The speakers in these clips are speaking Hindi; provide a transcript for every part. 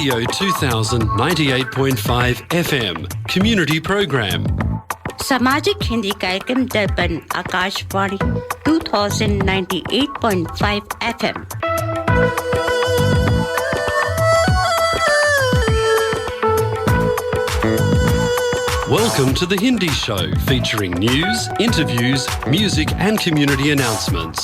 Radio 2000 98.5 FM Community Program. सामाजिक हिंदी कार्यक्रम दर्पण Akashvani 2098.5 FM। Welcome to the Hindi Show, featuring news, interviews, music and community announcements.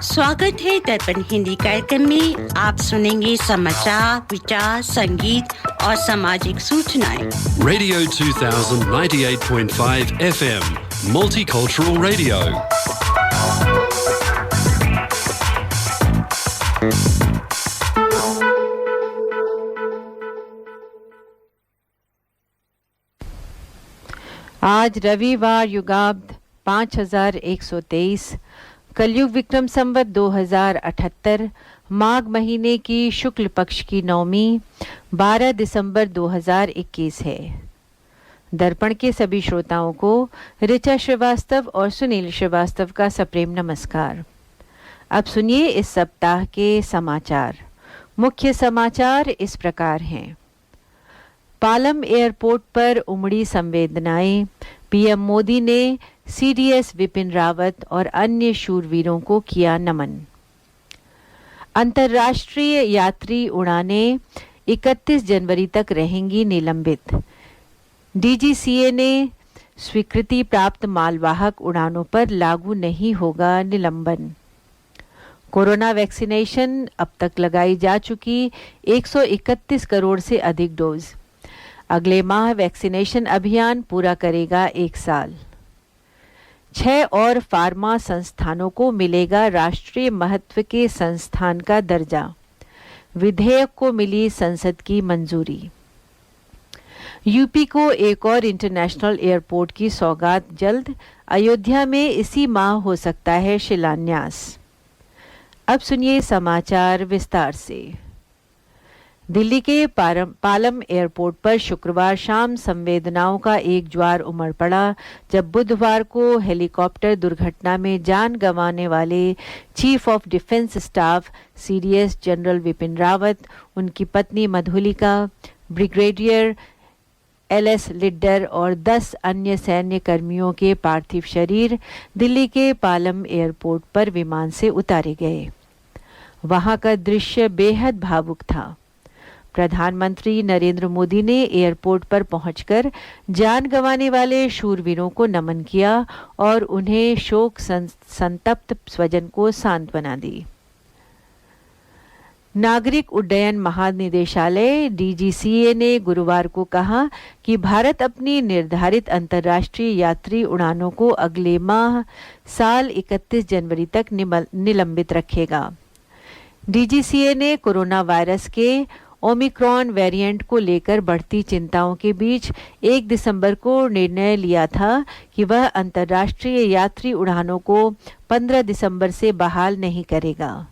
स्वागत है दर्पण हिंदी कार्यक्रम में। आप सुनेंगे समाचार, विचार, संगीत और सामाजिक सूचनाएं। Radio 2000 98.5 FM Multicultural Radio. आज रविवार युगाब्द 5123 कलयुग विक्रम संवत 2078 माघ महीने की शुक्ल पक्ष की नवमी 12 दिसंबर 2021 है। दर्पण के सभी श्रोताओं को ऋचा श्रीवास्तव और सुनील श्रीवास्तव का सप्रेम नमस्कार। अब सुनिए इस सप्ताह के समाचार। मुख्य समाचार इस प्रकार हैं। पालम एयरपोर्ट पर उमड़ी संवेदनाएं। पीएम मोदी ने सीडीएस विपिन रावत और अन्य शूरवीरों को किया नमन। अंतर्राष्ट्रीय यात्री उड़ानें 31 जनवरी तक रहेंगी निलंबित। डीजीसीए ने स्वीकृति प्राप्त मालवाहक उड़ानों पर लागू नहीं होगा निलंबन। कोरोना वैक्सीनेशन अब तक लगाई जा चुकी 131 करोड़ से अधिक डोज। अगले माह वैक्सीनेशन अभियान पूरा करेगा 1 साल। 6 और फार्मा संस्थानों को मिलेगा राष्ट्रीय महत्व के संस्थान का दर्जा। विधेयक को मिली संसद की मंजूरी। यूपी को एक और इंटरनेशनल एयरपोर्ट की सौगात जल्द। अयोध्या में इसी माह हो सकता है शिलान्यास। अब सुनिए समाचार विस्तार से। दिल्ली के पालम एयरपोर्ट पर शुक्रवार शाम संवेदनाओं का एक ज्वार उमड़ पड़ा जब बुधवार को हेलीकॉप्टर दुर्घटना में जान गंवाने वाले chief of defence staff CDS general Vipin Rawat, उनकी पत्नी मधुलिका, ब्रिगेडियर एलएस लिड्डर और 10 अन्य सैन्य कर्मियों के पार्थिव शरीर दिल्ली के पालम एयरपोर्ट पर विमान से उतारे गए। वहां का दृश्य बेहद भावुक था। प्रधानमंत्री नरेंद्र मोदी ने एयरपोर्ट पर पहुंचकर जान गंवाने वाले शूरवीरों को नमन किया और उन्हें शोक संतप्त स्वजन को सांत्वना दी। नागरिक उड्डयन महानिदेशालय डीजीसीए ने गुरुवार को कहा कि भारत अपनी निर्धारित अंतर्राष्ट्रीय यात्री उड़ानों को अगले माह साल 31 जनवरी तक निलंबित रखेगा। डीजीसीए ने कोरोना वायरस के ओमिक्रॉन वेरिएंट को लेकर बढ़ती चिंताओं के बीच 1 दिसंबर को निर्णय लिया था कि वह अंतर्राष्ट्रीय यात्री उड़ानों को 15 दिसंबर से बहाल नहीं करेगा।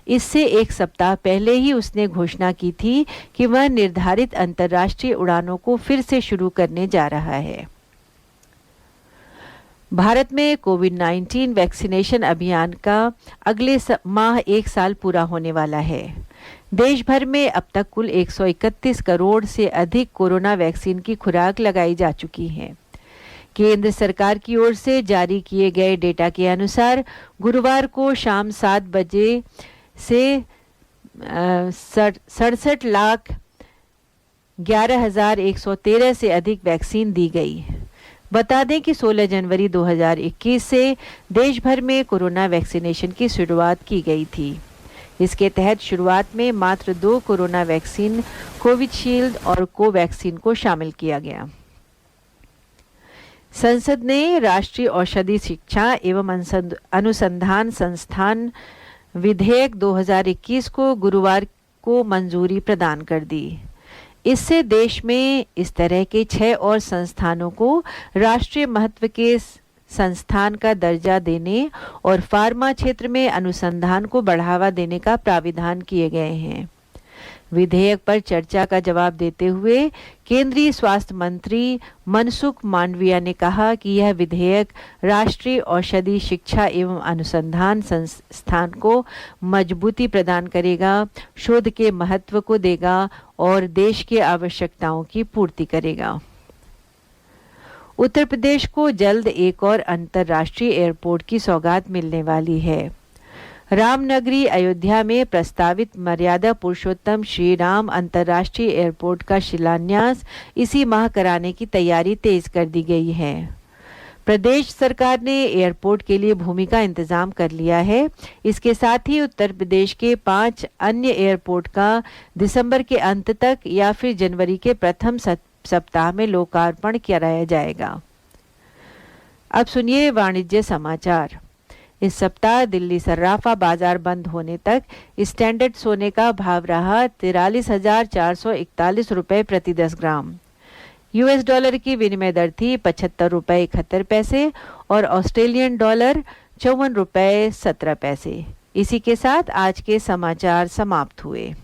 इससे 1 सप्ताह पहले ही उसने घोषणा की थी कि वह निर्धारित अंतर्राष्ट्रीय उड़ानों को फिर से शुरू करने जा रहा है। भारत में कोविड-19 वैक्सीनेशन अभियान का अगले माह 1 साल पूरा होने वाला है। देश भर में अब तक कुल 131 करोड़ से अधिक कोरोना वैक्सीन की खुराक लगाई जा चुकी है। केंद्र सरकार की ओर से जारी किए गए डेटा के अनुसार गुरुवार को शाम 7 बजे से 67,11,113 से अधिक वैक्सीन दी गई। बता दें कि 16 जनवरी 2021 से देश भर में कोरोना वैक्सीनेशन की शुरुआत की गई थी। इसके तहत शुरुआत में मात्र 2 कोरोना वैक्सीन कोविशील्ड और कोवैक्सीन को शामिल किया गया। संसद ने राष्ट्रीय औषधि शिक्षा एवं अनुसंधान संस्थान विधेयक 2021 को गुरुवार को मंजूरी प्रदान कर दी। इससे देश में इस तरह के 6 और संस्थानों को राष्ट्रीय महत्व के संस्थान का दर्जा देने और फार्मा क्षेत्र में अनुसंधान को बढ़ावा देने का प्राविधान किए गए हैं। विधेयक पर चर्चा का जवाब देते हुए केंद्रीय स्वास्थ्य मंत्री मनसुख मांडविया ने कहा कि यह विधेयक राष्ट्रीय औषधि शिक्षा एवं अनुसंधान संस्थान को मजबूती प्रदान करेगा, शोध के महत्व को देगा और देश की आवश्यकताओं की पूर्ति करेगा। उत्तर प्रदेश को जल्द एक और अंतर्राष्ट्रीय एयरपोर्ट की सौगात मिलने वाली है। रामनगरी अयोध्या में प्रस्तावित मर्यादा पुरुषोत्तम श्री राम अंतर्राष्ट्रीय एयरपोर्ट का शिलान्यास इसी माह कराने की तैयारी तेज कर दी गई है। प्रदेश सरकार ने एयरपोर्ट के लिए भूमि का इंतजाम कर लिया है। इसके साथ ही उत्तर प्रदेश के 5 अन्य एयरपोर्ट का दिसंबर के अंत तक या फिर जनवरी के प्रथम सप्ताह में लोकार्पण कराया जाएगा। अब सुनिए वाणिज्य समाचार। इस सप्ताह दिल्ली सर्राफा बाजार बंद होने तक स्टैंडर्ड सोने का भाव रहा 43,441 रुपए प्रति 10 ग्राम। यूएस डॉलर की विनिमय दर थी 75 रुपए 71 पैसे और ऑस्ट्रेलियन डॉलर 54 रुपए 17 पैसे। इसी के साथ आज के समाचार समाप्त हुए।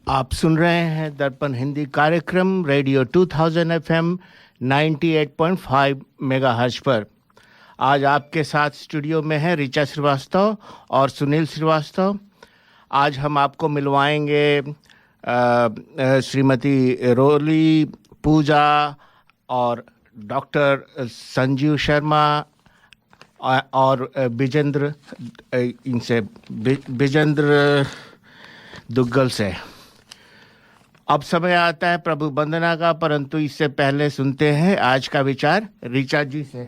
आप सुन रहे हैं दर्पण हिंदी कार्यक्रम रेडियो 2000 FM 98.5 मेगाहर्ट्ज पर। आज आपके साथ स्टूडियो में है ऋचा श्रीवास्तव और सुनील श्रीवास्तव। आज हम आपको मिलवाएंगे श्रीमती रोली पूजा और डॉक्टर संजीव शर्मा और विजेंद्र दुग्गल से। अब समय आता है प्रभु वंदना का, परंतु इससे पहले सुनते हैं आज का विचार ऋचा जी से।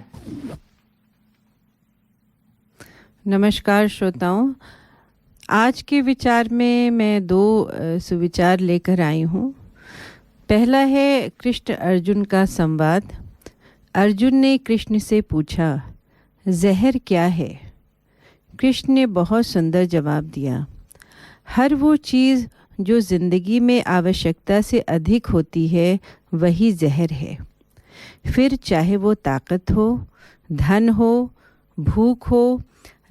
नमस्कार श्रोताओं, आज के विचार में मैं 2 सुविचार लेकर आई हूँ। पहला है कृष्ण अर्जुन का संवाद। अर्जुन ने कृष्ण से पूछा, जहर क्या है? कृष्ण ने बहुत सुंदर जवाब दिया, हर वो चीज़ जो जिंदगी में आवश्यकता से अधिक होती है वही जहर है। फिर चाहे वो ताकत हो, धन हो, भूख हो,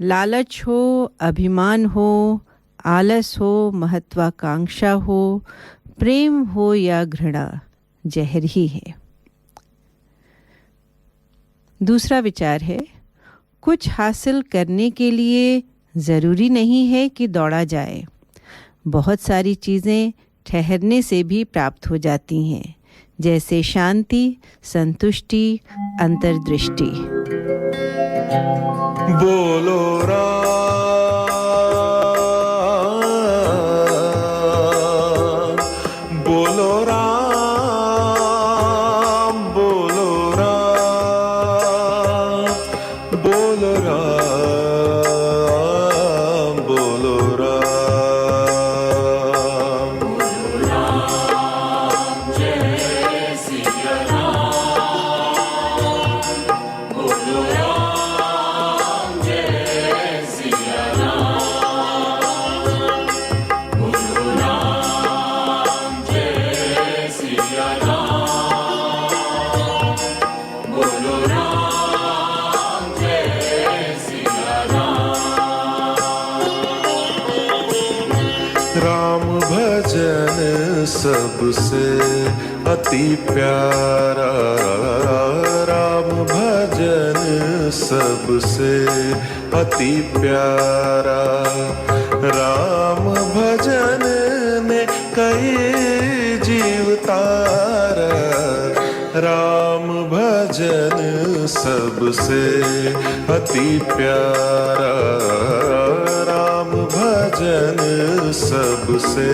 लालच हो, अभिमान हो, आलस हो, महत्वाकांक्षा हो, प्रेम हो या घृणा, जहर ही है। दूसरा विचार है, कुछ हासिल करने के लिए ज़रूरी नहीं है कि दौड़ा जाए। बहुत सारी चीज़ें ठहरने से भी प्राप्त हो जाती हैं, जैसे शांति, संतुष्टि, अंतर्दृष्टि। बोलो राम, बोलो राम, बोलो राम, बोलो राम, बोलो राम, बोलो राम, जय सिया राम, बोलो राम, जय सिया राम, बोलो राम, जय सिया राम, बोलो राम, जय सिया राम। राम भजन सबसे अति प्यारा, राम भजन सबसे अति प्यारा, राम भजन ने कई जीव तारा, राम भजन सबसे अति प्यारा, राम भजन सबसे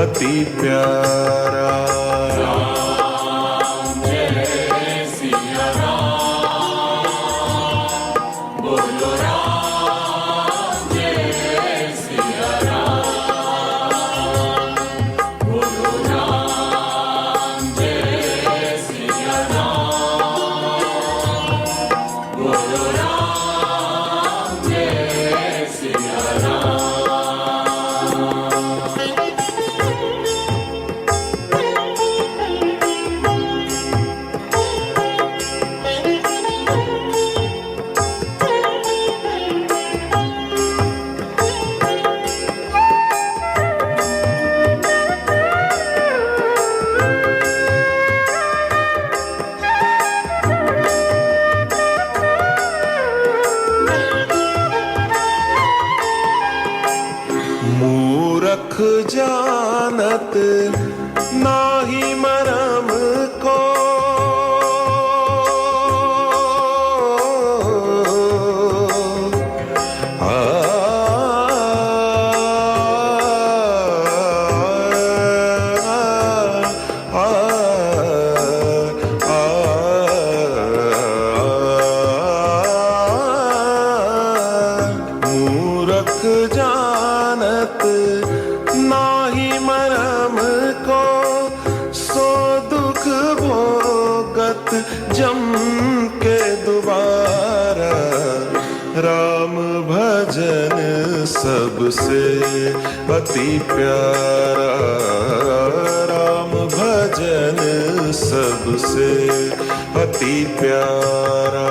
अति प्यारा। राम जय सिया राम, बोलो राम जय सिया राम, बोलो राम जय सिया राम, बोलो राम जय सिया राम। नाही मरम को मूरख जानत नाही मरम को सो दुख भोगत जम के दोबारा राम भजन सबसे अति प्यारा राम भजन सबसे अति प्यारा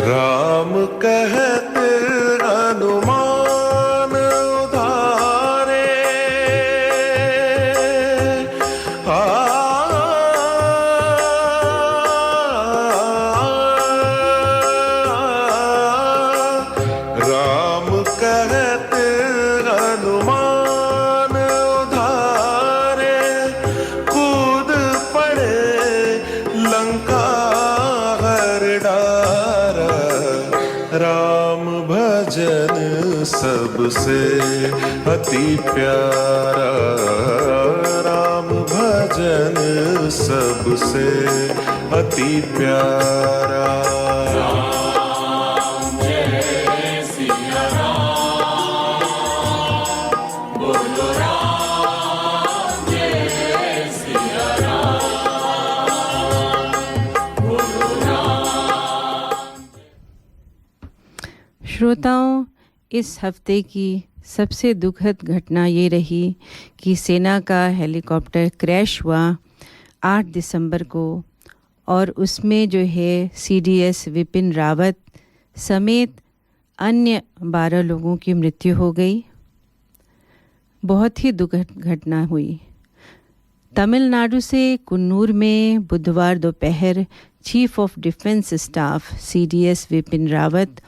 राम कहत हनुमान उधारे राम कहत हनुमान उधारे कूद पड़े लंका हर डारा राम भजन सबसे अति प्यारा राम भजन सबसे अति प्यारा श्रोताओं, इस हफ्ते की सबसे दुखद घटना ये रही कि सेना का हेलीकॉप्टर क्रैश हुआ 8 दिसंबर को और उसमें जो है CDS विपिन रावत समेत अन्य 12 लोगों की मृत्यु हो गई। बहुत ही दुखद घटना हुई। तमिलनाडु से कुन्नूर में बुधवार दोपहर chief of defence staff CDS Vipin Rawat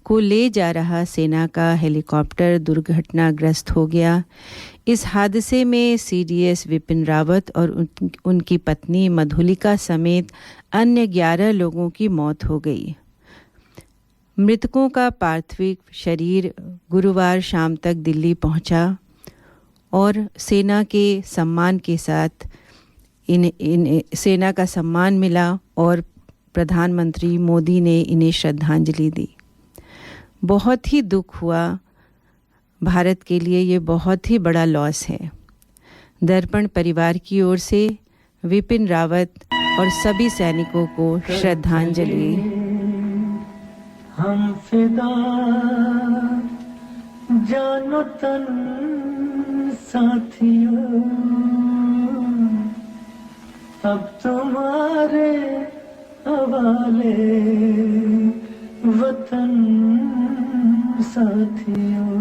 को ले जा रहा सेना का हेलीकॉप्टर दुर्घटनाग्रस्त हो गया। इस हादसे में CDS विपिन रावत और उनकी पत्नी मधुलिका समेत अन्य 11 लोगों की मौत हो गई। मृतकों का पार्थिव शरीर गुरुवार शाम तक दिल्ली पहुंचा और सेना के सम्मान के साथ सेना का सम्मान मिला और प्रधानमंत्री मोदी ने इन्हें श्रद्धांजलि दी। बहुत ही दुख हुआ। भारत के लिए ये बहुत ही बड़ा लॉस है। दर्पण परिवार की ओर से विपिन रावत और सभी सैनिकों को श्रद्धांजलि। हम फिदा जानो तन साथियों, अब तुम्हारे हवाले वतन साथियों।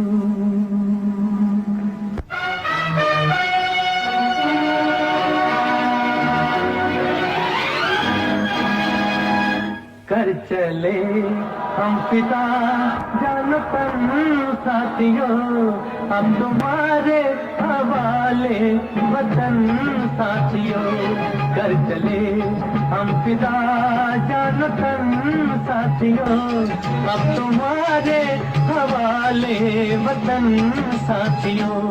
कर चले हम पिता जानो तन साथियों, हम तुम्हारे हवाले वतन साथियों। कर चले हम पिता जानो तन साथियों, अब तुम्हारे हवाले वतन साथियों।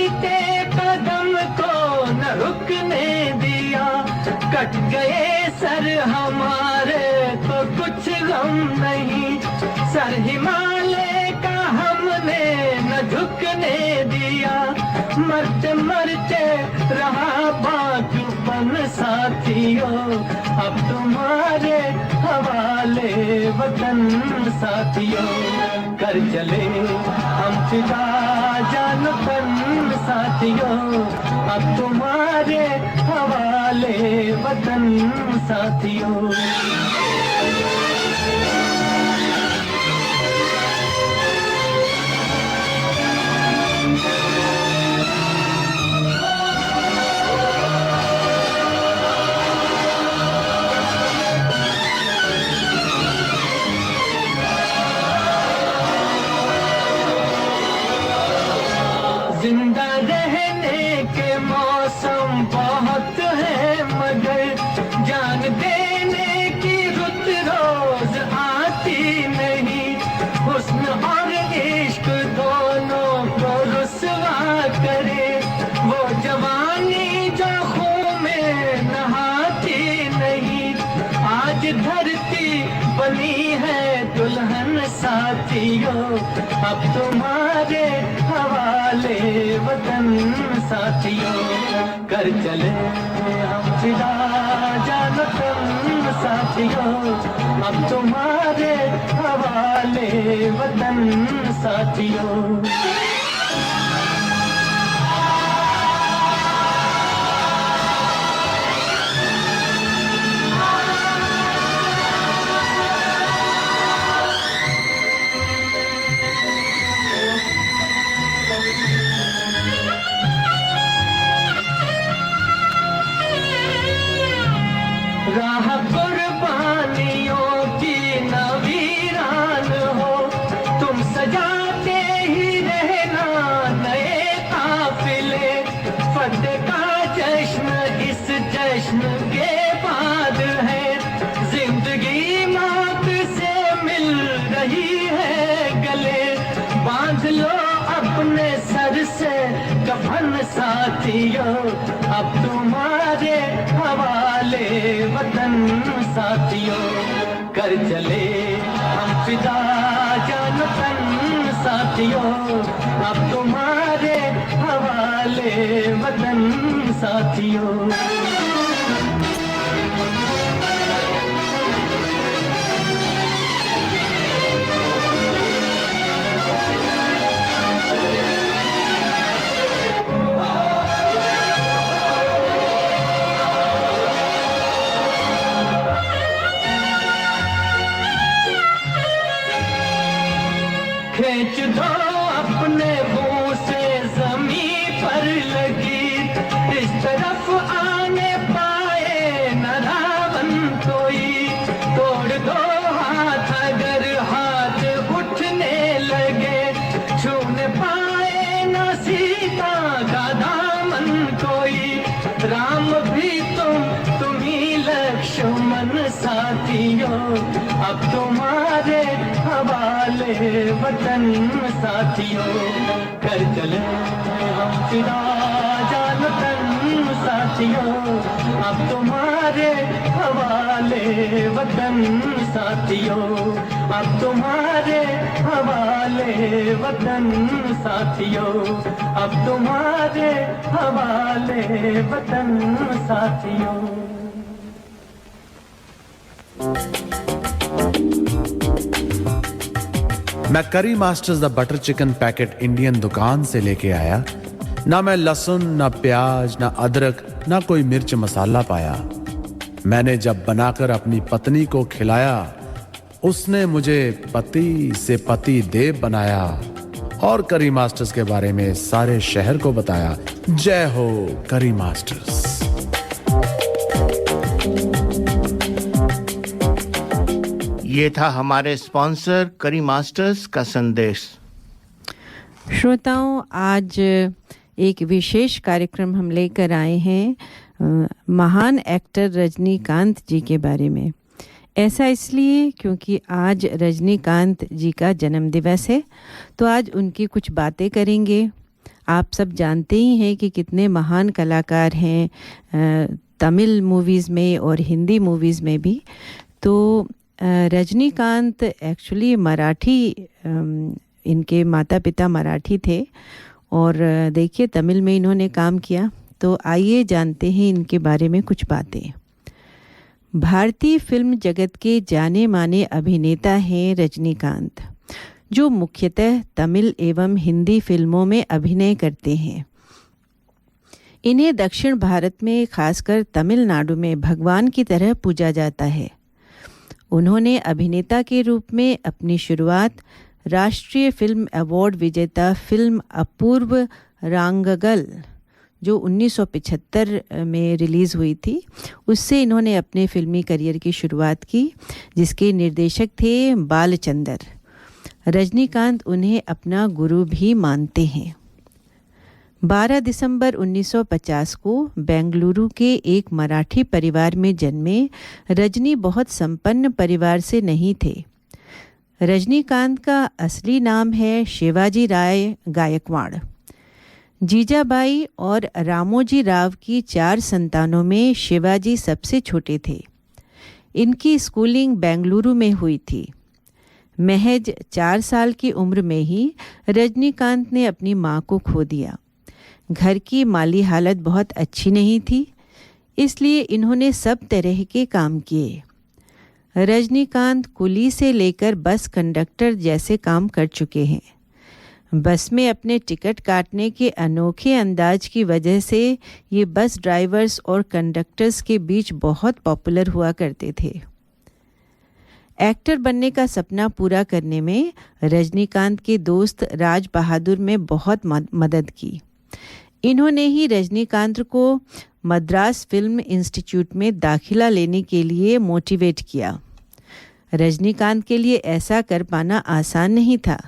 बढ़ते कदम को न रुकने दिया, कट गए सर हमारे तो कुछ गम नहीं, सर हिमालय का हमने न झुकने दिया, मरते मरते रहा बाजूपन साथियों, अब तुम्हारे हवाले वतन साथियों, कर चले हम फिदा जान तन साथियों, अब तुम्हारे हवाले वतन साथियों। जिंदा रहने के मौसम बहुत है मगर जान देने की रुत रोज आती नहीं, हुस्न और इश्क दोनों को रुसवा करे, वो जवानी जो खून में नहाती नहीं, आज धरती बनी है दुल्हन साथियों, अब तुम्हारे हवाले वतन साथियों, कर चले हम फिदा जान तन साथियों, अब तुम्हारे हवाले वतन साथियों। राह कुर्बानियों की नवीरान हो, तुम सजाते ही रहना नए काफिले, फतेह का जश्न इस जश्न के बाद है, जिंदगी मौत से मिल रही है गले, बांध लो अपने सर से कफन साथियों, अब तुम्हारे हवाले वतन साथियों, कर चले हम फिदा जान तन साथियों, अब तुम्हारे हवाले वतन साथियों। खींच दो अपने मुंह से जमीन पर लगी, इस तरफ आने पाए न रावण कोई, तोड़ दो हाथ अगर हाथ उठने लगे, छूने पाए न सीता का दामन कोई, राम भी तुम ही लक्ष्मण साथियों, अब तुम्हारे हवाले वतन साथियों, कर चले हम फिदा जान तन साथियों, अब तुम्हारे हवाले वतन साथियों, अब तुम्हारे हवाले वतन साथियों, अब तुम्हारे हवाले वतन साथियों। मैं करी masters the butter chicken packet Indian दुकान से लेके आया, ना मैं लहसुन ना प्याज ना अदरक ना कोई मिर्च मसाला पाया। मैंने जब बनाकर अपनी पत्नी को खिलाया, उसने मुझे पति से पति देव बनाया और करी मास्टर्स के बारे में सारे शहर को बताया। जय हो करी मास्टर्स। ये था हमारे स्पॉन्सर करी मास्टर्स का संदेश। श्रोताओं, आज एक विशेष कार्यक्रम हम लेकर आए हैं महान एक्टर रजनीकांत जी के बारे में। ऐसा इसलिए क्योंकि आज रजनीकांत जी का जन्म दिवस है, तो आज उनकी कुछ बातें करेंगे, आप सब जानते ही हैं कि कितने महान कलाकार हैं तमिल मूवीज़ में और हिंदी मूवीज़ में भी। तो रजनीकांत एक्चुअली मराठी, इनके माता पिता मराठी थे और देखिए तमिल में इन्होंने काम किया। तो आइए जानते हैं इनके बारे में कुछ बातें। भारतीय फिल्म जगत के जाने माने अभिनेता हैं रजनीकांत, जो मुख्यतः तमिल एवं हिंदी फिल्मों में अभिनय करते हैं। इन्हें दक्षिण भारत में खासकर तमिलनाडु में भगवान की तरह पूजा जाता है। उन्होंने अभिनेता के रूप में अपनी शुरुआत राष्ट्रीय फिल्म अवार्ड विजेता फिल्म अपूर्व रांगगल, जो 1975 में रिलीज़ हुई थी, उससे इन्होंने अपने फिल्मी करियर की शुरुआत की, जिसके निर्देशक थे बालचंदर। रजनीकांत उन्हें अपना गुरु भी मानते हैं। 12 दिसंबर 1950 को बेंगलुरु के एक मराठी परिवार में जन्मे रजनी बहुत संपन्न परिवार से नहीं थे। रजनीकांत का असली नाम है शिवाजी राय गायकवाड़। जीजाबाई और रामोजी राव की 4 संतानों में शिवाजी सबसे छोटे थे। इनकी स्कूलिंग बेंगलुरु में हुई थी। महज 4 साल की उम्र में ही रजनीकांत ने अपनी मां को खो दिया। घर की माली हालत बहुत अच्छी नहीं थी, इसलिए इन्होंने सब तरह के काम किए। रजनीकांत कुली से लेकर बस कंडक्टर जैसे काम कर चुके हैं। बस में अपने टिकट काटने के अनोखे अंदाज की वजह से ये बस ड्राइवर्स और कंडक्टर्स के बीच बहुत पॉपुलर हुआ करते थे। एक्टर बनने का सपना पूरा करने में रजनीकांत के दोस्त राज बहादुर ने बहुत मदद की। इन्होंने ही रजनीकांत को मद्रास फिल्म इंस्टीट्यूट में दाखिला लेने के लिए मोटिवेट किया। रजनीकांत के लिए ऐसा कर पाना आसान नहीं था।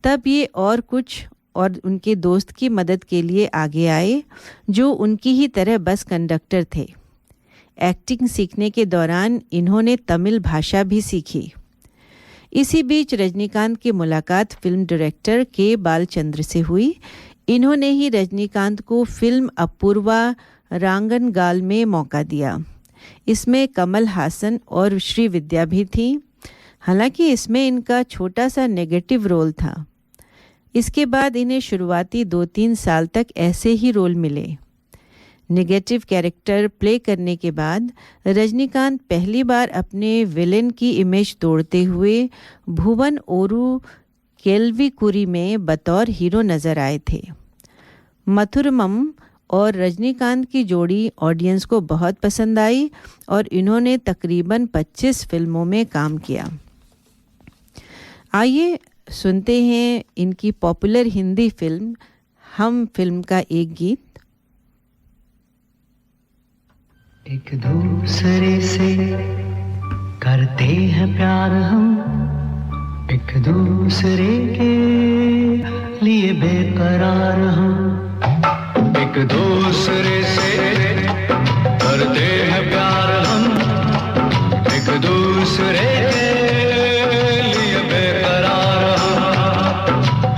तब ये और उनके दोस्त की मदद के लिए आगे आए, जो उनकी ही तरह बस कंडक्टर थे। एक्टिंग सीखने के दौरान इन्होंने तमिल भाषा भी सीखी। इसी बीच रजनीकांत की मुलाकात फिल्म डायरेक्टर के बालचंद्र से हुई। इन्होंने ही रजनीकांत को फिल्म अपूर्वा रांगनगाल में मौका दिया। इसमें कमल हासन और श्रीविद्या भी थी। हालांकि इसमें इनका छोटा सा नेगेटिव रोल था। इसके बाद इन्हें शुरुआती 2-3 साल तक ऐसे ही रोल मिले। नेगेटिव कैरेक्टर प्ले करने के बाद रजनीकांत पहली बार अपने विलेन की इमेज तोड़ते हुए भुवन ओरू केल्विकुरी में बतौर हीरो नजर आए थे। मथुरमम और रजनीकांत की जोड़ी ऑडियंस को बहुत पसंद आई और इन्होंने तकरीबन 25 फिल्मों में काम किया। आइए सुनते हैं इनकी पॉपुलर हिंदी फिल्म हम फिल्म का एक गीत। एक दूसरे से करते हैं प्यार हम, एक दूसरे के लिए बेकरार हम, एक दूसरे से करते हैं प्यार हम, एक दूसरे के लिए बेकरार हम,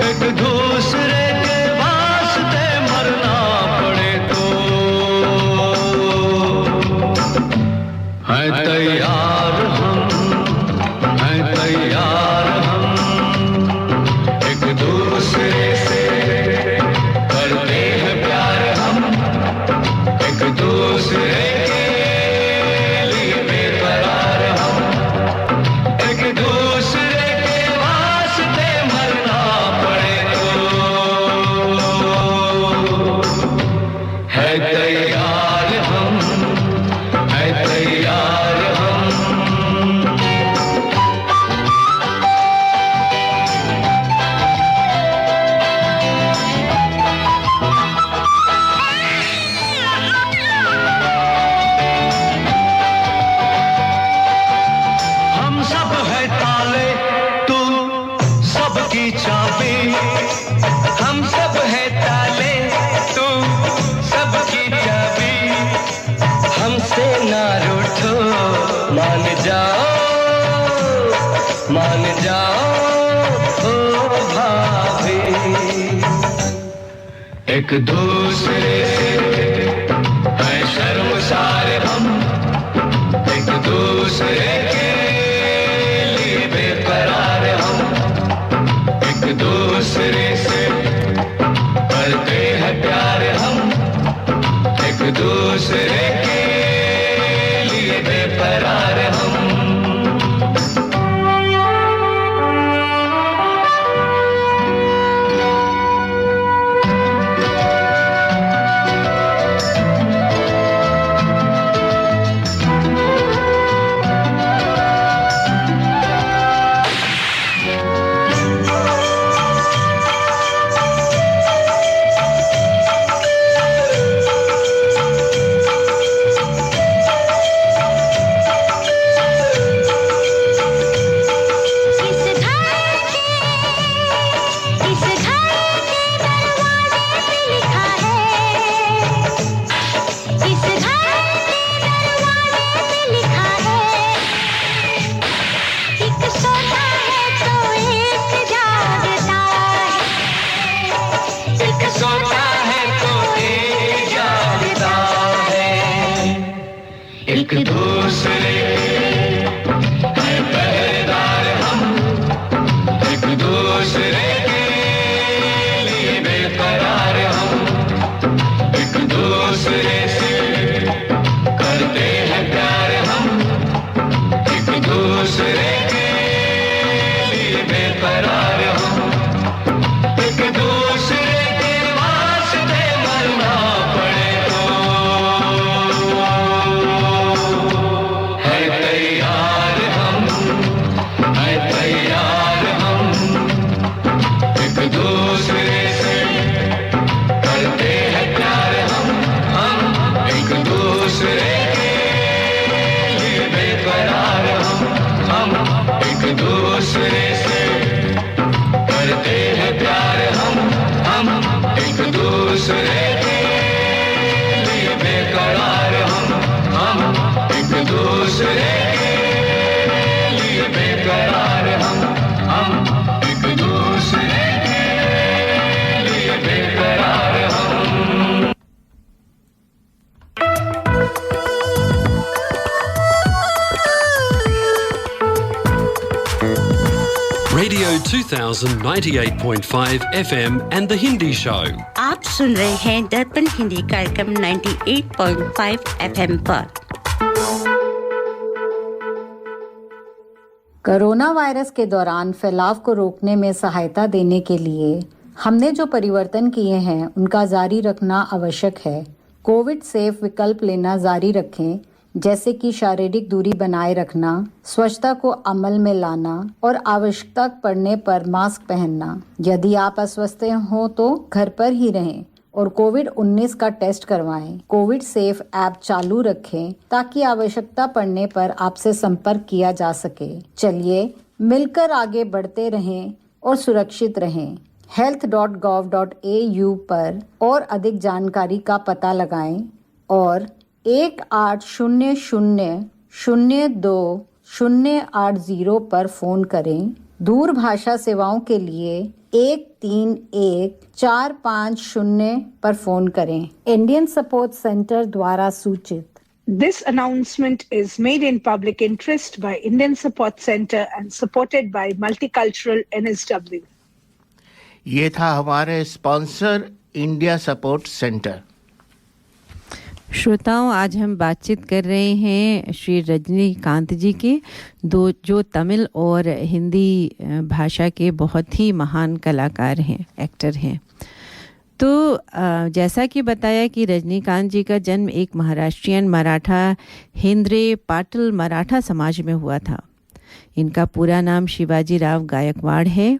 एक दूसरे के वास्ते मरना पड़े तो है तैयार हम, है तैयार हम, एक दूसरे से करते हैं प्यार हम, एक दूसरे के लिए बेकरार हम, एक दूसरे के वास्ते मरना पड़े तो है तैयार हम, है तैयार हम। हम सब है ताले, तू सबकी चाबी, हम सब है ताले, तू सबकी चाबी, हमसे ना रूठो, मान जाओ, मान जाओ ओ भाभी, एक दूसरे से है शर्मसार हम, एक दूसरे के लिए बेकरार हम, एक दूसरे से करते हैं प्यार हम, एक दूसरे के लिए बेकरार हम। एक दूसरे के पहरेदार हम, एक दूसरे के लिए बेकरार हम, एक दूसरे से करते हैं प्यार हम, एक दूसरे के लिए बेकरार हम, एक दूसरे के वास्ते मरना पड़े तो तैयार हम, एक दूसरे से करते हैं प्यार हम एक दूसरे के लिए बेकरार हम एक दूसरे से करते हैं प्यार हम एक दूसरे के लिए बेकरार हम एक दूसरे के लिए बेकरार हम एक दूसरे के लिए बेकरार हम। Radio 2000 98.5 FM and The Hindi Show. आप सुन रहे हैं दर्पण हिंदी कार्यक्रम 98.5 FM पर। कोरोना वायरस के दौरान फैलाव को रोकने में सहायता देने के लिए हमने जो परिवर्तन किए हैं उनका जारी रखना आवश्यक है। कोविड सेफ विकल्प लेना जारी रखें, जैसे कि शारीरिक दूरी बनाए रखना, स्वच्छता को अमल में लाना और आवश्यकता पड़ने पर मास्क पहनना। यदि आप अस्वस्थ हो तो घर पर ही रहें और कोविड-19 का टेस्ट करवाएं। कोविड सेफ ऐप चालू रखें ताकि आवश्यकता पड़ने पर आपसे संपर्क किया जा सके। चलिए मिलकर आगे बढ़ते रहें और सुरक्षित रहें। health.gov.au पर और अधिक जानकारी का पता लगाएं और 1800-02-080 पर फोन करें। दूरभाषा सेवाओं के लिए 131-450 पर फोन करें। इंडियन सपोर्ट सेंटर द्वारा सूचित। This announcement is made in public interest by Indian Support Center and supported by Multicultural NSW. ये था हमारे स्पॉन्सर इंडिया सपोर्ट सेंटर। श्रोताओं, आज हम बातचीत कर रहे हैं श्री रजनीकांत जी के, जो तमिल और हिंदी भाषा के बहुत ही महान कलाकार हैं, एक्टर हैं। तो जैसा कि बताया कि रजनीकांत जी का जन्म एक महाराष्ट्रियन मराठा हेंद्रे पाटिल मराठा समाज में हुआ था। इनका पूरा नाम शिवाजी राव गायकवाड़ है।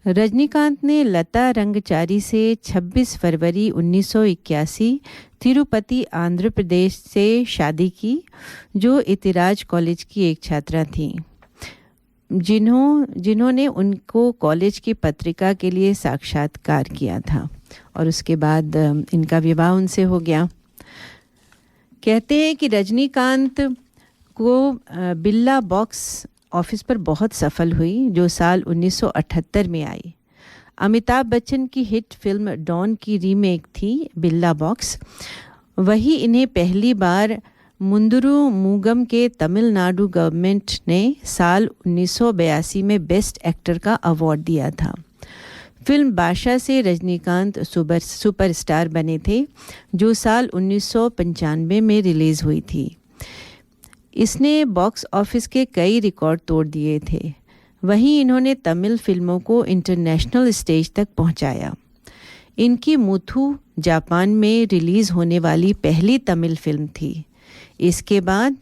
रजनीकांत ने लता रंगचारी से 26 फरवरी 1981 तिरुपति आंध्र प्रदेश से शादी की, जो इतिराज कॉलेज की एक छात्रा थी, जिन्होंने उनको कॉलेज की पत्रिका के लिए साक्षात्कार किया था और उसके बाद इनका विवाह उनसे हो गया। कहते हैं कि रजनीकांत को बिल्ला बॉक्स ऑफिस पर बहुत सफल हुई, जो साल 1978 में आई। अमिताभ बच्चन की हिट फिल्म डॉन की रीमेक थी बिल्ला बॉक्स। वही इन्हें पहली बार मुंदुरु मूगम के तमिलनाडु गवर्नमेंट ने साल 1982 में बेस्ट एक्टर का अवार्ड दिया था। फिल्म बादशाह से रजनीकांत सुपरस्टार बने थे, जो साल 1995 में रिलीज़ हुई थी। इसने बॉक्स ऑफिस के कई रिकॉर्ड तोड़ दिए थे। वहीं इन्होंने तमिल फिल्मों को इंटरनेशनल स्टेज तक पहुंचाया। इनकी मुथु जापान में रिलीज़ होने वाली पहली तमिल फिल्म थी। इसके बाद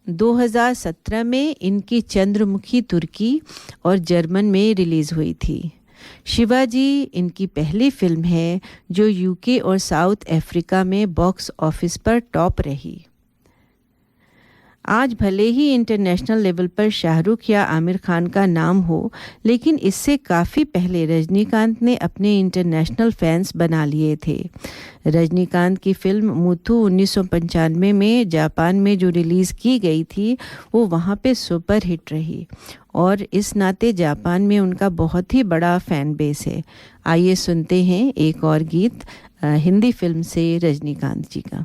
2017 में इनकी चंद्रमुखी तुर्की और जर्मन में रिलीज़ हुई थी। शिवाजी इनकी पहली फिल्म है जो यूके और साउथ अफ्रीका में बॉक्स ऑफिस पर टॉप रही। आज भले ही इंटरनेशनल लेवल पर शाहरुख या आमिर खान का नाम हो, लेकिन इससे काफ़ी पहले रजनीकांत ने अपने इंटरनेशनल फैंस बना लिए थे। रजनीकांत की फिल्म मुथु 1995 में जापान में जो रिलीज़ की गई थी वो वहाँ पे सुपर हिट रही और इस नाते जापान में उनका बहुत ही बड़ा फ़ैन बेस है। आइए सुनते हैं एक और गीत हिंदी फिल्म से रजनीकांत जी का।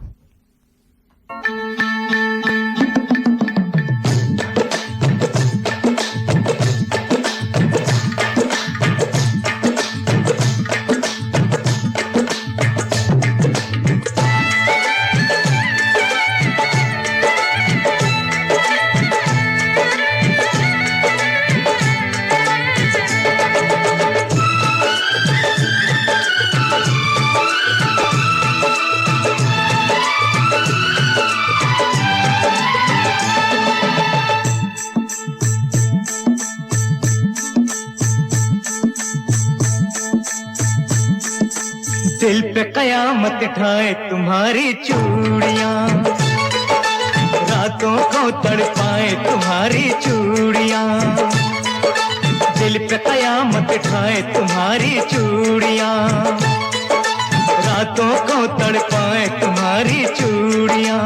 दिल पे कयामत ढाए तुम्हारी चूड़ियां, रातों को तड़पाए तुम्हारी चूड़ियां। दिल पे कयामत ढाए तुम्हारी चूड़ियां, रातों को तड़पाए तुम्हारी चूड़ियां।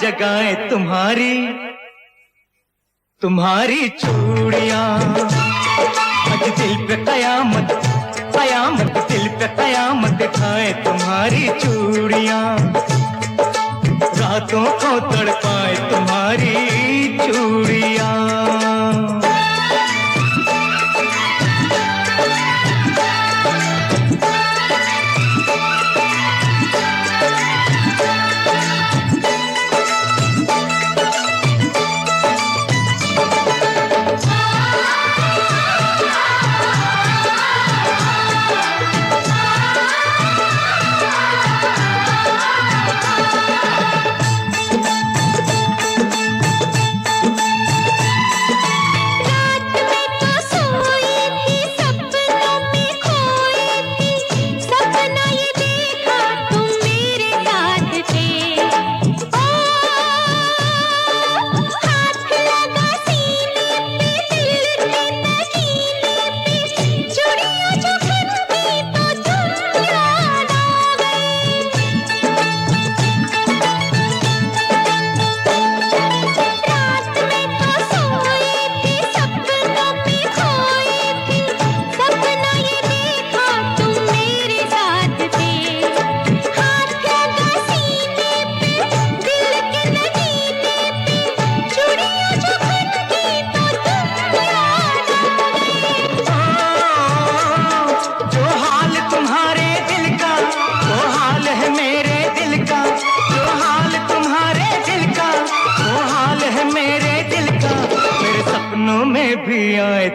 जगाए तुम्हारी तुम्हारी चूड़ियां। आज दिल पे कयामत कयामत, दिल पे कयामत ढाए तुम्हारी चूड़ियां, रातों को तड़पाए तुम्हारी चूड़ियां।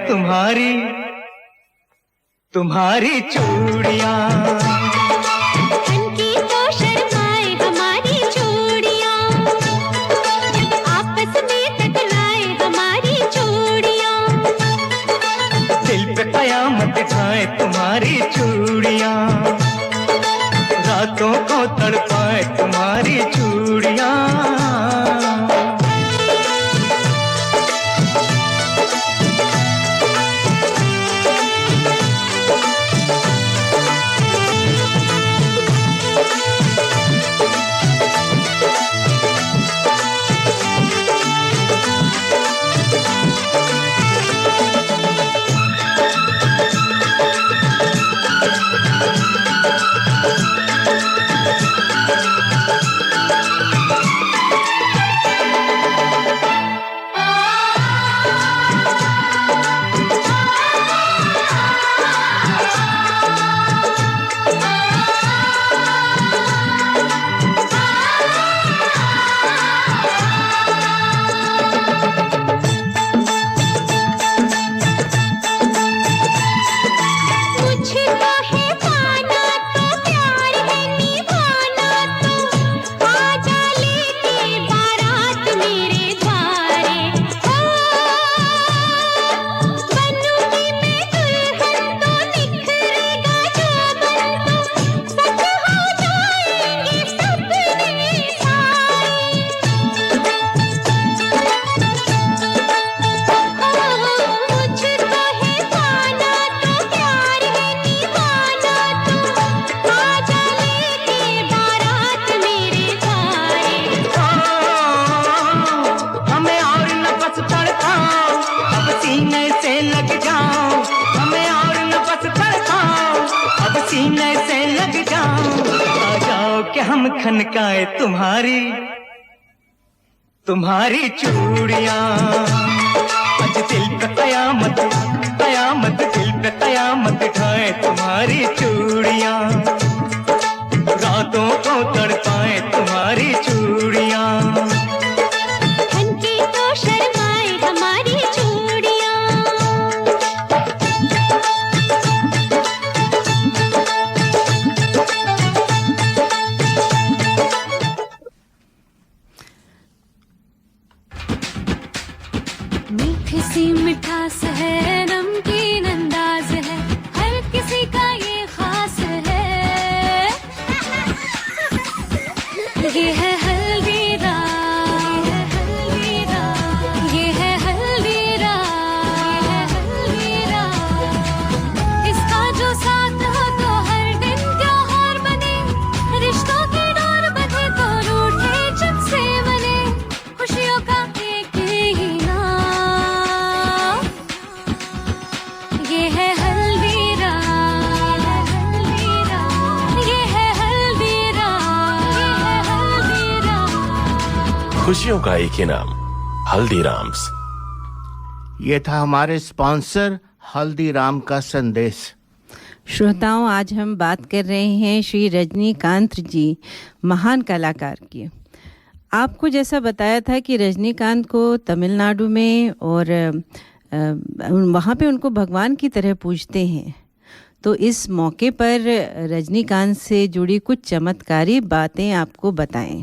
तुम्हारी तुम्हारी चूड़ियां। की तो शर्माए हमारी चूड़ियां, कयामत ढाए तुम्हारी चूड़ियां, रातों को तड़पाए तुम्हारी चूड़ियां। हम खनकाए तुम्हारी चूड़ियां, आज दिल पे कयामत कयामत, दिल पे कयामत ढाए तुम्हारी चूड़ियां, रातों को तड़पाए तुम्हारी चूड़ियां। खनके तो शर्माए हमारी चूड़ियां। मीठी सी मिठास है, नमकीन अंदाज है, हर किसी का ये खास है। ये है हल्दीराम, ये है हल्दीराम, इसका जो साथ हो तो हर दिन त्योहार बने, रिश्तों की डोर बंधे तो रूठे जग से बने, खुशियों का एक ही नाम, ये है हल्दीराम, ये है हल्दीराम, ये है हल्दीराम। खुशियों का एक ही नाम, हल्दीराम्स। ये था हमारे स्पॉन्सर हल्दीराम का संदेश। श्रोताओं, आज हम बात कर रहे हैं श्री रजनीकांत जी, महान कलाकार की। आपको जैसा बताया था कि रजनीकांत को तमिलनाडु में और वहाँ पे उनको भगवान की तरह पूजते हैं, तो इस मौके पर रजनीकांत से जुड़ी कुछ चमत्कारी बातें आपको बताएं।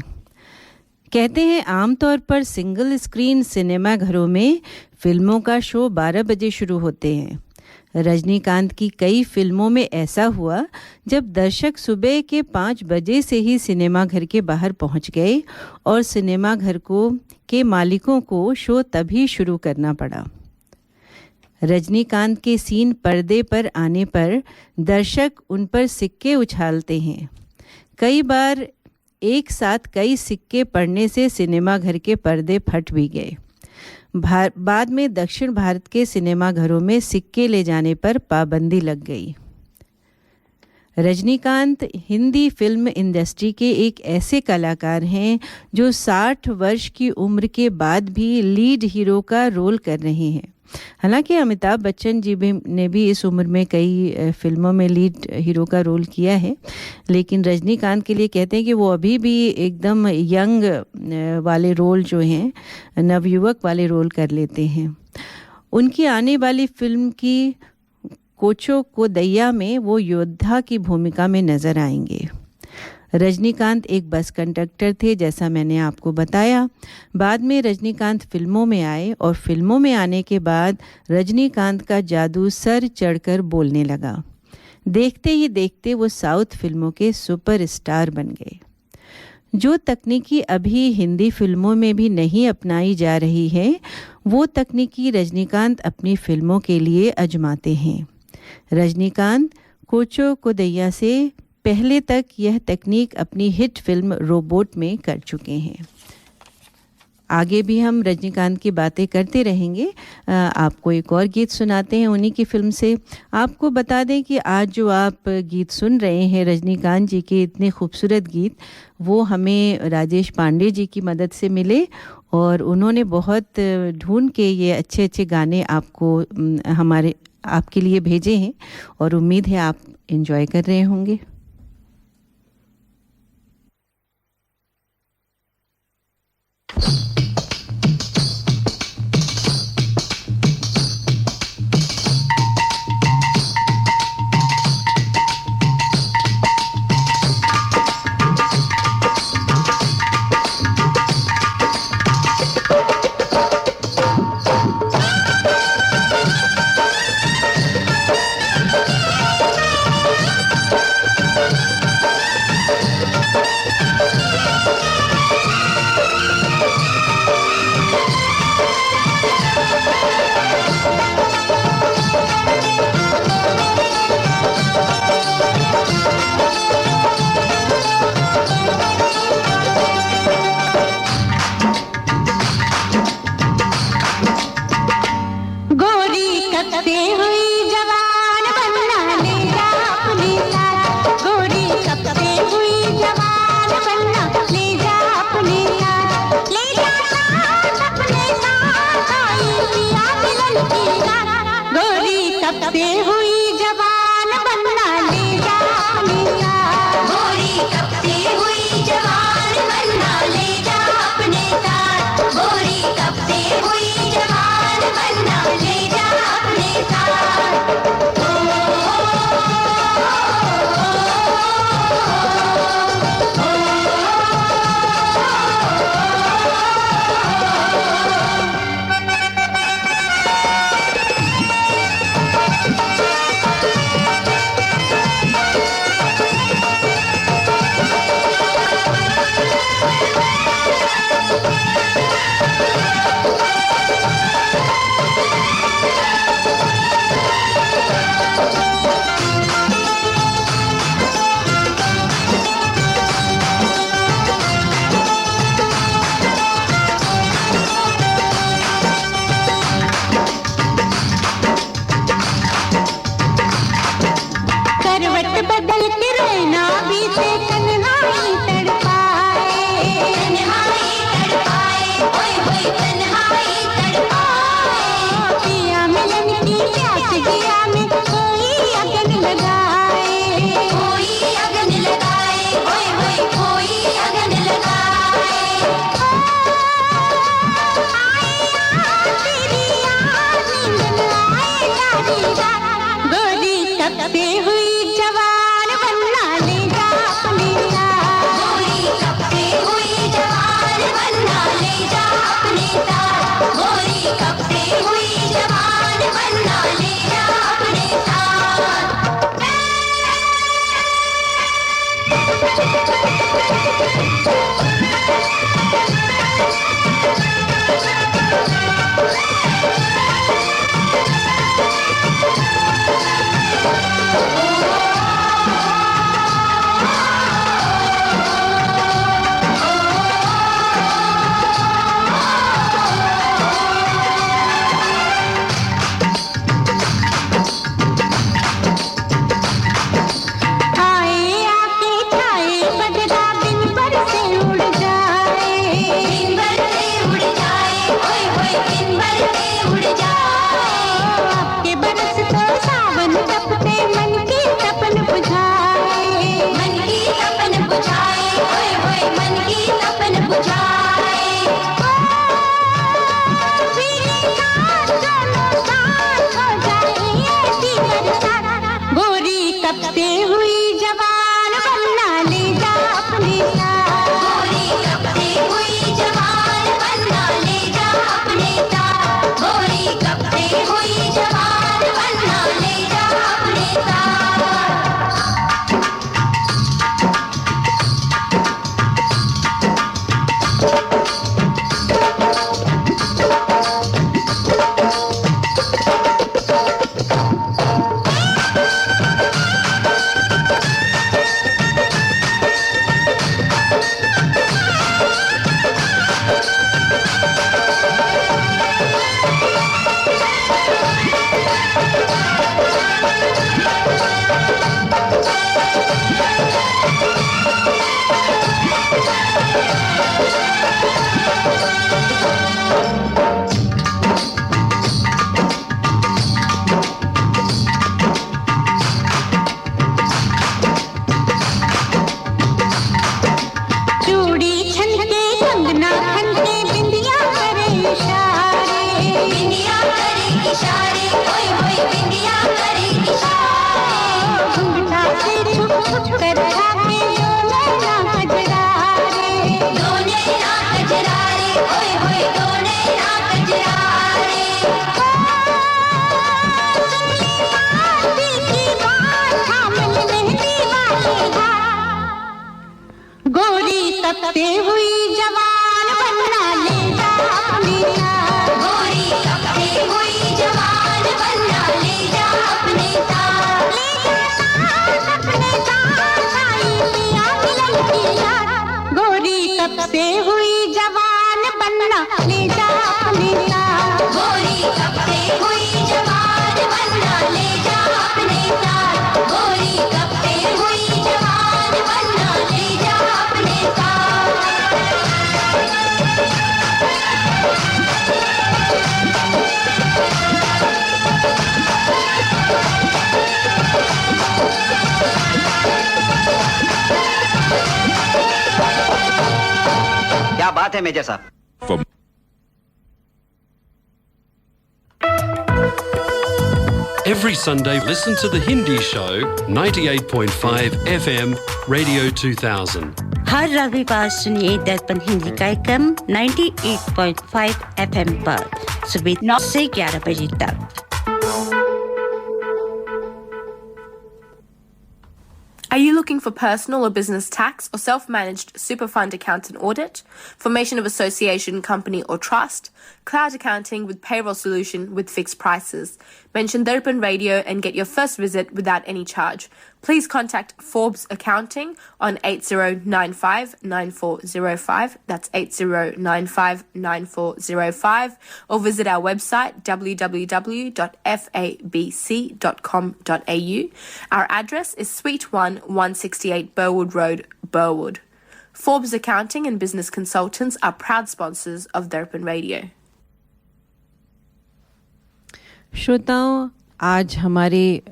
कहते हैं आमतौर पर सिंगल स्क्रीन सिनेमा घरों में फिल्मों का शो 12 बजे शुरू होते हैं। रजनीकांत की कई फिल्मों में ऐसा हुआ जब दर्शक सुबह के 5 बजे से ही सिनेमा घर के बाहर पहुंच गए और सिनेमा घर के मालिकों को शो तभी शुरू करना पड़ा। रजनीकांत के सीन पर्दे पर आने पर दर्शक उन पर सिक्के उछालते हैं। कई बार एक साथ कई सिक्के पड़ने से सिनेमा घर के पर्दे फट भी गए। बाद में दक्षिण भारत के सिनेमा घरों में सिक्के ले जाने पर पाबंदी लग गई। रजनीकांत हिंदी फिल्म इंडस्ट्री के एक ऐसे कलाकार हैं जो 60 वर्ष की उम्र के बाद भी लीड हीरो का रोल कर रहे हैं। हालांकि अमिताभ बच्चन जी ने भी इस उम्र में कई फिल्मों में लीड हीरो का रोल किया है, लेकिन रजनीकांत के लिए कहते हैं कि वो अभी भी एकदम यंग वाले रोल जो हैं, नवयुवक वाले रोल कर लेते हैं। उनकी आने वाली फिल्म की कोचो को दैया में वो योद्धा की भूमिका में नजर आएंगे। रजनीकांत एक बस कंडक्टर थे, जैसा मैंने आपको बताया। बाद में रजनीकांत फिल्मों में आए और फिल्मों में आने के बाद रजनीकांत का जादू सर चढ़कर बोलने लगा। देखते ही देखते वो साउथ फिल्मों के सुपरस्टार बन गए। जो तकनीकी अभी हिंदी फिल्मों में भी नहीं अपनाई जा रही है, वो तकनीकी रजनीकांत अपनी फिल्मों के लिए आजमाते हैं। रजनीकांत कोचो कोदैया से पहले तक यह तकनीक अपनी हिट फिल्म रोबोट में कर चुके हैं। आगे भी हम रजनीकांत की बातें करते रहेंगे। आपको एक और गीत सुनाते हैं उन्हीं की फिल्म से। आपको बता दें कि आज जो आप गीत सुन रहे हैं रजनीकांत जी के इतने खूबसूरत गीत, वो हमें राजेश पांडे जी की मदद से मिले और उन्होंने बहुत ढूंढ के ये अच्छे अच्छे गाने आपके लिए भेजे हैं और उम्मीद है आप एंजॉय कर रहे होंगे। से हुई जवान बनना ले जा अपने साथ गोरी कब से हुई जवान बनना ले जा अपने साथ ले जा अपने साथ आई पिया मिलन की याद गोरी कब से हुई जवान बनना ले जा अपने साथ गोरी कब से हुई जवान बनना ले जा अपने साथ गोरी कब से हुई जवान बनना ले जा अपने साथ क्या बात है मेजर साहब। Every Sunday, listen to the Hindi show, 98.5 FM, Radio 2000. हर रविवार सुनिए दर्पण हिंदी कार्यक्रम 98.5 FM पर सुबह 9 से 11 बजे तक। Are you looking for personal or business tax or self-managed super fund account and audit, formation of association, company or trust, cloud accounting with payroll solution with fixed prices? Mention Darpan Radio and get your first visit without any charge. Please contact Forbes Accounting on 8095-9405, that's 8095-9405, or visit our website www.fabc.com.au. Our address is Suite 1, 168 Burwood Road, Burwood. Forbes Accounting and Business Consultants are proud sponsors of Darpan Radio. श्रोताओं, आज हमारे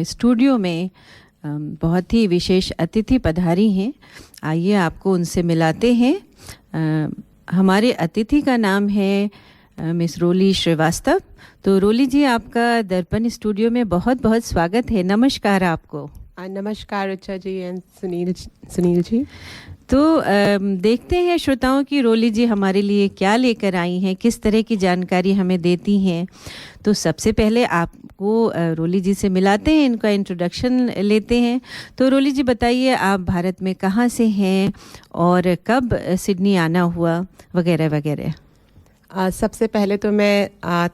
स्टूडियो में बहुत ही विशेष अतिथि पधारी हैं। आइए आपको उनसे मिलाते हैं। हमारे अतिथि का नाम है मिस रोली श्रीवास्तव। तो रोली जी, आपका दर्पण स्टूडियो में बहुत बहुत स्वागत है। नमस्कार आपको। नमस्कार ऋचा जी एंड सुनील जी। तो देखते हैं श्रोताओं की रोली जी हमारे लिए क्या लेकर आई हैं, किस तरह की जानकारी हमें देती हैं। तो सबसे पहले आपको रोली जी से मिलाते हैं, इनका इंट्रोडक्शन लेते हैं। तो रोली जी बताइए, आप भारत में कहाँ से हैं और कब सिडनी आना हुआ, वगैरह वगैरह। सबसे पहले तो मैं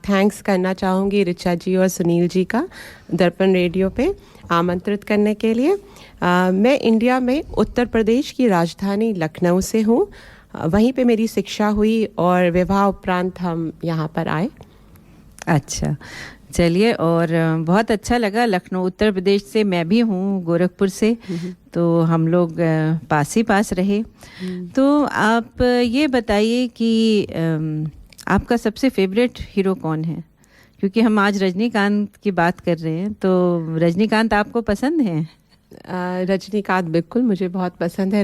थैंक्स करना चाहूँगी ऋचा जी और सुनील जी का दर्पण रेडियो पे आमंत्रित करने के लिए। मैं इंडिया में उत्तर प्रदेश की राजधानी लखनऊ से हूँ। वहीं पे मेरी शिक्षा हुई और विवाह उपरांत हम यहाँ पर आए। अच्छा, चलिए, और बहुत अच्छा लगा। लखनऊ उत्तर प्रदेश से मैं भी हूँ, गोरखपुर से, तो हम लोग पास ही पास रहे। तो आप ये बताइए कि आपका सबसे फेवरेट हीरो कौन है, क्योंकि हम आज रजनीकांत की बात कर रहे हैं। तो रजनीकांत आपको पसंद है? रजनीकांत बिल्कुल मुझे बहुत पसंद है।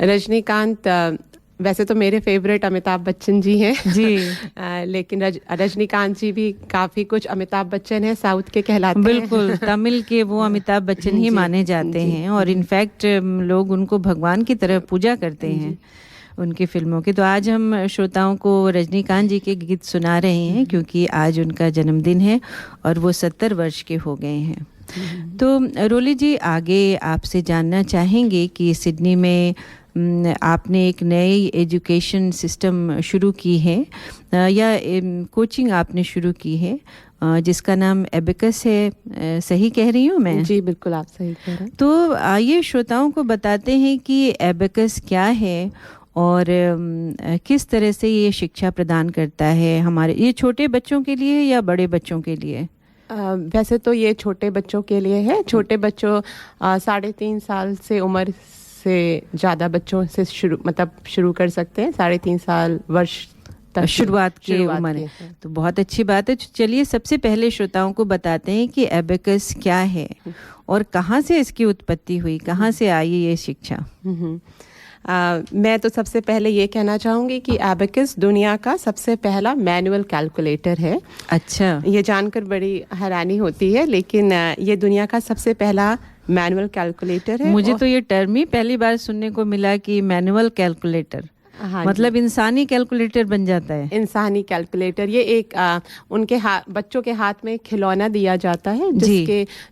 रजनीकांत वैसे तो मेरे फेवरेट अमिताभ बच्चन जी हैं जी। लेकिन रजनीकांत जी भी काफ़ी कुछ अमिताभ बच्चन है साउथ के कहलाते हैं। बिल्कुल, तमिल के वो अमिताभ बच्चन ही माने जाते हैं, और इनफैक्ट लोग उनको भगवान की तरह पूजा करते हैं उनकी फिल्मों की। तो आज हम श्रोताओं को रजनीकांत जी के गीत सुना रहे हैं, क्योंकि आज उनका जन्मदिन है और वो 70 वर्ष के हो गए हैं। तो रोली जी, आगे आपसे जानना चाहेंगे कि सिडनी में आपने एक नई एजुकेशन सिस्टम शुरू की है, या कोचिंग आपने शुरू की है, जिसका नाम एबेकस है। सही कह रही हूँ मैं? जी बिल्कुल, आप सही कह रहे हैं। तो आइए श्रोताओं को बताते हैं कि एबेकस क्या है और किस तरह से ये शिक्षा प्रदान करता है हमारे, ये छोटे बच्चों के लिए या बड़े बच्चों के लिए? वैसे तो ये छोटे बच्चों के लिए है। छोटे बच्चों 3.5 साल से उम्र से ज़्यादा बच्चों से शुरू कर सकते हैं। 3.5 साल वर्ष तक शुरुआत की उम्र है। तो बहुत अच्छी बात है। चलिए सबसे पहले श्रोताओं को बताते हैं कि एबेकस क्या है और कहाँ से इसकी उत्पत्ति हुई, कहाँ से आई ये शिक्षा। मैं तो सबसे पहले ये कहना चाहूँगी कि एबेकस दुनिया का सबसे पहला मैनुअल कैलकुलेटर है। अच्छा, ये जानकर बड़ी हैरानी होती है, लेकिन ये दुनिया का सबसे पहला मैनुअल कैलकुलेटर है। मुझे तो ये टर्म ही पहली बार सुनने को मिला कि मैनुअल कैलकुलेटर, मतलब इंसानी कैलकुलेटर बन जाता है। इंसानी कैलकुलेटर, ये एक उनके बच्चों के हाथ में खिलौना दिया जाता है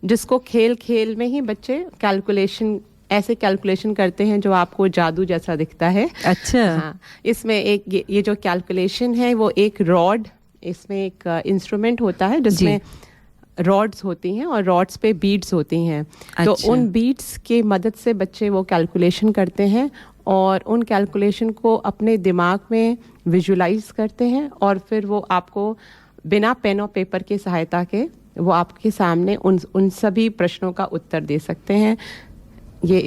जिसको खेल खेल में ही बच्चे कैलकुलेशन ऐसे कैलकुलेशन करते हैं जो आपको जादू जैसा दिखता है। अच्छा। हाँ, इसमें एक ये जो कैलकुलेशन है वो एक रॉड, इसमें एक इंस्ट्रूमेंट होता है जिसमें रॉड्स होती हैं और रॉड्स पे बीड्स होती हैं। तो उन बीड्स के मदद से बच्चे वो कैलकुलेशन करते हैं और उन कैलकुलेशन को अपने दिमाग में विजुलाइज करते हैं और फिर वो आपको बिना पेन और पेपर की सहायता के वो आपके सामने उन सभी प्रश्नों का उत्तर दे सकते हैं। ये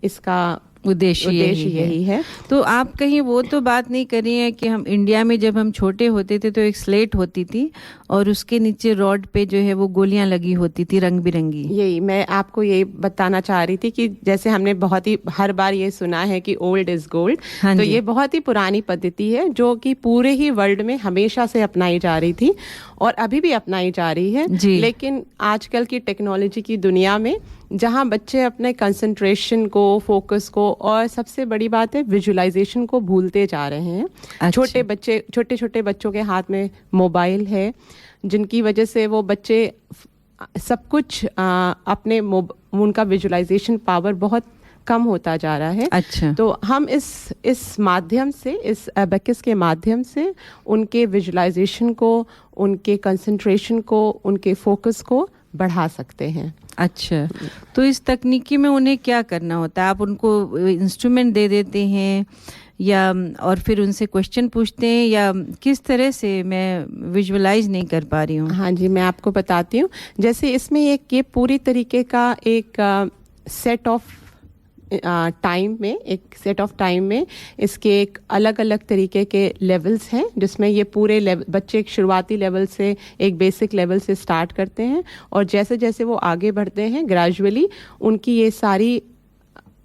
इसका उद्देश्य यही है। तो आप कहीं वो तो बात नहीं कर रही हैं कि हम इंडिया में जब हम छोटे होते थे तो एक स्लेट होती थी और उसके नीचे रॉड पे जो है वो गोलियां लगी होती थी रंग बिरंगी। यही मैं आपको ये बताना चाह रही थी कि जैसे हमने बहुत ही हर बार ये सुना है कि ओल्ड इज गोल्ड। तो ये बहुत ही पुरानी पद्धति है जो कि पूरे ही वर्ल्ड में हमेशा से अपनाई जा रही थी और अभी भी अपनाई जा रही है। लेकिन आजकल की टेक्नोलॉजी की दुनिया में जहां बच्चे अपने कंसंट्रेशन को, फोकस को और सबसे बड़ी बात है विजुअलाइजेशन को भूलते जा रहे हैं। छोटे छोटे बच्चों के हाथ में मोबाइल है जिनकी वजह से वो बच्चे सब कुछ अपने उनका विजुअलाइजेशन पावर बहुत कम होता जा रहा है। अच्छा। तो हम इस माध्यम से, इस एबेकस के माध्यम से उनके विजुअलाइजेशन को, उनके कंसंट्रेशन को, उनके फोकस को बढ़ा सकते हैं। अच्छा, तो इस तकनीकी में उन्हें क्या करना होता है? आप उनको इंस्ट्रूमेंट दे देते हैं या और फिर उनसे क्वेश्चन पूछते हैं या किस तरह से? मैं विजुअलाइज नहीं कर पा रही हूँ। हाँ जी, मैं आपको बताती हूँ। जैसे इसमें ये पूरी तरीके का एक सेट ऑफ टाइम में इसके एक अलग अलग तरीके के लेवल्स हैं जिसमें ये पूरे लेवल बच्चे एक शुरुआती लेवल से, एक बेसिक लेवल से स्टार्ट करते हैं और जैसे जैसे वो आगे बढ़ते हैं ग्रेजुअली उनकी ये सारी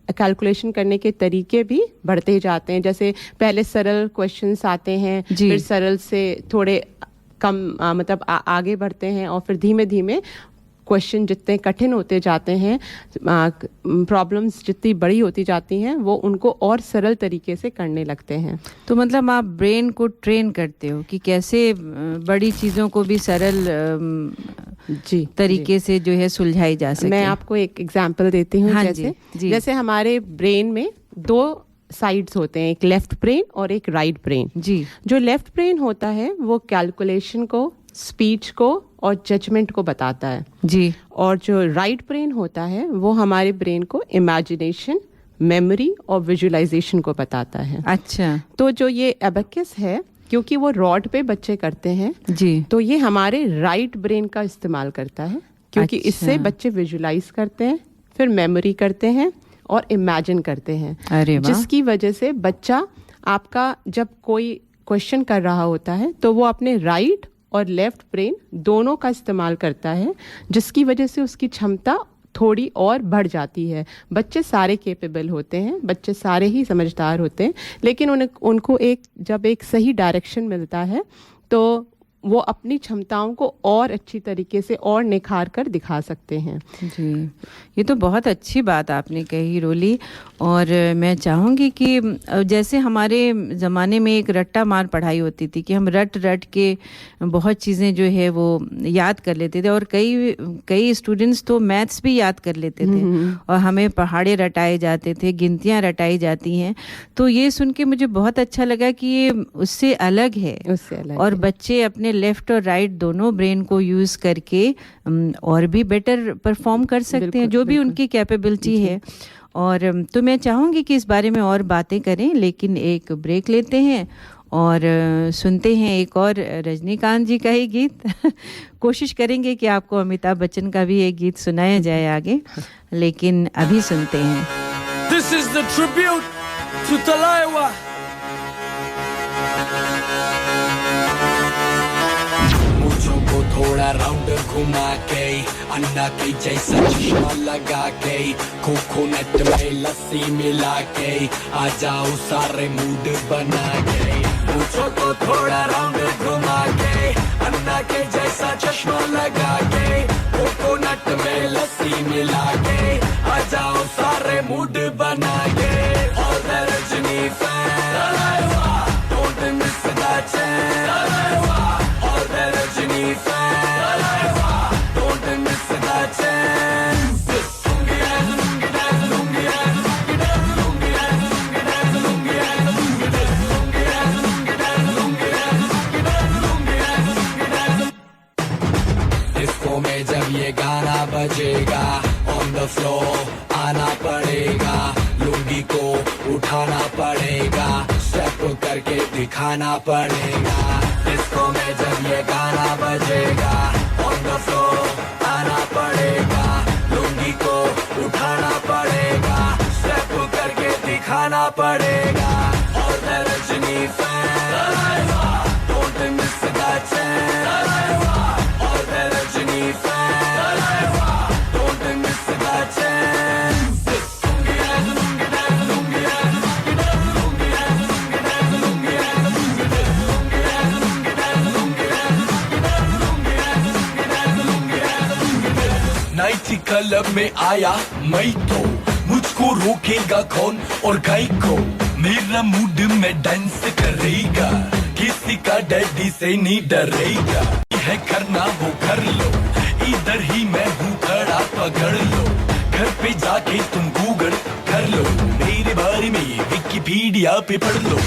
कैलकुलेशन करने के तरीके भी बढ़ते जाते हैं। जैसे पहले सरल क्वेश्चंस आते हैं, फिर सरल से थोड़े कम मतलब आगे बढ़ते हैं और फिर धीमे धीमे क्वेश्चन जितने कठिन होते जाते हैं, प्रॉब्लम्स जितनी बड़ी होती जाती हैं, वो उनको और सरल तरीके से करने लगते हैं। तो मतलब आप ब्रेन को ट्रेन करते हो कि कैसे बड़ी चीज़ों को भी सरल तरीके से जो है सुलझाई जा सके। मैं आपको एक एग्जांपल देती हूँ। जैसे हमारे ब्रेन में दो साइड्स होते हैं, एक लेफ्ट ब्रेन और एक राइट ब्रेन। जो लेफ्ट ब्रेन होता है वो कैलकुलेशन को, स्पीच को और जजमेंट को बताता है जी। और जो राइट ब्रेन होता है वो हमारे ब्रेन को इमेजिनेशन, मेमोरी और विजुअलाइजेशन को बताता है। अच्छा। तो जो ये एबेकस है, क्योंकि वो रॉड पे बच्चे करते हैं जी, तो ये हमारे राइट ब्रेन का इस्तेमाल करता है क्योंकि इससे बच्चे विजुअलाइज करते हैं, फिर मेमोरी करते हैं और इमेजिन करते हैं। अरे वाह। जिसकी वजह से बच्चा आपका जब कोई क्वेश्चन कर रहा होता है तो वो अपने राइट और लेफ्ट ब्रेन दोनों का इस्तेमाल करता है, जिसकी वजह से उसकी क्षमता थोड़ी और बढ़ जाती है। बच्चे सारे कैपेबल होते हैं, बच्चे सारे ही समझदार होते हैं, लेकिन उनको जब एक सही डायरेक्शन मिलता है तो वो अपनी क्षमताओं को और अच्छी तरीके से और निखार कर दिखा सकते हैं। जी, ये तो बहुत अच्छी बात आपने कही रोली। और मैं चाहूँगी कि जैसे हमारे ज़माने में एक रट्टा मार पढ़ाई होती थी कि हम रट के बहुत चीज़ें जो है वो याद कर लेते थे और कई स्टूडेंट्स तो मैथ्स भी याद कर लेते थे और हमें पहाड़े रटाए जाते थे, गिनतियाँ रटाई जाती हैं। तो ये सुन के मुझे बहुत अच्छा लगा कि ये उससे अलग है, और बच्चे अपने लेफ्ट और राइट दोनों ब्रेन को यूज़ करके और भी बेटर परफॉर्म कर सकते हैं जो भी उनकी कैपेबिलिटी है। और तो मैं चाहूँगी कि इस बारे में और बातें करें, लेकिन एक ब्रेक लेते हैं और सुनते हैं एक और रजनीकांत जी का ही गीत। कोशिश करेंगे कि आपको अमिताभ बच्चन का भी एक गीत सुनाया जाए आगे, लेकिन अभी सुनते हैं। This is the tribute to Talaiwa. थोड़ा राउंड घुमा के अन्ना के जैसा चश्मा लगा के कोकोनट में लस्सी मिला के आ जाओ सारे मूड बना के। मुझो को थोड़ा राउंड घुमा के अन्ना के जैसा चश्मा लगा के कोकोनट में लस्सी मिला के आ जाओ सारे मूड बना के। All the Rajini fans, don't miss that chance. All the Rajini fans, don't miss that chance. Lungi dance, बजेगा ऑन द फ्लोर आना पड़ेगा लुंगी को उठाना पड़ेगा स्टेप करके दिखाना पड़ेगा डिस्को में जब ये गाना बजेगा ऑन द फ्लोर आना पड़ेगा लुंगी को उठाना पड़ेगा स्टेप करके दिखाना पड़ेगा और the Rajini fan don't miss the chance और the Rajini fan don't miss the chance night club में आया मैं तो मुझको रोकेगा कौन और गाय को मेरा मूड में डांस करेगा किसी का डैडी से नहीं डरेगा है करना वो कर लो इधर ही मैं हूँ खड़ा पकड़ लो घर पे जाके तुम गूगल कर लो मेरे बारे में विकिपीडिया पे पढ़ लो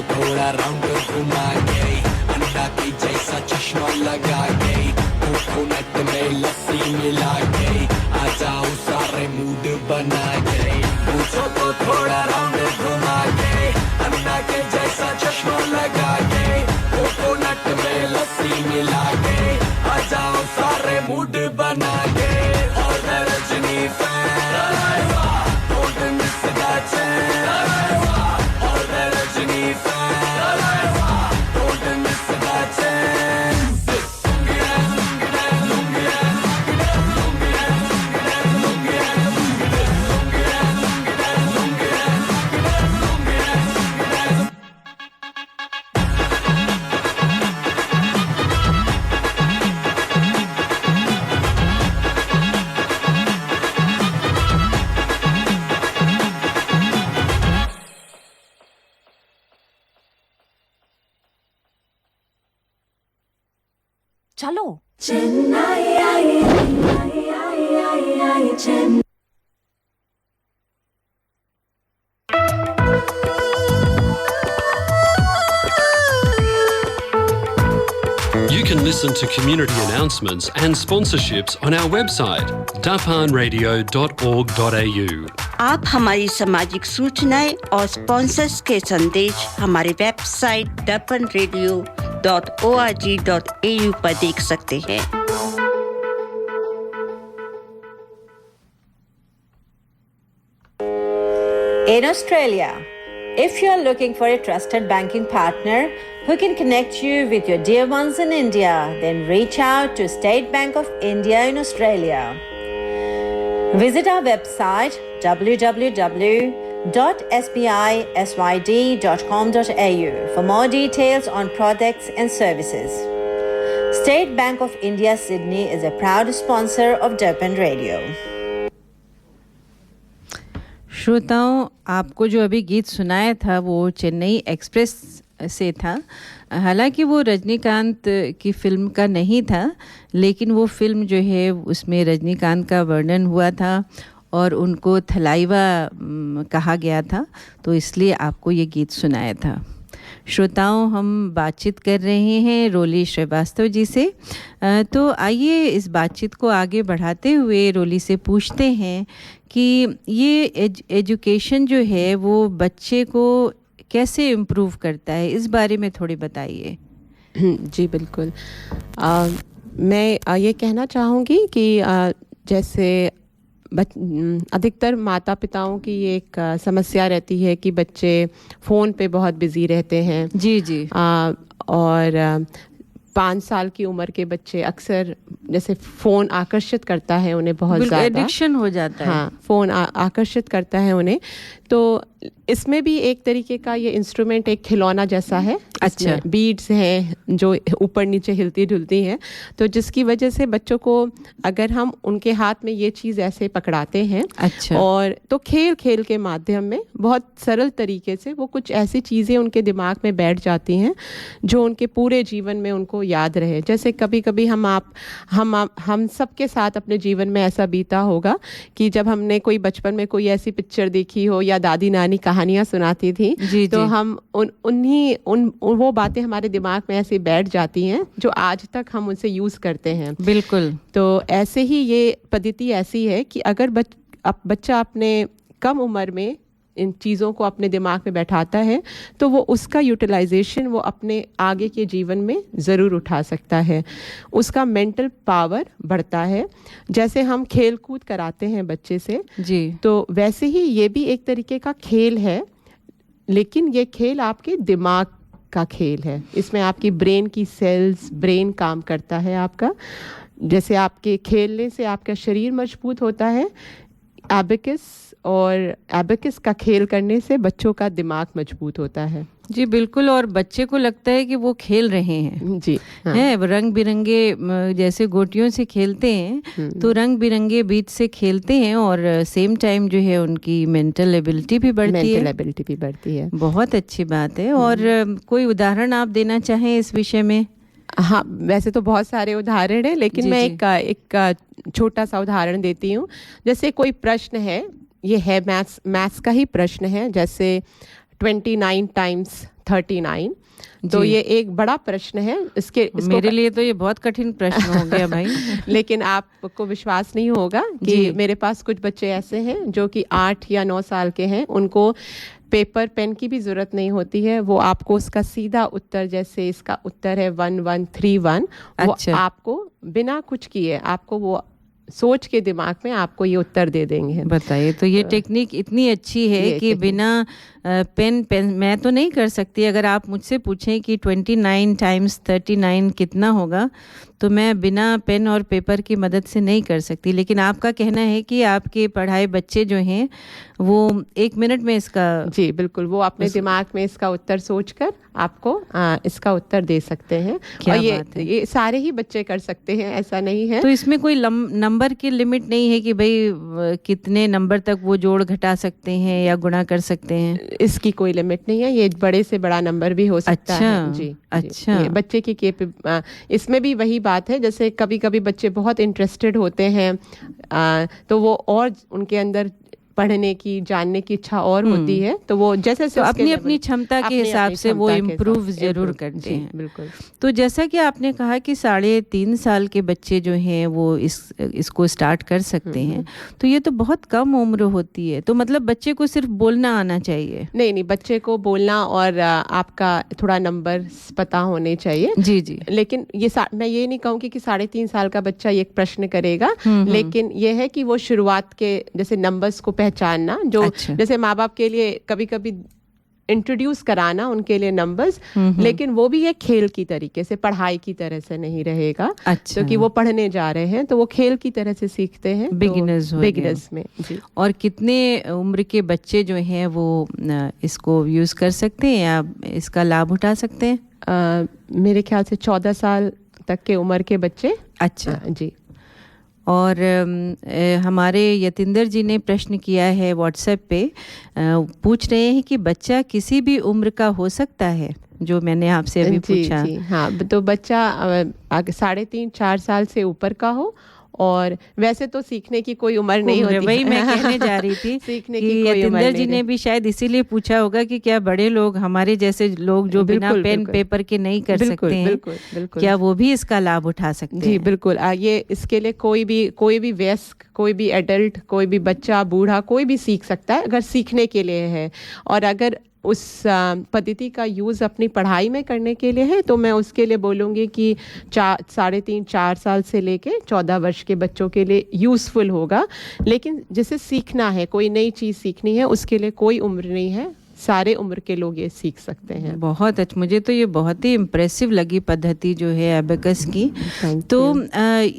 थोड़ा राउंड घुमा के अंडा की जैसा चश्मा लगा के कोकोनट में लस्सी मिला के आ जाओ सारे मूड बना के पूछो तो थोड़ा राउंड घुमा के अंडा के जैसा चश्मा लगा के कोकोनट में लस्सी मिला के आ जाओ सारे मूड बना के और the Rajini fan don't miss the chance और द रजनी फैन चलो चेन्नई आई आई आई आई आई Chennai You can listen to community announcements and sponsorships on our website, dapanradio.org.au. आप हमारी सामाजिक सूचनाएं और स्पॉन्सर्स के संदेश हमारे वेबसाइट dapanradio.org.au पर देख सकते हैं। In Australia, if you're looking for a trusted banking partner who can connect you with your dear ones in India, then reach out to State Bank of India in Australia. Visit our website www.sbisyd.com.au for more details on products and services. State Bank of India Sydney is a proud sponsor of Durban Radio. श्रोताओं, आपको जो अभी गीत सुनाया था वो चेन्नई एक्सप्रेस से था। हालांकि वो रजनीकांत की फिल्म का नहीं था, लेकिन वो फिल्म जो है उसमें रजनीकांत का वर्णन हुआ था और उनको थलाइवा कहा गया था, तो इसलिए आपको ये गीत सुनाया था। श्रोताओं, हम बातचीत कर रहे हैं रोली श्रीवास्तव जी से। तो आइए इस बातचीत को आगे बढ़ाते हुए रोली से पूछते हैं कि ये एजुकेशन जो है वो बच्चे को कैसे इम्प्रूव करता है, इस बारे में थोड़ी बताइए। जी बिल्कुल। मैं ये कहना चाहूँगी कि जैसे अधिकतर माता पिताओं की एक समस्या रहती है कि बच्चे फ़ोन पे बहुत बिज़ी रहते हैं। जी जी। और 5 साल की उम्र के बच्चे अक्सर जैसे फ़ोन आकर्षित करता है उन्हें बहुत ज़्यादा, एडिक्शन हो जाता है। हाँ, फ़ोन आकर्षित करता है उन्हें। तो इसमें भी एक तरीके का ये इंस्ट्रूमेंट एक खिलौना जैसा है। अच्छा। बीड्स हैं जो ऊपर नीचे हिलती डुलती हैं, तो जिसकी वजह से बच्चों को अगर हम उनके हाथ में ये चीज़ ऐसे पकड़ाते हैं, अच्छा, और तो खेल खेल के माध्यम में बहुत सरल तरीके से वो कुछ ऐसी चीज़ें उनके दिमाग में बैठ जाती हैं जो उनके पूरे जीवन में उनको याद रहे। जैसे कभी कभी हम सबके साथ अपने जीवन में ऐसा बीता होगा कि जब हमने कोई बचपन में कोई ऐसी पिक्चर देखी हो या दादी नानी कहानियाँ सुनाती थी, तो हम वो बातें हमारे दिमाग में ऐसे बैठ जाती हैं जो आज तक हम उनसे यूज़ करते हैं। बिल्कुल। तो ऐसे ही ये पद्धति ऐसी है कि अगर बच्चा अपने कम उम्र में इन चीज़ों को अपने दिमाग में बैठाता है तो वो उसका यूटिलाइजेशन वो अपने आगे के जीवन में ज़रूर उठा सकता है। उसका मेंटल पावर बढ़ता है। जैसे हम खेल कूद कराते हैं बच्चे से जी, तो वैसे ही ये भी एक तरीके का खेल है, लेकिन ये खेल आपके दिमाग का खेल है। इसमें आपकी ब्रेन की सेल्स, ब्रेन काम करता है आपका। जैसे आपके खेलने से आपका शरीर मजबूत होता है, एबेकस का खेल करने से बच्चों का दिमाग मजबूत होता है। जी बिल्कुल। और बच्चे को लगता है कि वो खेल रहे हैं। जी हाँ। हैं रंग बिरंगे, जैसे गोटियों से खेलते हैं तो रंग बिरंगे बीज से खेलते हैं, और सेम टाइम जो है उनकी मेंटल एबिलिटी भी बढ़ती है। बहुत अच्छी बात है। और कोई उदाहरण आप देना चाहें इस विषय में? हाँ, वैसे तो बहुत सारे उदाहरण हैं, लेकिन मैं एक छोटा सा उदाहरण देती हूँ। जैसे कोई प्रश्न है, ये है मैथ्स का ही प्रश्न है, जैसे 29 times 39। तो ये एक बड़ा प्रश्न है। मेरे लिए तो ये बहुत कठिन प्रश्न हो गया भाई। लेकिन आपको विश्वास नहीं होगा कि मेरे पास कुछ बच्चे ऐसे हैं जो कि 8 या 9 साल के हैं। उनको पेपर पेन की भी ज़रूरत नहीं होती है। वो आपको उसका सीधा उत्तर, जैसे इसका उत्तर है 1131, वो आपको बिना कुछ किए आपको वो सोच के दिमाग में आपको ये उत्तर दे देंगे। बताइए, तो ये टेक्निक इतनी अच्छी है कि बिना पेन मैं तो नहीं कर सकती। अगर आप मुझसे पूछें कि 29 times 39 कितना होगा, तो मैं बिना पेन और पेपर की मदद से नहीं कर सकती। लेकिन आपका कहना है कि आपके पढ़ाए बच्चे जो हैं वो 1 मिनट में इसका, जी बिल्कुल, वो अपने दिमाग में इसका उत्तर सोचकर आपको इसका उत्तर दे सकते हैं। और ये सारे ही बच्चे कर सकते हैं, ऐसा नहीं है। तो इसमें कोई नंबर की लिमिट नहीं है कि भाई कितने नंबर तक वो जोड़ घटा सकते हैं या गुणा कर सकते हैं? इसकी कोई लिमिट नहीं है। ये बड़े से बड़ा नंबर भी हो सकता है। जी अच्छा। जी, बच्चे की इसमें भी वही बात है। जैसे कभी कभी बच्चे बहुत इंटरेस्टेड होते हैं, तो वो और उनके अंदर पढ़ने की, जानने की इच्छा और होती है, तो वो जैसे तो अपनी अपनी क्षमता के हिसाब से वो इम्प्रूव जरूर करते हैं। बिल्कुल। तो जैसा कि आपने कहा कि 3.5 साल के बच्चे जो हैं वो इसको स्टार्ट कर सकते हैं, तो ये तो बहुत कम उम्र होती है। तो मतलब बच्चे को सिर्फ बोलना आना चाहिए? नहीं, बच्चे को बोलना और आपका थोड़ा नंबर पता होने चाहिए। जी जी। लेकिन मैं ये नहीं कहूँगी कि 3.5 साल का बच्चा ये प्रश्न करेगा, लेकिन ये है कि वो शुरुआत के जैसे नंबर्स को पहचानना, जो जैसे माँ बाप के लिए कभी कभी इंट्रोड्यूस कराना उनके लिए नंबर्स, लेकिन वो भी एक खेल की तरीके से, पढ़ाई की तरह से नहीं रहेगा। क्योंकि वो पढ़ने जा रहे हैं तो वो खेल की तरह से सीखते हैं बिगिनर्स में। जी। और कितने उम्र के बच्चे जो हैं वो इसको यूज कर सकते हैं या इसका लाभ उठा सकते हैं? मेरे ख्याल से 14 साल तक के उम्र के बच्चे। अच्छा जी। और हमारे यतिंदर जी ने प्रश्न किया है व्हाट्सएप पे, पूछ रहे हैं कि बच्चा किसी भी उम्र का हो सकता है, जो मैंने आपसे अभी पूछा। जी, हाँ, तो बच्चा 3.5-4 साल से ऊपर का हो, और वैसे तो सीखने की कोई उम्र नहीं होती। वही मैं कहने जा रही थी सीखने कि यतिंदर जी ने भी शायद इसीलिए पूछा होगा कि क्या बड़े लोग, हमारे जैसे लोग जो बिना पेन पेपर के नहीं कर सकते हैं, बिल्कुल, क्या वो भी इसका लाभ उठा सकते हैं? जी बिल्कुल। ये इसके लिए कोई भी वयस्क, कोई भी एडल्ट, कोई भी बच्चा, बूढ़ा, कोई भी सीख सकता है अगर सीखने के लिए है। और अगर उस पद्धति का यूज़ अपनी पढ़ाई में करने के लिए है, तो मैं उसके लिए बोलूँगी कि 3.5-4 साल से लेके 14 वर्ष के बच्चों के लिए यूज़फुल होगा। लेकिन जिसे सीखना है, कोई नई चीज़ सीखनी है, उसके लिए कोई उम्र नहीं है, सारे उम्र के लोग ये सीख सकते हैं। बहुत अच्छा, मुझे तो ये बहुत ही इम्प्रेसिव लगी पद्धति जो है एबेकस की। तो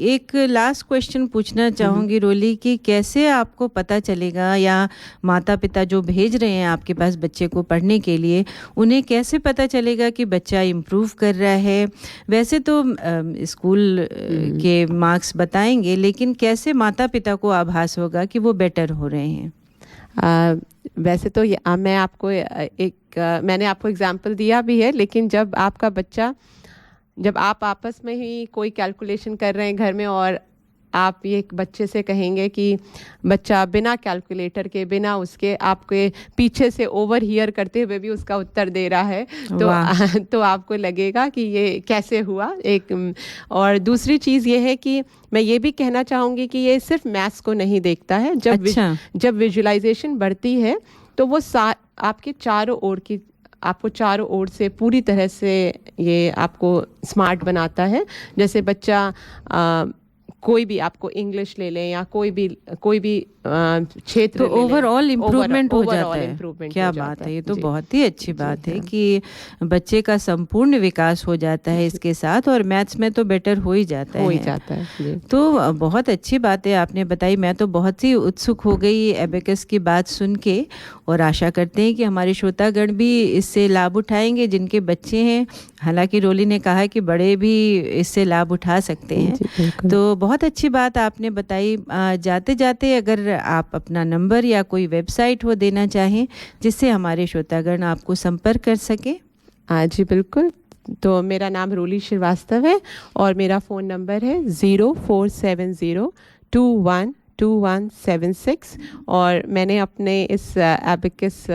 एक लास्ट क्वेश्चन पूछना चाहूँगी रोली, कि कैसे आपको पता चलेगा, या माता पिता जो भेज रहे हैं आपके पास बच्चे को पढ़ने के लिए, उन्हें कैसे पता चलेगा कि बच्चा इम्प्रूव कर रहा है? वैसे तो स्कूल के मार्क्स बताएंगे, लेकिन कैसे माता पिता को आभास होगा कि वो बेटर हो रहे हैं? वैसे तो मैं आपको मैंने आपको एग्जाम्पल दिया भी है, लेकिन जब आपका बच्चा जब आप आपस में ही कोई कैलकुलेशन कर रहे हैं घर में और आप ये एक बच्चे से कहेंगे कि बच्चा बिना कैलकुलेटर के बिना उसके आपके पीछे से ओवर हियर करते हुए भी उसका उत्तर दे रहा है तो आपको लगेगा कि ये कैसे हुआ एक। और दूसरी चीज़ ये है कि मैं ये भी कहना चाहूँगी कि ये सिर्फ मैथ्स को नहीं देखता है। जब विजुअलाइजेशन बढ़ती है तो वो आपके आपको चारों ओर से पूरी तरह से ये आपको स्मार्ट बनाता है। जैसे बच्चा कोई भी आपको इंग्लिश ले लें या कोई भी क्षेत्र, तो ओवरऑल इम्प्रूवमेंट हो जाता है। क्या बात है, ये तो बहुत ही अच्छी बात है कि बच्चे का संपूर्ण विकास हो जाता है इसके साथ, और मैथ्स में तो बेटर हो ही जाता है। तो बहुत अच्छी बात है आपने बताई। मैं तो बहुत ही उत्सुक हो गई एबेकस की बात सुन के, और आशा करते हैं कि हमारे श्रोतागण भी इससे लाभ उठाएंगे जिनके बच्चे हैं। हालांकि रोली ने कहा कि बड़े भी इससे लाभ उठा सकते हैं। तो बहुत अच्छी बात आपने बताई। जाते जाते अगर आप अपना नंबर या कोई वेबसाइट हो देना चाहें जिससे हमारे श्रोतागण आपको संपर्क कर सके। जी बिल्कुल। तो मेरा नाम रोली श्रीवास्तव है और मेरा फ़ोन नंबर है 0470212176, और मैंने अपने इस एबेकस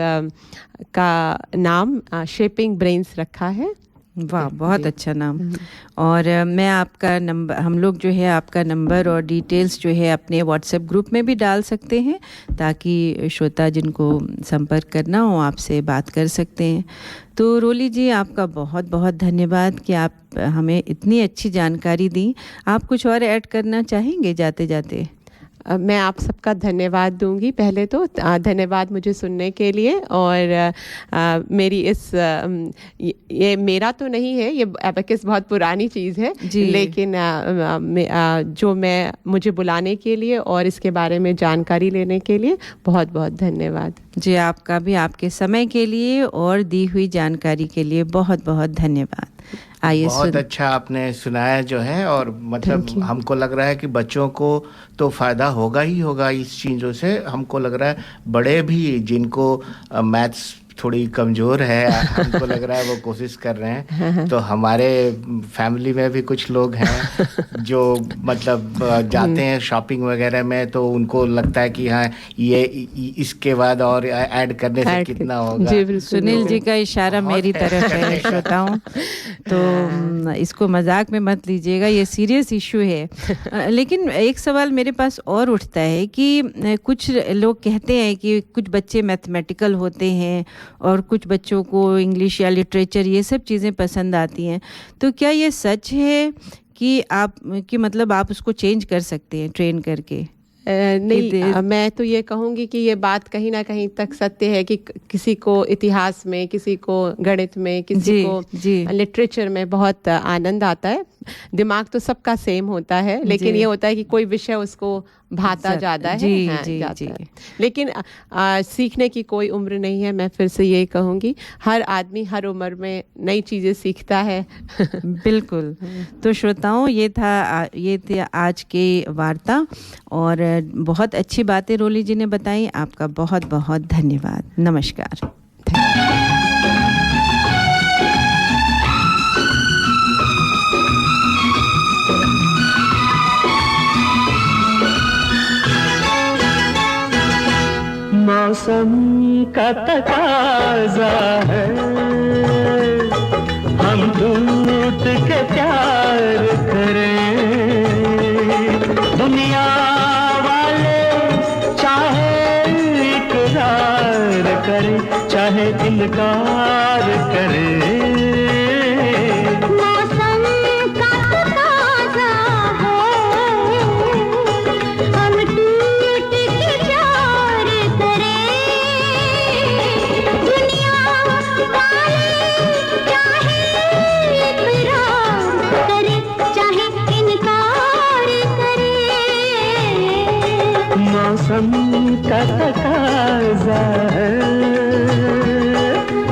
का नाम शेपिंग ब्रेन्स रखा है। वाह, बहुत अच्छा नाम। और मैं आपका नंबर, हम लोग जो है आपका नंबर और डिटेल्स जो है अपने व्हाट्सएप ग्रुप में भी डाल सकते हैं ताकि श्रोता जिनको संपर्क करना हो आपसे बात कर सकते हैं। तो रोली जी, आपका बहुत बहुत धन्यवाद कि आप हमें इतनी अच्छी जानकारी दी। आप कुछ और ऐड करना चाहेंगे जाते जाते? मैं आप सबका धन्यवाद दूंगी। पहले तो धन्यवाद मुझे सुनने के लिए, और मेरी ये मेरा तो नहीं है, ये एबेकस बहुत पुरानी चीज़ है, लेकिन जो मुझे बुलाने के लिए और इसके बारे में जानकारी लेने के लिए बहुत बहुत धन्यवाद जी। आपका भी, आपके समय के लिए और दी हुई जानकारी के लिए बहुत बहुत धन्यवाद। बहुत अच्छा आपने सुनाया जो है, और मतलब हमको लग रहा है कि बच्चों को तो फ़ायदा होगा ही होगा इस चीज़ों से। हमको लग रहा है बड़े भी जिनको मैथ्स थोड़ी कमज़ोर है, हमको लग रहा है वो कोशिश कर रहे हैं। तो हमारे फैमिली में भी कुछ लोग हैं जो मतलब जाते हैं शॉपिंग वगैरह में, तो उनको लगता है कि हाँ ये इसके बाद और ऐड करने से कितना होगा। सुनील जी का इशारा मेरी तरफ है श्रोताओं, तो इसको मजाक में मत लीजिएगा, ये सीरियस इशू है। लेकिन एक सवाल मेरे पास और उठता है कि कुछ लोग कहते हैं कि कुछ बच्चे मैथमेटिकल होते हैं और कुछ बच्चों को इंग्लिश या लिटरेचर ये सब चीज़ें पसंद आती हैं। तो क्या ये सच है कि मतलब आप उसको चेंज कर सकते हैं ट्रेन करके? नहीं, मैं तो ये कहूँगी कि ये बात कहीं ना कहीं तक सत्य है कि किसी को इतिहास में, किसी को गणित में, किसी को लिटरेचर में बहुत आनंद आता है। दिमाग तो सबका सेम होता है, लेकिन ये होता है कि कोई विषय उसको भाता ज़्यादा है। लेकिन सीखने की कोई उम्र नहीं है। मैं फिर से ये कहूँगी, हर आदमी हर उम्र में नई चीज़ें सीखता है। बिल्कुल। तो श्रोताओं, ये थी आज की वार्ता, और बहुत अच्छी बातें रोली जी ने बताई। आपका बहुत बहुत धन्यवाद। नमस्कार। मौसम का तकाजा है, हम टूट के प्यार करें। दुनिया वाले चाहे इकरार करें, चाहे इनकार करें। मौसम का तकाजा है,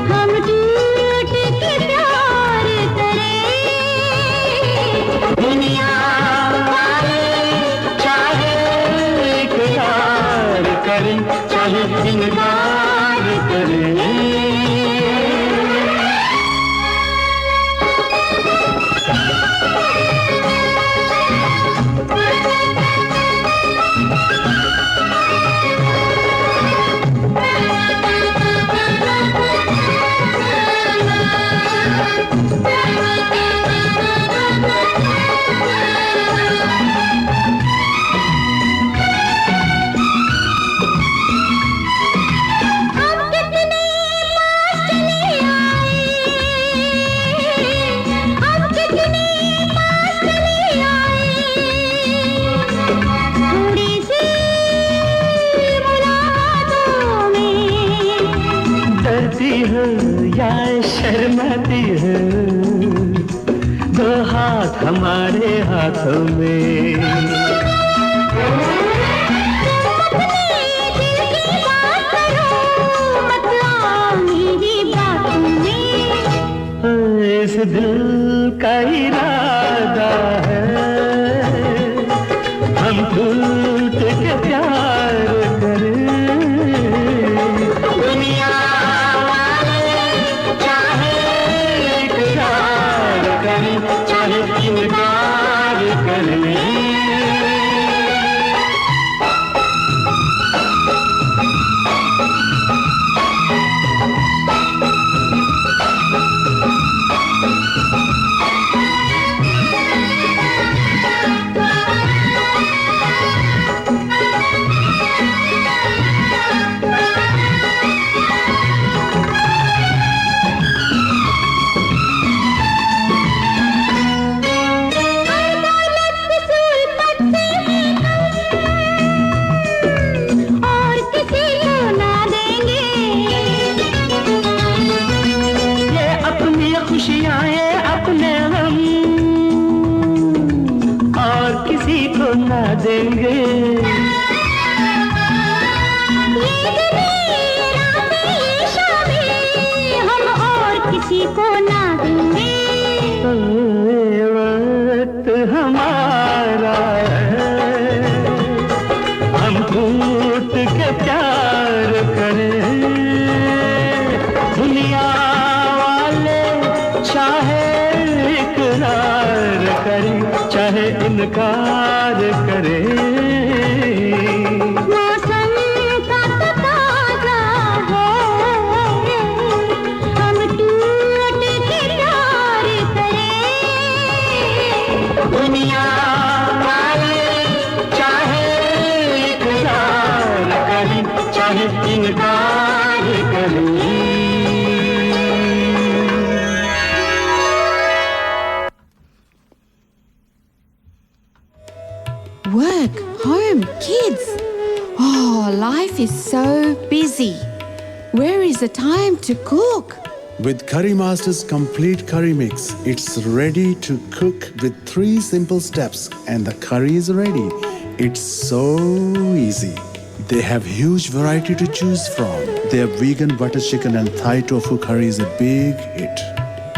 हम टूट के रोती हो या शर्माती हो, दो हाथ हमारे हाथों में। इस दिल का इरादा है हम टूट के प्यार करें। दुनिया वाले चाहे इकरार करें, चाहे इनकार करें। इनकार करे। मौसम का तकाजा है हम टूट के प्यार करें। दुनिया वाले चाहे इकरार करें, चाहे इनकार करें। Work, home, kids. Oh, life is so busy. Where is the time to cook? With Curry Master's complete curry mix, it's ready to cook with 3 simple steps and the curry is ready. It's so easy. They have huge variety to choose from. Their vegan butter chicken and Thai tofu curry is a big hit.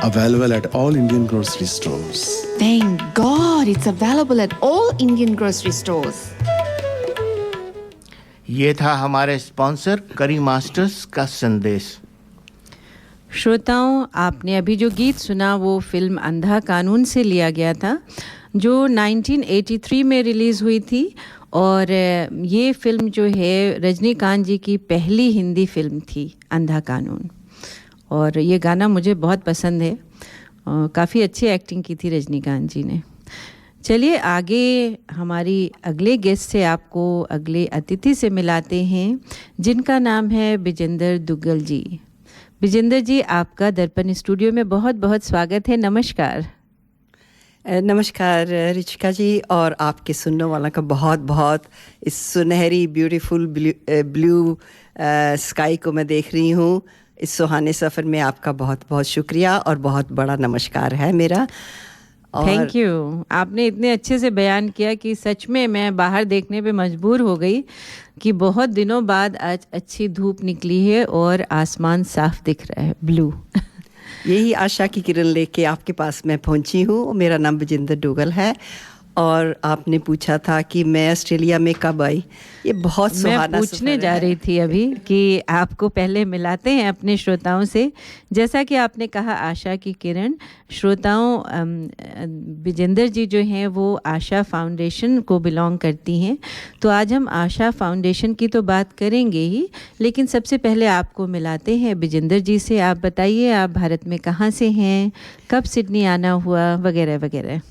Available at all Indian grocery stores. Thank God it's available at all Indian grocery stores. ये था हमारे स्पॉन्सर करी मास्टर्स का संदेश। श्रोताओं, आपने अभी जो गीत सुना वो फिल्म अंधा कानून से लिया गया था, जो 1983 में रिलीज़ हुई थी। और ये फिल्म जो है रजनीकांत जी की पहली हिंदी फिल्म थी, अंधा कानून। और ये गाना मुझे बहुत पसंद है। काफ़ी अच्छी एक्टिंग की थी रजनीकांत जी ने। चलिए आगे हमारी अगले गेस्ट से आपको अगले अतिथि से मिलाते हैं, जिनका नाम है विजेंद्र दुग्गल जी। विजेंद्र जी, आपका दर्पण स्टूडियो में बहुत बहुत स्वागत है। नमस्कार। नमस्कार रिचिका जी, और आपके सुनने वालों का बहुत बहुत इस सुनहरी ब्यूटीफुल ब्लू स्काई को मैं देख रही हूँ। इस सुहाने सफ़र में आपका बहुत बहुत शुक्रिया और बहुत बड़ा नमस्कार है मेरा। Thank you. आपने इतने अच्छे से बयान किया कि सच में मैं बाहर देखने पे मजबूर हो गई कि बहुत दिनों बाद आज अच्छी धूप निकली है और आसमान साफ दिख रहा है, ब्लू। यही आशा की किरण लेके आपके पास मैं पहुंची हूँ। मेरा नाम विजेंद्र डोगल है और आपने पूछा था कि मैं ऑस्ट्रेलिया में कब आई। ये बहुत सुहाना मैं पूछने जा रही थी अभी कि आपको पहले मिलाते हैं अपने श्रोताओं से। जैसा कि आपने कहा आशा की किरण, श्रोताओं विजेंद्र जी जो हैं वो आशा फाउंडेशन को बिलोंग करती हैं। तो आज हम आशा फाउंडेशन की तो बात करेंगे ही, लेकिन सबसे पहले आपको मिलाते हैं विजेंद्र जी से। आप बताइए, आप भारत में कहाँ से हैं, कब सिडनी आना हुआ, वगैरह वगैरह।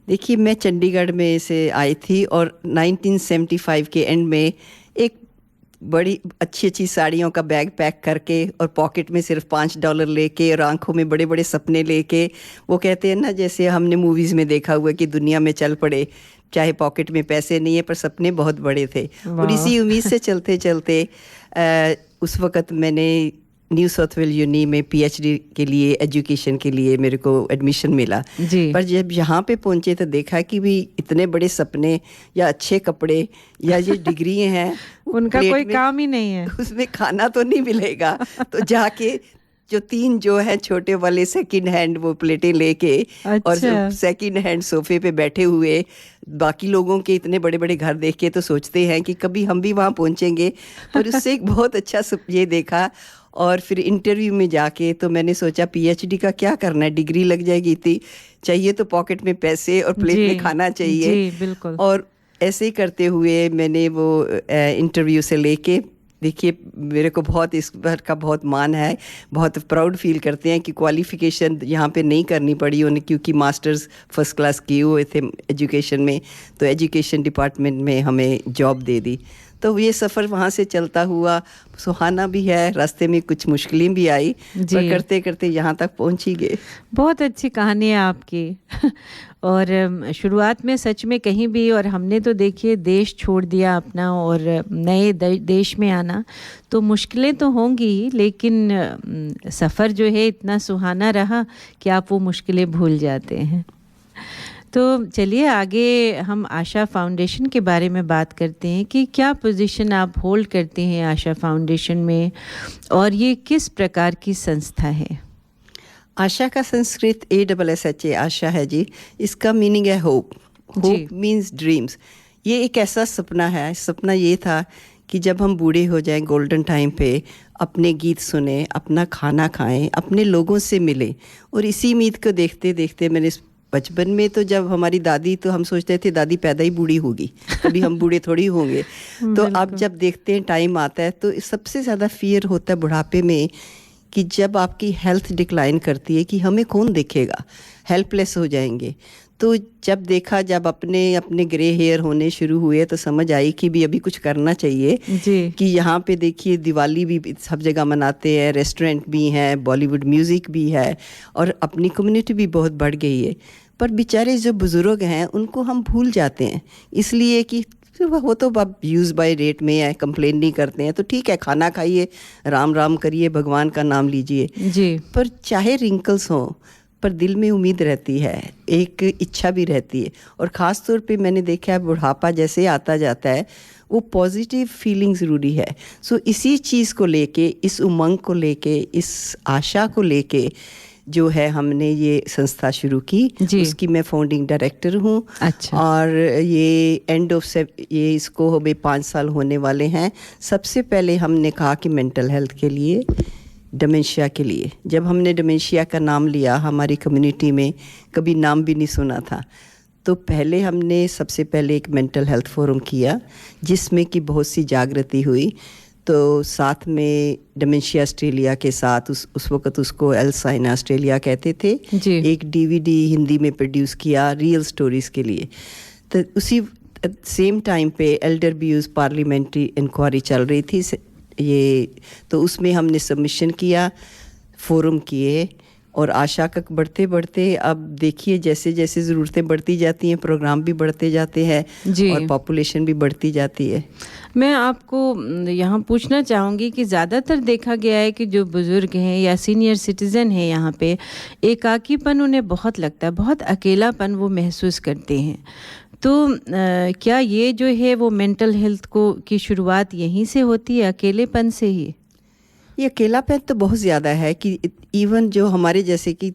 देखिए, मैं चंडीगढ़ में से आई थी और 1975 के एंड में एक बड़ी अच्छी अच्छी साड़ियों का बैग पैक करके और पॉकेट में सिर्फ $5 लेके और आंखों में बड़े बड़े सपने लेके, वो कहते हैं ना जैसे हमने मूवीज़ में देखा हुआ कि दुनिया में चल पड़े, चाहे पॉकेट में पैसे नहीं है पर सपने बहुत बड़े थे। और इसी उम्मीद से चलते चलते उस वक़्त मैंने न्यू साउथ वेल यूनी में पीएचडी के लिए एजुकेशन के लिए मेरे को एडमिशन मिला जी। पर जब यहाँ पे पहुँचे तो देखा कि भी इतने बड़े सपने या अच्छे कपड़े या ये डिग्री हैं उनका कोई काम ही नहीं है, उसमें खाना तो नहीं मिलेगा। तो जाके जो 3 जो है छोटे वाले सेकंड हैंड वो प्लेटें लेके और सेकंड हैंड सोफे पे बैठे हुए बाकी लोगों के इतने बड़े बड़े घर देख के तो सोचते हैं कि कभी हम भी वहाँ पहुँचेंगे। पर उससे एक बहुत अच्छा ये देखा। और फिर इंटरव्यू में जाके तो मैंने सोचा पीएचडी का क्या करना है, डिग्री लग जाएगी इतनी, चाहिए तो पॉकेट में पैसे और प्लेट में खाना चाहिए। जी, बिल्कुल। और ऐसे ही करते हुए मैंने वो इंटरव्यू से लेके देखिए मेरे को बहुत इस बार का बहुत मान है, बहुत प्राउड फील करते हैं कि क्वालिफ़िकेशन यहाँ पे नहीं करनी पड़ी उन्हें, क्योंकि मास्टर्स फर्स्ट क्लास किए हुए थे एजुकेशन में, तो एजुकेशन डिपार्टमेंट में हमें जॉब दे दी। तो ये सफ़र वहाँ से चलता हुआ सुहाना भी है, रास्ते में कुछ मुश्किलें भी आई, पर करते करते यहाँ तक पहुँच ही गए। बहुत अच्छी कहानी है आपकी। और शुरुआत में सच में कहीं भी, और हमने तो देखिए देश छोड़ दिया अपना और नए देश में आना, तो मुश्किलें तो होंगी, लेकिन सफ़र जो है इतना सुहाना रहा कि आप वो मुश्किलें भूल जाते हैं। तो चलिए आगे हम आशा फाउंडेशन के बारे में बात करते हैं कि क्या पोजीशन आप होल्ड करते हैं आशा फाउंडेशन में, और ये किस प्रकार की संस्था है। आशा का संस्कृत ASSHA आशा है जी। इसका मीनिंग है होप। Hope means dreams. ये एक ऐसा सपना है, सपना ये था कि जब हम बूढ़े हो जाएं गोल्डन टाइम पे अपने गीत सुने, अपना खाना खाएं, अपने लोगों से मिलें। और इसी उम्मीद को देखते देखते मैंने बचपन में तो जब हमारी दादी, तो हम सोचते थे दादी पैदा ही बूढ़ी होगी, कभी हम बूढ़े थोड़ी होंगे। तो अब जब देखते हैं टाइम आता है तो सबसे ज़्यादा फियर होता है बुढ़ापे में कि जब आपकी हेल्थ डिक्लाइन करती है कि हमें कौन देखेगा, हेल्पलेस हो जाएंगे। तो जब देखा, जब अपने ग्रे हेयर होने शुरू हुए तो समझ आई कि भी अभी कुछ करना चाहिए कि यहाँ पे देखिए दिवाली भी सब जगह मनाते हैं, रेस्टोरेंट भी हैं, बॉलीवुड म्यूज़िक भी है और अपनी कम्युनिटी भी बहुत बढ़ गई है। पर बेचारे जो बुज़ुर्ग हैं उनको हम भूल जाते हैं, इसलिए कि वो तो अब यूज़ बाय रेट में है, कंप्लेन नहीं करते हैं, तो ठीक है खाना खाइए, राम राम करिए, भगवान का नाम लीजिए जी। पर चाहे रिंकल्स हों, पर दिल में उम्मीद रहती है, एक इच्छा भी रहती है। और ख़ास तौर पे मैंने देखा है बुढ़ापा जैसे आता जाता है वो पॉजिटिव फीलिंग ज़रूरी है। सो इसी चीज़ को लेके, इस उमंग को लेके, इस आशा को लेके जो है हमने ये संस्था शुरू की। उसकी मैं फाउंडिंग डायरेक्टर हूँ। अच्छा। और ये एंड ऑफ ये इसको हमें 5 साल होने वाले हैं। सबसे पहले हमने कहा कि मेंटल हेल्थ के लिए, डिमेंशिया के लिए। जब हमने डिमेंशिया का नाम लिया, हमारी कम्युनिटी में कभी नाम भी नहीं सुना था, तो पहले हमने सबसे पहले एक मेंटल हेल्थ फोरम किया जिसमें कि बहुत सी जागृति हुई। तो साथ में डिमेंशिया ऑस्ट्रेलिया के साथ उस वक़्त उसको एल्साइना ऑस्ट्रेलिया कहते थे जी। एक DVD हिंदी में प्रोड्यूस किया रियल स्टोरीज़ के लिए। तो उसी सेम टाइम पे एल्डर अब्यूज़ पार्लियामेंट्री इंक्वायरी चल रही थी ये, तो उसमें हमने सबमिशन किया, फोरम किए और आशा का बढ़ते बढ़ते अब देखिए जैसे जैसे ज़रूरतें बढ़ती जाती हैं, प्रोग्राम भी बढ़ते जाते हैं और पॉपुलेशन भी बढ़ती जाती है। मैं आपको यहाँ पूछना चाहूँगी कि ज़्यादातर देखा गया है कि जो बुज़ुर्ग हैं या सीनियर सिटीज़न हैं यहाँ पे एकाकीपन उन्हें बहुत लगता है, बहुत अकेलापन वो महसूस करते हैं। तो क्या ये जो है वो मेंटल हेल्थ की शुरुआत यहीं से होती है, अकेलेपन से ही? ये अकेलापन तो बहुत ज़्यादा है कि इवन जो हमारे जैसे कि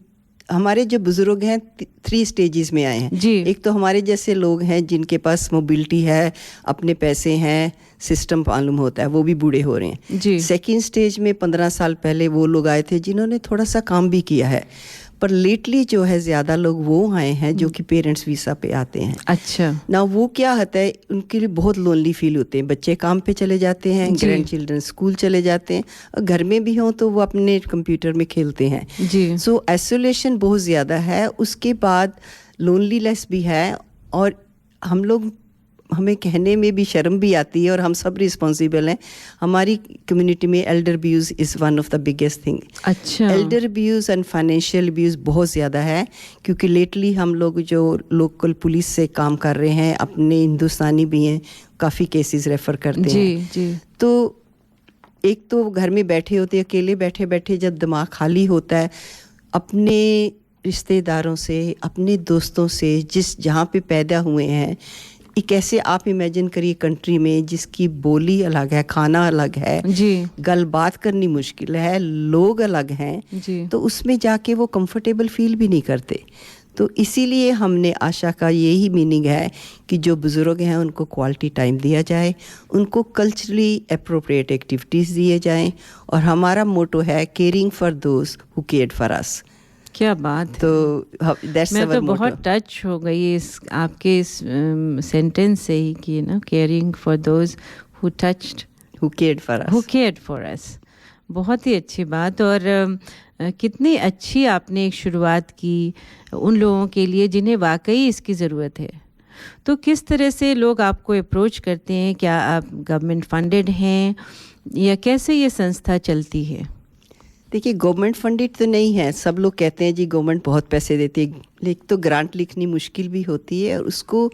हमारे जो बुज़ुर्ग हैं 3 स्टेजेस में आए हैं जी। एक तो हमारे जैसे लोग हैं जिनके पास मोबिलिटी है, अपने पैसे हैं, सिस्टम मालूम होता है, वो भी बूढ़े हो रहे हैं जी। सेकेंड स्टेज में 15 साल पहले वो लोग आए थे जिन्होंने थोड़ा सा काम भी किया है, पर लेटली जो है ज़्यादा लोग वो आए हैं जो कि पेरेंट्स वीसा पे आते हैं। अच्छा ना, वो क्या होता है उनके लिए बहुत लोनली फील होते हैं, बच्चे काम पे चले जाते हैं, ग्रैंड चिल्ड्रन स्कूल चले जाते हैं, और घर में भी हों तो वो अपने कंप्यूटर में खेलते हैं जी। सो आइसोलेशन बहुत ज़्यादा है, उसके बाद लोनलीनेस भी है, और हमें कहने में भी शर्म भी आती है और हम सब रिस्पॉन्सिबल हैं। हमारी कम्युनिटी में elder abuse is one of the biggest thing. अच्छा, elder abuse and financial abuse बहुत ज़्यादा है, क्योंकि लेटली हम लोग जो लोकल पुलिस से काम कर रहे हैं, अपने हिंदुस्तानी भी हैं, काफ़ी केसेस रेफ़र करते हैं जी। तो एक तो घर में बैठे होते, अकेले बैठे बैठे जब दिमाग खाली होता है, अपने रिश्तेदारों से, अपने दोस्तों से, जहाँ पे पैदा हुए हैं, एक ऐसे आप इमेजिन करिए कंट्री में जिसकी बोली अलग है, खाना अलग है जी, गल बात करनी मुश्किल है, लोग अलग हैं जी, तो उसमें जाके वो कंफर्टेबल फील भी नहीं करते। तो इसीलिए हमने आशा का यही मीनिंग है कि जो बुज़ुर्ग हैं उनको क्वालिटी टाइम दिया जाए, उनको कल्चरली एप्रोप्रिएट एक्टिविटीज़ दिए जाएं, और हमारा मोटो है caring for those who cared for us. क्या बात तो है। मैं तो बहुत टच हो गई इस आपके इस सेंटेंस से ही कि ना, caring for those who touched who cared for us. बहुत ही अच्छी बात। और कितनी अच्छी आपने एक शुरुआत की उन लोगों के लिए जिन्हें वाकई इसकी ज़रूरत है। तो किस तरह से लोग आपको अप्रोच करते हैं? क्या आप गवर्नमेंट फंडेड हैं या कैसे ये संस्था चलती है? देखिए, गवर्नमेंट फंडेड तो नहीं है। सब लोग कहते हैं जी गवर्नमेंट बहुत पैसे देती है, लेकिन तो ग्रांट लिखनी मुश्किल भी होती है, और उसको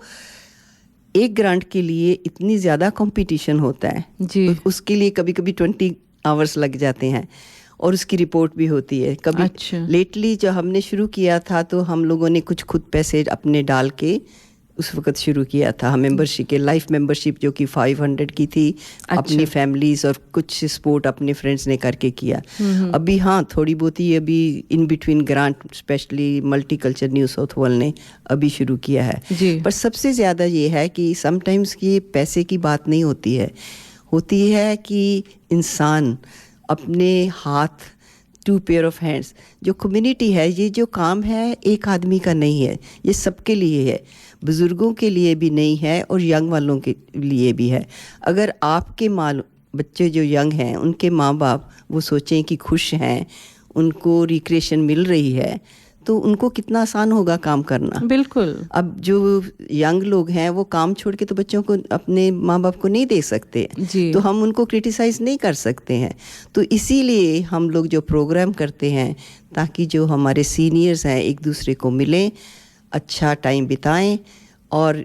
एक ग्रांट के लिए इतनी ज़्यादा कंपटीशन होता है जी। उसके लिए कभी कभी 20 आवर्स लग जाते हैं, और उसकी रिपोर्ट भी होती है कभी। अच्छा। लेटली जो हमने शुरू किया था तो हम लोगों ने कुछ खुद पैसे अपने डाल के उस वक्त शुरू किया था। हम मेंबरशिप के लाइफ मेंबरशिप जो कि 500 की थी, अपनी फैमिलीज और कुछ सपोर्ट अपने फ्रेंड्स ने करके किया। अभी हाँ, थोड़ी बहुत ही अभी in between grant, specially multicultural New South Wales ने अभी शुरू किया है। पर सबसे ज़्यादा ये है कि समटाइम्स ये पैसे की बात नहीं होती है कि इंसान अपने हाथ, 2 पेयर ऑफ हैंड्स, जो कम्युनिटी है, ये जो काम है एक आदमी का नहीं है, ये सबके लिए है, बुज़ुर्गों के लिए भी नहीं है और यंग वालों के लिए भी है। अगर आपके बच्चे जो यंग हैं उनके माँ बाप वो सोचें कि खुश हैं, उनको रिक्रिएशन मिल रही है, तो उनको कितना आसान होगा काम करना। बिल्कुल। अब जो यंग लोग हैं वो काम छोड़ के तो बच्चों को, अपने माँ बाप को नहीं दे सकते, तो हम उनको क्रिटिसाइज़ नहीं कर सकते हैं। तो इसीलिए हम लोग जो प्रोग्राम करते हैं ताकि जो हमारे सीनियर्स हैं एक दूसरे को मिलें, अच्छा टाइम बिताएं, और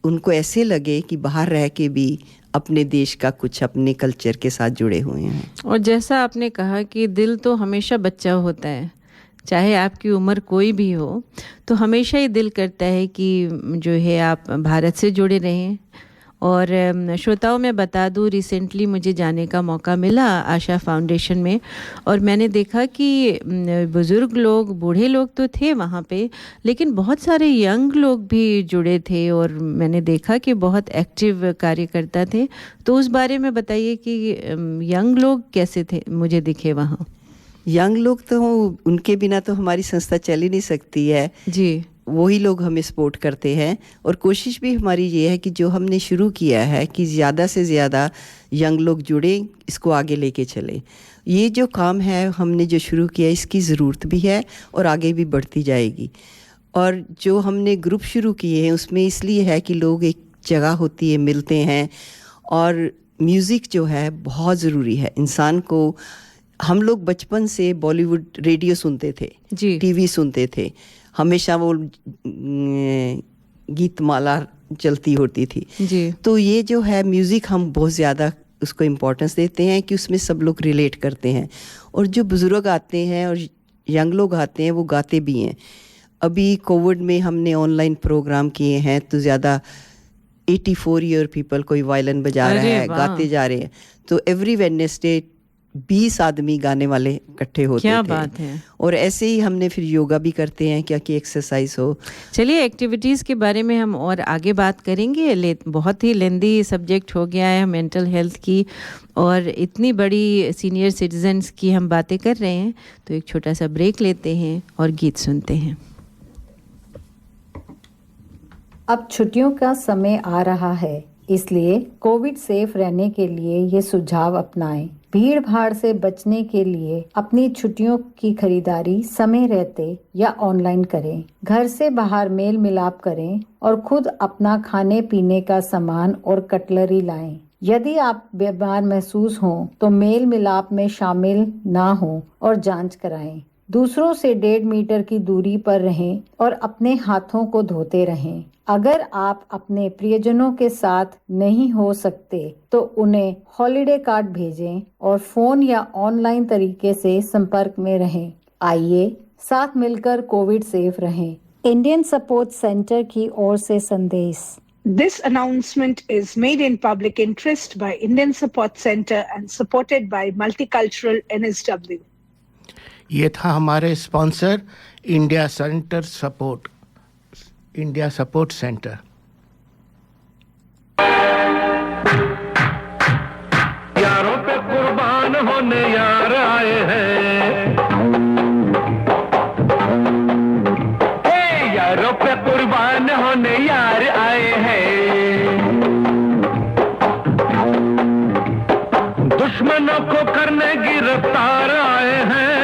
उनको ऐसे लगे कि बाहर रह के भी अपने देश का कुछ अपने कल्चर के साथ जुड़े हुए हैं। और जैसा आपने कहा कि दिल तो हमेशा बच्चा होता है, चाहे आपकी उम्र कोई भी हो, तो हमेशा ही दिल करता है कि जो है आप भारत से जुड़े रहें। और श्रोताओं में बता दूं, रिसेंटली मुझे जाने का मौका मिला आशा फाउंडेशन में, और मैंने देखा कि बुज़ुर्ग लोग, बूढ़े लोग तो थे वहाँ पे, लेकिन बहुत सारे यंग लोग भी जुड़े थे, और मैंने देखा कि बहुत एक्टिव कार्यकर्ता थे। तो उस बारे में बताइए कि यंग लोग कैसे थे, मुझे दिखे वहाँ। यंग लोग तो उनके बिना तो हमारी संस्था चल ही नहीं सकती है जी। वही लोग हमें सपोर्ट करते हैं, और कोशिश भी हमारी ये है कि जो हमने शुरू किया है कि ज़्यादा से ज़्यादा यंग लोग जुड़े, इसको आगे लेके चले। ये जो काम है हमने जो शुरू किया, इसकी ज़रूरत भी है और आगे भी बढ़ती जाएगी। और जो हमने ग्रुप शुरू किए हैं उसमें इसलिए है कि लोग एक जगह होती है, मिलते हैं, और म्यूज़िक जो है बहुत ज़रूरी है इंसान को। हम लोग बचपन से बॉलीवुड रेडियो सुनते थे, टीवी सुनते थे, हमेशा वो गीतमाला चलती होती थी जी। तो ये जो है म्यूज़िक हम बहुत ज़्यादा उसको इम्पोर्टेंस देते हैं कि उसमें सब लोग रिलेट करते हैं, और जो बुज़ुर्ग आते हैं और यंग लोग आते हैं वो गाते भी हैं। अभी कोविड में हमने ऑनलाइन प्रोग्राम किए हैं, तो ज़्यादा 84 ईयर पीपल कोई वायलिन बजा रहा है, गाते जा रहे हैं, तो एवरी वेडनेसडे 20 आदमी गाने वाले इकट्ठे होते थे। क्या बात है। और ऐसे ही हमने फिर योगा भी करते हैं क्या कि एक्सरसाइज हो। चलिए, एक्टिविटीज़ के बारे में हम और आगे बात करेंगे। बहुत ही लेंदी सब्जेक्ट हो गया है मेंटल हेल्थ की, और इतनी बड़ी सीनियर सिटीजन्स की हम बातें कर रहे हैं। तो एक छोटा सा ब्रेक लेते हैं और गीत सुनते हैं। अब छुट्टियों का समय आ रहा है, इसलिए कोविड सेफ रहने के लिए ये सुझाव अपनाएं। भीड़ भाड़ से बचने के लिए अपनी छुट्टियों की खरीदारी समय रहते या ऑनलाइन करें। घर से बाहर मेल मिलाप करें और खुद अपना खाने पीने का सामान और कटलरी लाएं। यदि आप बीमार महसूस हों तो मेल मिलाप में शामिल ना हों और जांच कराएं। दूसरों से 1.5 मीटर की दूरी पर रहें और अपने हाथों को धोते रहें। अगर आप अपने प्रियजनों के साथ नहीं हो सकते तो उन्हें हॉलिडे कार्ड भेजें और फोन या ऑनलाइन तरीके से संपर्क में रहें। आइए साथ मिलकर कोविड सेफ रहें। इंडियन सपोर्ट सेंटर की ओर से संदेश। This announcement is made in public interest by Indian Support Center and supported by Multicultural NSW. ये था हमारे स्पॉन्सर इंडिया सपोर्ट सेंटर। यारों पे कुर्बान होने यार आए हैं, यारों पे कुर्बान होने यार आए हैं, दुश्मनों को करने गिरफ्तार आए हैं,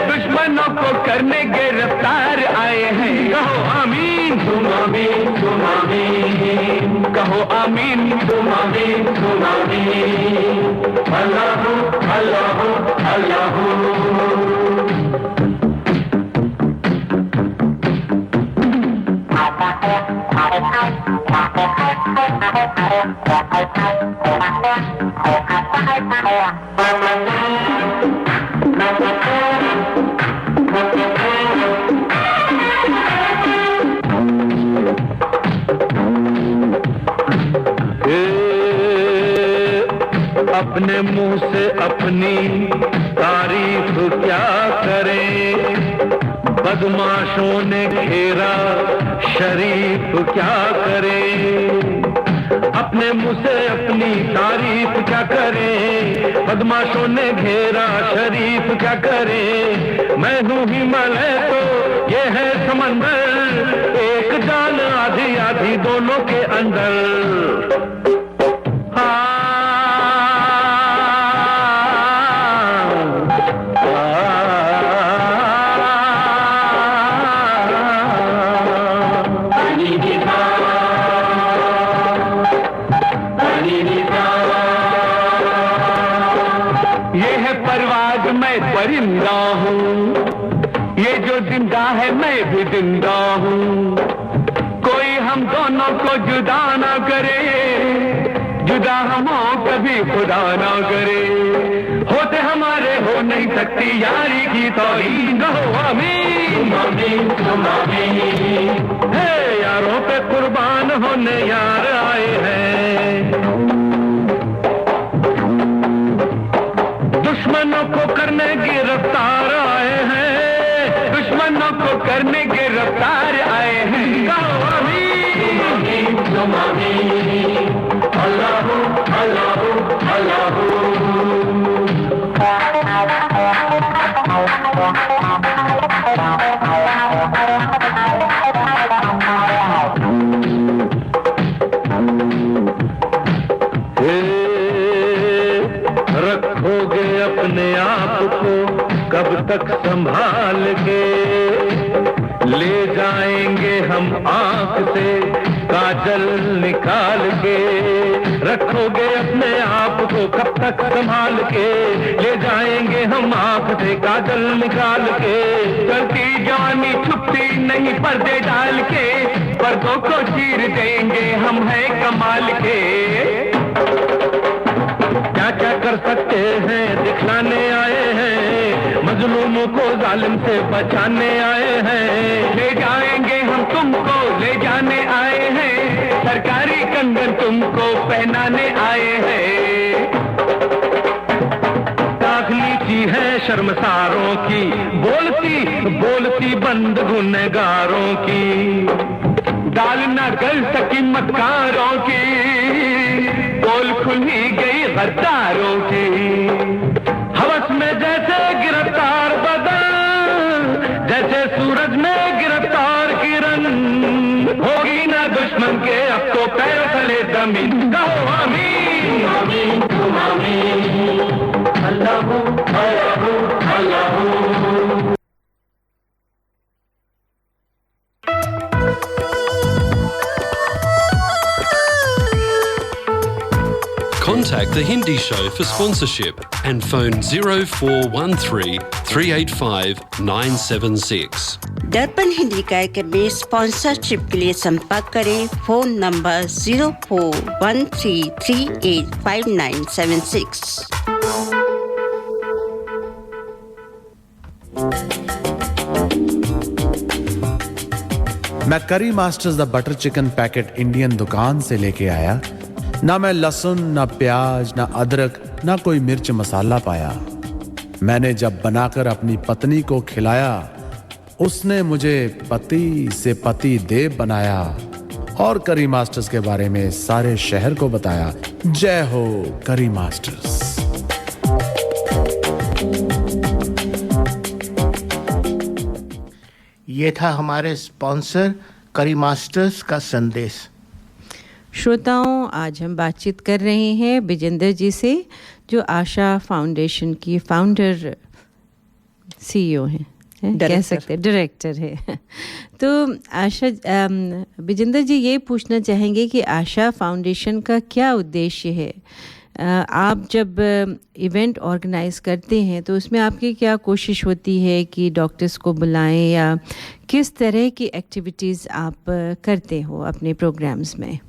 दुश्मनों को करने गिरफ्तार आए हैं। कहो आमीन तुम आमीन तुम आमीन, कहो आमीन तुम आमीन तुम आमीन। अल्लाहू अल्लाहू अल्लाहू। अपने मुंह से अपनी तारीफ क्या करें, बदमाशों ने घेरा शरीफ क्या करें। अपने मुंह से अपनी तारीफ क्या करें, बदमाशों ने घेरा शरीफ क्या करें। मैं हूँ हिमालय तो ये है समंदर, एक जान आधी आधी दोनों के अंदर। परिंदा हूँ, ये जो जिंदा है मैं भी जिंदा हूँ। कोई हम दोनों को जुदा ना करे, जुदा हम हो कभी खुदा ना करे। होते हमारे हो नहीं सकती यारी की तौहीन, कहो आमीन तुम आमीन तुम आमीन। हे यारों पे कुर्बान होने यार आए हैं, दुश्मनों को करने गिरफ्तार आए हैं, दुश्मनों को करने गिरफ्तार आए हैं। कहो आमीन तुम आमीन। अल्लाहू अल्लाहू अल्लाहू। रखोगे अपने आप को कब तक संभाल के, ले जाएंगे हम आंख से काजल निकाल के। रखोगे अपने आप को कब तक संभाल के, ले जाएंगे हम आंख से काजल निकाल के। चलती जवानी छुपती नहीं पर्दे डाल के, पर्दों को चीर देंगे हम हैं कमाल के। क्या क्या कर सकते हैं दिखलाने आए हैं, मजलूमों को जालिम से बचाने आए हैं। ले जाएंगे हम तुमको ले जाने आए हैं, सरकारी कंगन तुमको पहनाने आए हैं। दाखली है शर्मसारों की, बोलती बोलती बंद गुनहगारों की। दाल न गल सकी मक्कारों की, पोल खुली गई गद्दारों की। हवस में जैसे गिरफ्तार बदन, जैसे सूरज में गिरफ्तार किरण। होगी ना दुश्मन के अब तो पैर तले जमीन, कहो आमीन आमीन तुम आमीन। Allahu Allahu Allahu. Contact The Hindi Show for sponsorship and phone 0413 385 976. दर्पण हिंदी कार्यक्रम में स्पॉन्सरशिप के लिए संपर्क करें फोन नंबर 0413385976। मैं करी masters the butter chicken packet Indian दुकान से लेके आया। ना मैं लहसुन, ना प्याज, ना अदरक, ना कोई मिर्च मसाला पाया। मैंने जब बनाकर अपनी पत्नी को खिलाया, उसने मुझे पति से पति देव बनाया और करी मास्टर्स के बारे में सारे शहर को बताया। जय हो करी मास्टर्स। ये था हमारे स्पॉन्सर करी मास्टर्स का संदेश। श्रोताओं, आज हम बातचीत कर रहे हैं विजेंद्र जी से, जो आशा फाउंडेशन की फाउंडर सीईओ हैं, कह सकते हैं, डायरेक्टर है। तो आशा, विजेंद्र जी ये पूछना चाहेंगे कि आशा फाउंडेशन का क्या उद्देश्य है? आप जब इवेंट ऑर्गेनाइज करते हैं तो उसमें आपकी क्या कोशिश होती है कि डॉक्टर्स को बुलाएं, या किस तरह की एक्टिविटीज़ आप करते हो अपने प्रोग्राम्स में?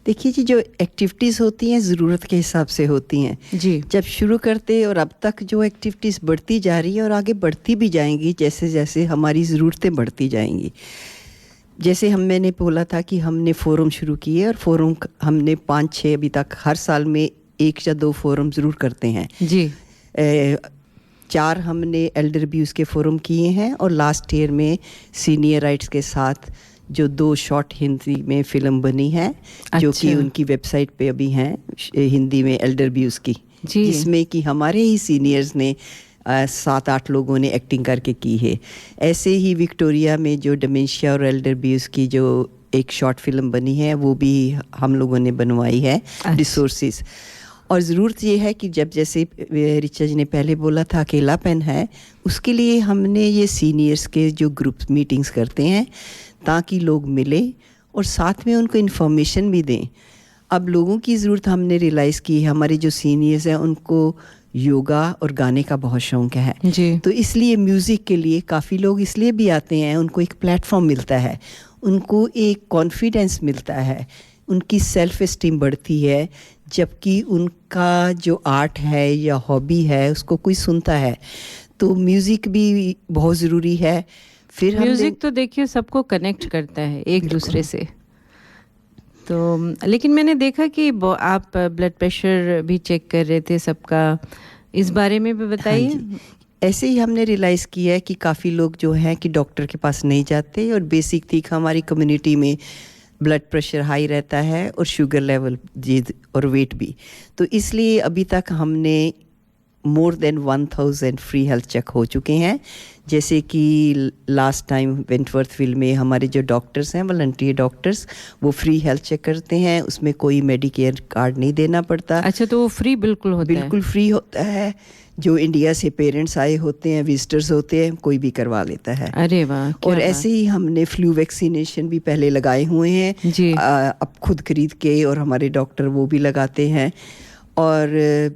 देखिए जी, जो एक्टिविटीज़ होती हैं ज़रूरत के हिसाब से होती हैं जी। जब शुरू करते और अब तक जो एक्टिविटीज़ बढ़ती जा रही है और आगे बढ़ती भी जाएंगी जैसे जैसे हमारी ज़रूरतें बढ़ती जाएंगी। जैसे मैंने बोला था कि हमने फोरम शुरू किए, और फोरम हमने 5-6 अभी तक हर साल में 1 या 2 फोरम ज़रूर करते हैं जी। 4 हमने एल्डर अब्यूज़ के फोरम किए हैं, और लास्ट ईयर में सीनियर राइट्स के साथ जो 2 शॉर्ट हिंदी में फ़िल्म बनी है, जो कि उनकी वेबसाइट पे अभी हैं हिंदी में एल्डर अब्यूज़ की, जिसमें कि हमारे ही सीनियर्स ने 7-8 लोगों ने एक्टिंग करके की है। ऐसे ही विक्टोरिया में जो डिमेंशिया और एल्डर अब्यूज़ की जो एक शॉर्ट फिल्म बनी है, वो भी हम लोगों ने बनवाई है, रिसोर्सेज। और ज़रूरत ये है कि जब जैसे रिचा जी ने पहले बोला था अकेलापन है, उसके लिए हमने ये सीनियर्स के जो ग्रुप मीटिंग्स करते हैं ताकि लोग मिले और साथ में उनको इन्फॉर्मेशन भी दें। अब लोगों की ज़रूरत हमने रियलाइज़ की है, हमारे जो सीनियर्स हैं उनको योगा और गाने का बहुत शौक़ है जी। तो इसलिए म्यूज़िक के लिए काफ़ी लोग इसलिए भी आते हैं, उनको एक प्लेटफॉर्म मिलता है, उनको एक कॉन्फिडेंस मिलता है, उनकी सेल्फ एस्टीम बढ़ती है, जबकि उनका जो आर्ट है या हॉबी है उसको कोई सुनता है। तो म्यूज़िक भी बहुत ज़रूरी है। फिर म्यूज़िक तो देखिए सबको कनेक्ट करता है एक दूसरे से। तो लेकिन मैंने देखा कि आप ब्लड प्रेशर भी चेक कर रहे थे सबका, इस बारे में भी बताइए। हाँ, ऐसे ही हमने रियलाइज़ किया है कि काफ़ी लोग जो हैं कि डॉक्टर के पास नहीं जाते, और बेसिक थी हमारी कम्युनिटी में ब्लड प्रेशर हाई रहता है और शुगर लेवल जी और वेट भी। तो इसलिए अभी तक हमने more than 1000 free health check हो चुके हैं। जैसे कि लास्ट टाइम वेंटवर्थविल में हमारे जो डॉक्टर्स हैं, वॉलंटियर डॉक्टर्स, वो फ्री हेल्थ चेक करते हैं, उसमें कोई मेडिकेयर कार्ड नहीं देना पड़ता। अच्छा, तो वो फ्री बिल्कुल होता है? बिल्कुल फ्री होता है। जो इंडिया से पेरेंट्स आए होते हैं, विजिटर्स होते हैं, कोई भी करवा लेता है। अरे वाह! और ऐसे ही हमने फ्लू वैक्सीनेशन भी पहले लगाए हुए हैं जी। अब खुद खरीद के, और हमारे डॉक्टर वो भी लगाते हैं। और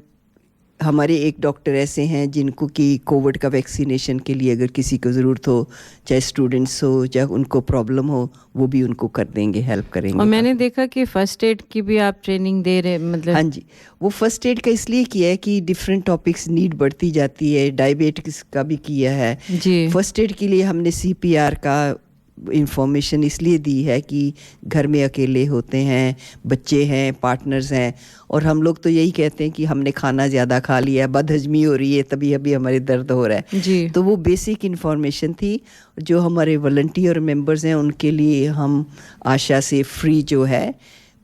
हमारे एक डॉक्टर ऐसे हैं जिनको कि कोविड का वैक्सीनेशन के लिए अगर किसी को ज़रूरत हो, चाहे स्टूडेंट्स हो, चाहे उनको प्रॉब्लम हो, वो भी उनको कर देंगे, हेल्प करेंगे। और मैंने देखा कि फ़र्स्ट एड की भी आप ट्रेनिंग दे रहे, मतलब? हाँ जी, वो फ़र्स्ट एड का इसलिए किया है कि डिफरेंट टॉपिक्स नीड बढ़ती जाती है। डायबिटिक्स का भी किया है जी। फ़र्स्ट एड के लिए हमने CPR का इंफॉर्मेशन इसलिए दी है कि घर में अकेले होते हैं, बच्चे हैं, पार्टनर्स हैं, और हम लोग तो यही कहते हैं कि हमने खाना ज़्यादा खा लिया, बदहजमी हो रही है, तभी अभी हमारे दर्द हो रहा है जी। तो वो बेसिक इंफॉर्मेशन थी। जो हमारे वॉलंटियर मेंबर्स हैं उनके लिए हम आशा से फ्री जो है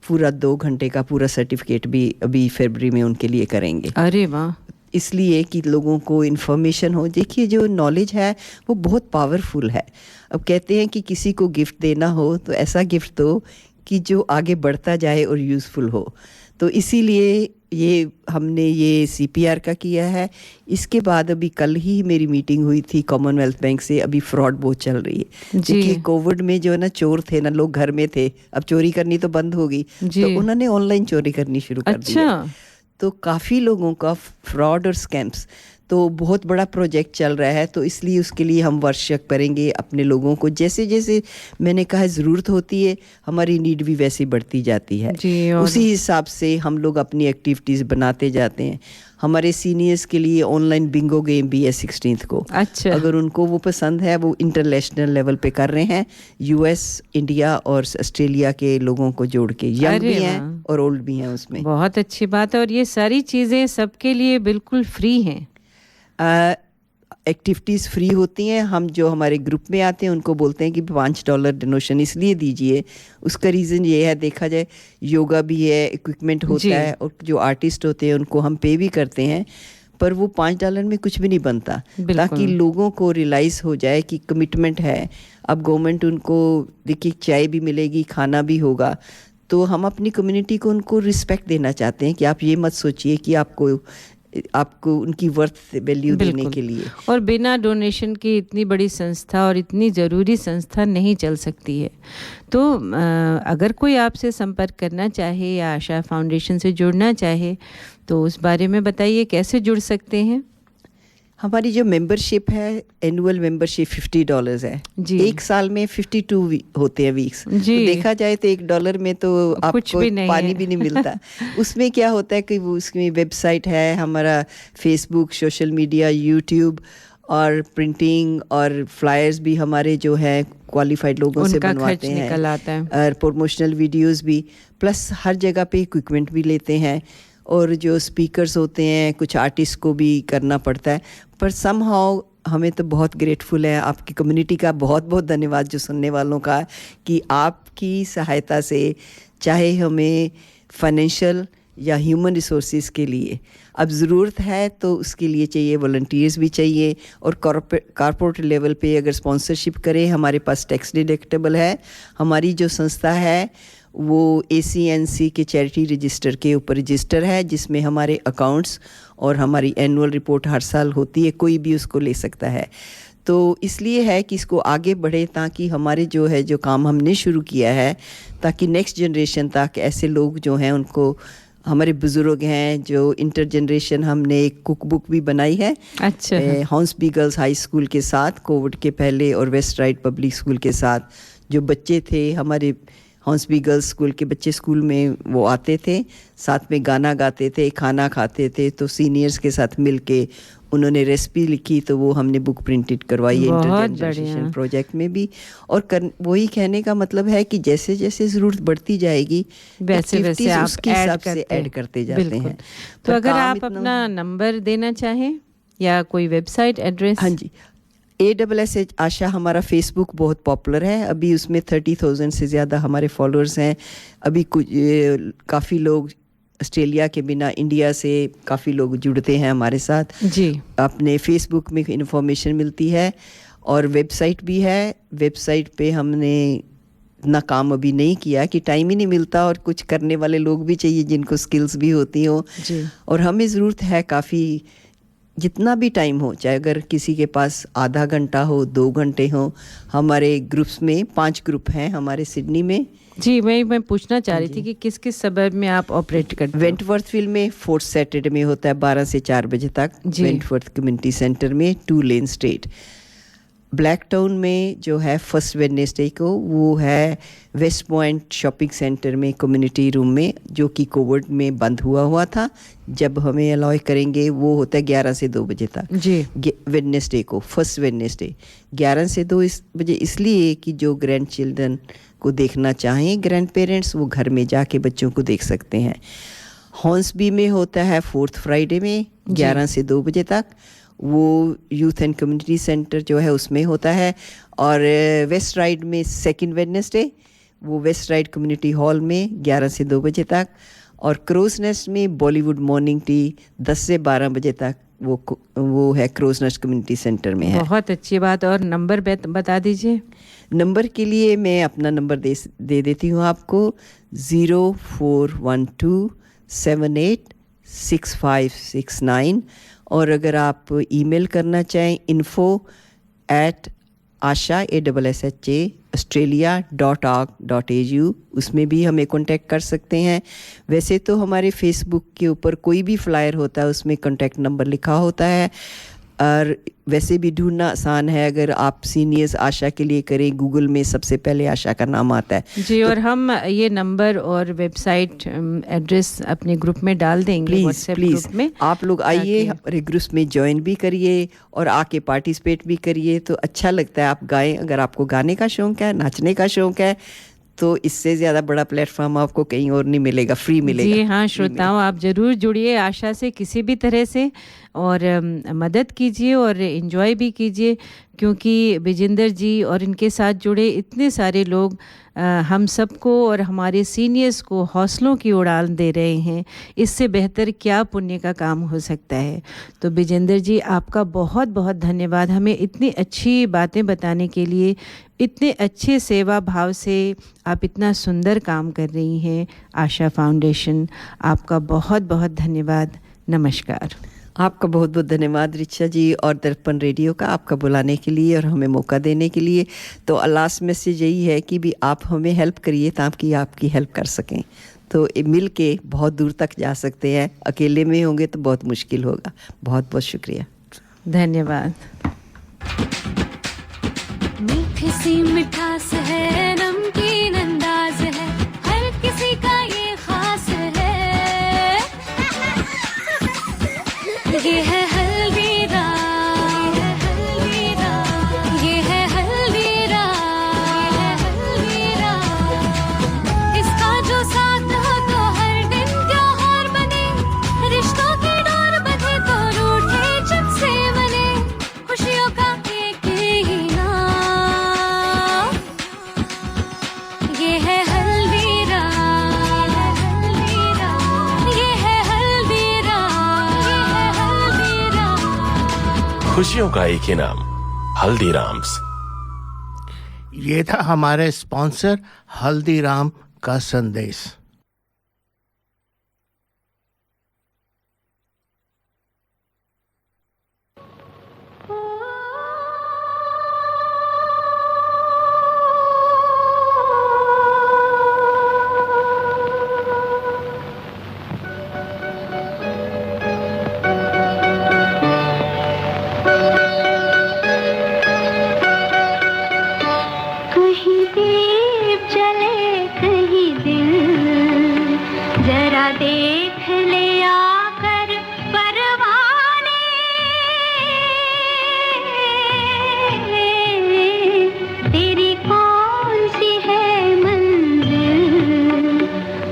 पूरा 2 घंटे का पूरा सर्टिफिकेट भी अभी फरवरी में उनके लिए करेंगे। अरे वाह! इसलिए कि लोगों को इन्फॉर्मेशन हो। देखिए, जो नॉलेज है वो बहुत पावरफुल है। अब कहते हैं कि किसी को गिफ्ट देना हो तो ऐसा गिफ्ट दो कि जो आगे बढ़ता जाए और यूज़फुल हो। तो इसीलिए ये हमने ये CPR का किया है। इसके बाद अभी कल ही मेरी मीटिंग हुई थी कॉमनवेल्थ बैंक से। अभी फ्रॉड बहुत चल रही है। देखिए, कोविड में जो है ना, चोर थे ना, लोग घर में थे, अब चोरी करनी तो बंद होगी, तो उन्होंने ऑनलाइन चोरी करनी शुरू कर दी है। तो काफ़ी लोगों का फ्रॉड और स्कैम्स, तो बहुत बड़ा प्रोजेक्ट चल रहा है, तो इसलिए उसके लिए हम वर्कशॉप करेंगे अपने लोगों को। जैसे जैसे मैंने कहा ज़रूरत होती है, हमारी नीड भी वैसे बढ़ती जाती है, उसी हिसाब से हम लोग अपनी एक्टिविटीज़ बनाते जाते हैं। हमारे सीनियर्स के लिए ऑनलाइन बिंगो गेम भी है 16 को। अच्छा, अगर उनको वो पसंद है, वो इंटरनेशनल लेवल पे कर रहे हैं, यूएस, इंडिया और ऑस्ट्रेलिया के लोगों को जोड़ के, यंग भी हैं और ओल्ड भी हैं उसमें। बहुत अच्छी बात है। और ये सारी चीज़ें सबके लिए बिल्कुल फ्री हैं। एक्टिविटीज़ फ्री होती हैं। हम जो हमारे ग्रुप में आते हैं उनको बोलते हैं कि $5 डोनेशन इसलिए दीजिए, उसका रीज़न ये है, देखा जाए योगा भी है, इक्विपमेंट होता है, और जो आर्टिस्ट होते हैं उनको हम पे भी करते हैं, पर वो $5 में कुछ भी नहीं बनता, ताकि लोगों को रियलाइज़ हो जाए कि कमिटमेंट है। अब गवर्नमेंट उनको, देखिए चाय भी मिलेगी, खाना भी होगा, तो हम अपनी कम्युनिटी को उनको रिस्पेक्ट देना चाहते हैं कि आप ये मत सोचिए कि आपको उनकी वर्थ वैल्यू देने के लिए। और बिना डोनेशन की इतनी बड़ी संस्था और इतनी ज़रूरी संस्था नहीं चल सकती है। तो अगर कोई आपसे संपर्क करना चाहे या आशा फाउंडेशन से जुड़ना चाहे तो उस बारे में बताइए, कैसे जुड़ सकते हैं? हमारी जो मेंबरशिप है, एनुअल मेंबरशिप $50 है जी। एक साल में 52 होते हैं वीक्स, तो देखा जाए तो $1 में तो आपको पानी भी नहीं मिलता। उसमें क्या होता है कि वो उसकी वेबसाइट है, हमारा फेसबुक, सोशल मीडिया, यूट्यूब और प्रिंटिंग और फ्लायर्स भी हमारे जो है क्वालिफाइड लोगों से बनवाते हैं, निकल आता है, और प्रमोशनल वीडियोस भी, प्लस हर जगह पे इक्विपमेंट भी लेते हैं, और जो स्पीकर्स होते हैं कुछ आर्टिस्ट को भी करना पड़ता है। पर समहाउ हमें तो बहुत ग्रेटफुल है, आपकी कम्युनिटी का बहुत बहुत धन्यवाद जो सुनने वालों का, कि आपकी सहायता से चाहे हमें फाइनेंशियल या ह्यूमन रिसोर्सेज के लिए अब ज़रूरत है तो उसके लिए चाहिए, वॉलंटियर्स भी चाहिए, और कॉर्पोरेट लेवल पे अगर स्पॉन्सरशिप करें, हमारे पास टैक्स डिडक्टेबल है। हमारी जो संस्था है वो ACNC के चैरिटी रजिस्टर के ऊपर रजिस्टर है, जिसमें हमारे अकाउंट्स और हमारी एनुअल रिपोर्ट हर साल होती है, कोई भी उसको ले सकता है। तो इसलिए है कि इसको आगे बढ़े, ताकि हमारे जो है जो काम हमने शुरू किया है, ताकि नेक्स्ट जनरेशन तक ऐसे लोग जो हैं उनको, हमारे बुज़ुर्ग हैं जो इंटर जनरेशन, हमने एक कुक बुक भी बनाई है। अच्छा, हॉर्न्सबी गर्ल्स हाई स्कूल के साथ, कोविड के पहले, और वेस्ट राइड पब्लिक स्कूल के साथ, जो बच्चे थे हमारे हॉर्न्सबी गर्ल्स स्कूल के बच्चे स्कूल में वो आते थे, साथ में गाना गाते थे, खाना खाते थे, तो सीनियर्स के साथ मिलके उन्होंने रेसिपी लिखी, तो वो हमने बुक प्रिंटेड करवाई इंटरजेनरेशन प्रोजेक्ट में भी। और वही कहने का मतलब है कि जैसे जैसे ज़रूरत बढ़ती जाएगी वैसे वैसे आप उसके हिसाब से ऐड करते जाते हैं। तो अगर आप अपना नंबर देना चाहें या कोई वेबसाइट एड्रेस? हाँ जी, ASSH आशा हमारा फेसबुक बहुत पॉपुलर है, अभी उसमें 30,000 से ज़्यादा हमारे फॉलोअर्स हैं। अभी कुछ काफ़ी लोग ऑस्ट्रेलिया के बिना इंडिया से काफ़ी लोग जुड़ते हैं हमारे साथ जी। अपने फेसबुक में इन्फॉर्मेशन मिलती है, और वेबसाइट भी है। वेबसाइट पे हमने इतना काम अभी नहीं किया कि टाइम ही नहीं मिलता, और कुछ करने वाले लोग भी चाहिए जिनको स्किल्स भी होती हो, और हमें ज़रूरत है काफ़ी, जितना भी टाइम हो, चाहे अगर किसी के पास आधा घंटा हो, 2 घंटे हो। हमारे ग्रुप्स में 5 ग्रुप हैं हमारे सिडनी में। जी, मैं पूछना चाह रही थी कि किस किस सबब में आप ऑपरेट करते हैं? वेंटवर्थविल में 4th सैटरडे में होता है 12 से 4 बजे तक, वेंटवर्थ कम्युनिटी सेंटर में 2 लेन स्ट्रीट। ब्लैक टाउन में जो है फर्स्ट वेडनेसडे को, वो है वेस्ट पॉइंट शॉपिंग सेंटर में कम्युनिटी रूम में, जो कि कोविड में बंद हुआ था। जब हमें अलाउ करेंगे वो होता है 11 से 2 बजे तक जी, वेडनेसडे को, फर्स्ट वेडनेसडे 11 से 2 बजे, इसलिए कि जो ग्रैंड चिल्ड्रन को देखना चाहें, ग्रैंड पेरेंट्स, वो घर में जाके बच्चों को देख सकते हैं। हॉर्न्सबी में होता है 4th फ्राइडे में 11 से 2 बजे तक, वो यूथ एंड कम्युनिटी सेंटर जो है उसमें होता है। और वेस्ट राइड में 2nd वेडनेसडे, वो वेस्ट राइड कम्युनिटी हॉल में 11 से 2 बजे तक। और क्रोज नेस्ट में बॉलीवुड मॉर्निंग टी 10 से 12 बजे तक, वो है क्रोज नेस्ट कम्युनिटी सेंटर में है। बहुत अच्छी बात। और नंबर बता दीजिए। नंबर के लिए मैं अपना नंबर दे देती हूँ आपको, 0412786569। और अगर आप ईमेल करना चाहें info@ आशा ASSHA australia.org.au, उसमें भी हमें कांटेक्ट कर सकते हैं। वैसे तो हमारे फेसबुक के ऊपर कोई भी फ्लायर होता है उसमें कांटेक्ट नंबर लिखा होता है, और वैसे भी ढूंढना आसान है। अगर आप सीनियर्स आशा के लिए करें, गूगल में सबसे पहले आशा का नाम आता है जी। और हम ये नंबर और वेबसाइट एड्रेस अपने ग्रुप में डाल देंगे, व्हाट्सएप ग्रुप में। आप लोग आइए, हमारे ग्रुप में ज्वाइन भी करिए और आके पार्टिसिपेट भी करिए, तो अच्छा लगता है। आप गाएं, अगर आपको गाने का शौक है, नाचने का शौक है, तो इससे ज़्यादा बड़ा प्लेटफॉर्म आपको कहीं और नहीं मिलेगा, फ्री मिलेगा। जी हाँ श्रोताओं, आप ज़रूर जुड़िए आशा से किसी भी तरह से, और मदद कीजिए और एंजॉय भी कीजिए, क्योंकि विजेंद्र जी और इनके साथ जुड़े इतने सारे लोग हम सबको और हमारे सीनियर्स को हौसलों की उड़ान दे रहे हैं। इससे बेहतर क्या पुण्य का काम हो सकता है। तो विजेंद्र जी, आपका बहुत बहुत धन्यवाद हमें इतनी अच्छी बातें बताने के लिए। इतने अच्छे सेवा भाव से आप इतना सुंदर काम कर रही हैं आशा फाउंडेशन, आपका बहुत बहुत धन्यवाद। नमस्कार। आपका बहुत बहुत धन्यवाद रिचा जी, और दर्पण रेडियो का आपका बुलाने के लिए और हमें मौका देने के लिए। तो लास्ट मैसेज यही है कि भी आप हमें हेल्प करिए ताकि आपकी हेल्प कर सकें, तो मिल के बहुत दूर तक जा सकते हैं। अकेले में होंगे तो बहुत मुश्किल होगा। बहुत बहुत शुक्रिया, धन्यवाद। मीठी सी मिठास है, नमकीन अंदाज है, हर किसी का ये खास है। ये है हल्दीराम, ये है हल्दीराम, इसका जो साथ हो तो हर दिन त्योहार बने, रिश्तों की डोर बंधे तो रूठे जब से बने, खुशियों का एक ही नाम, ये है हल्दीराम, ये है खुशियों का एक ही नाम, हल्दीराम्स। ये था हमारे स्पॉन्सर हल्दीराम का संदेश। कहीं दीप जले कहीं दिल, जरा देख ले आकर परवाने, तेरी कौन सी है मंजिल,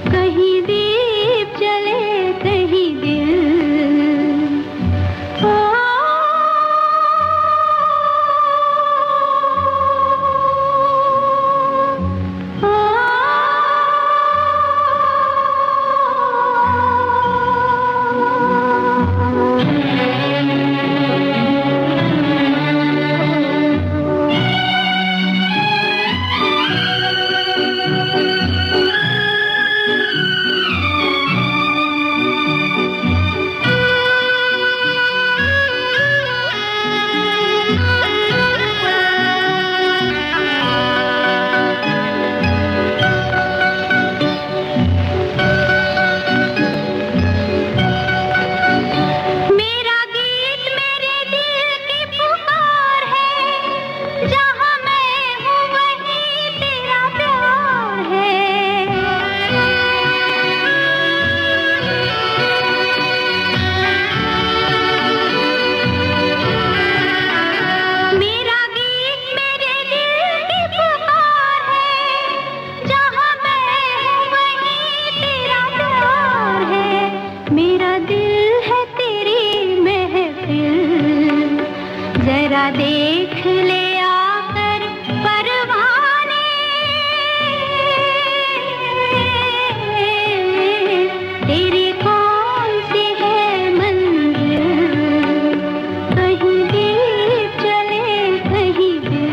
कहीं दीप जले कहीं दिल। मेरा गीत मेरे दिल की पुकार है, जहाँ मैं हूँ वहीं तेरा प्यार है। मेरा गीत मेरे दिल की पुकार है, जहाँ मैं हूँ वहीं तेरा प्यार है। मेरा दिल है तेरी महफिल, जरा देख ले आकर परवाने, तेरी कौन सी है मंजिल, कहीं दीप जले कहीं दिल।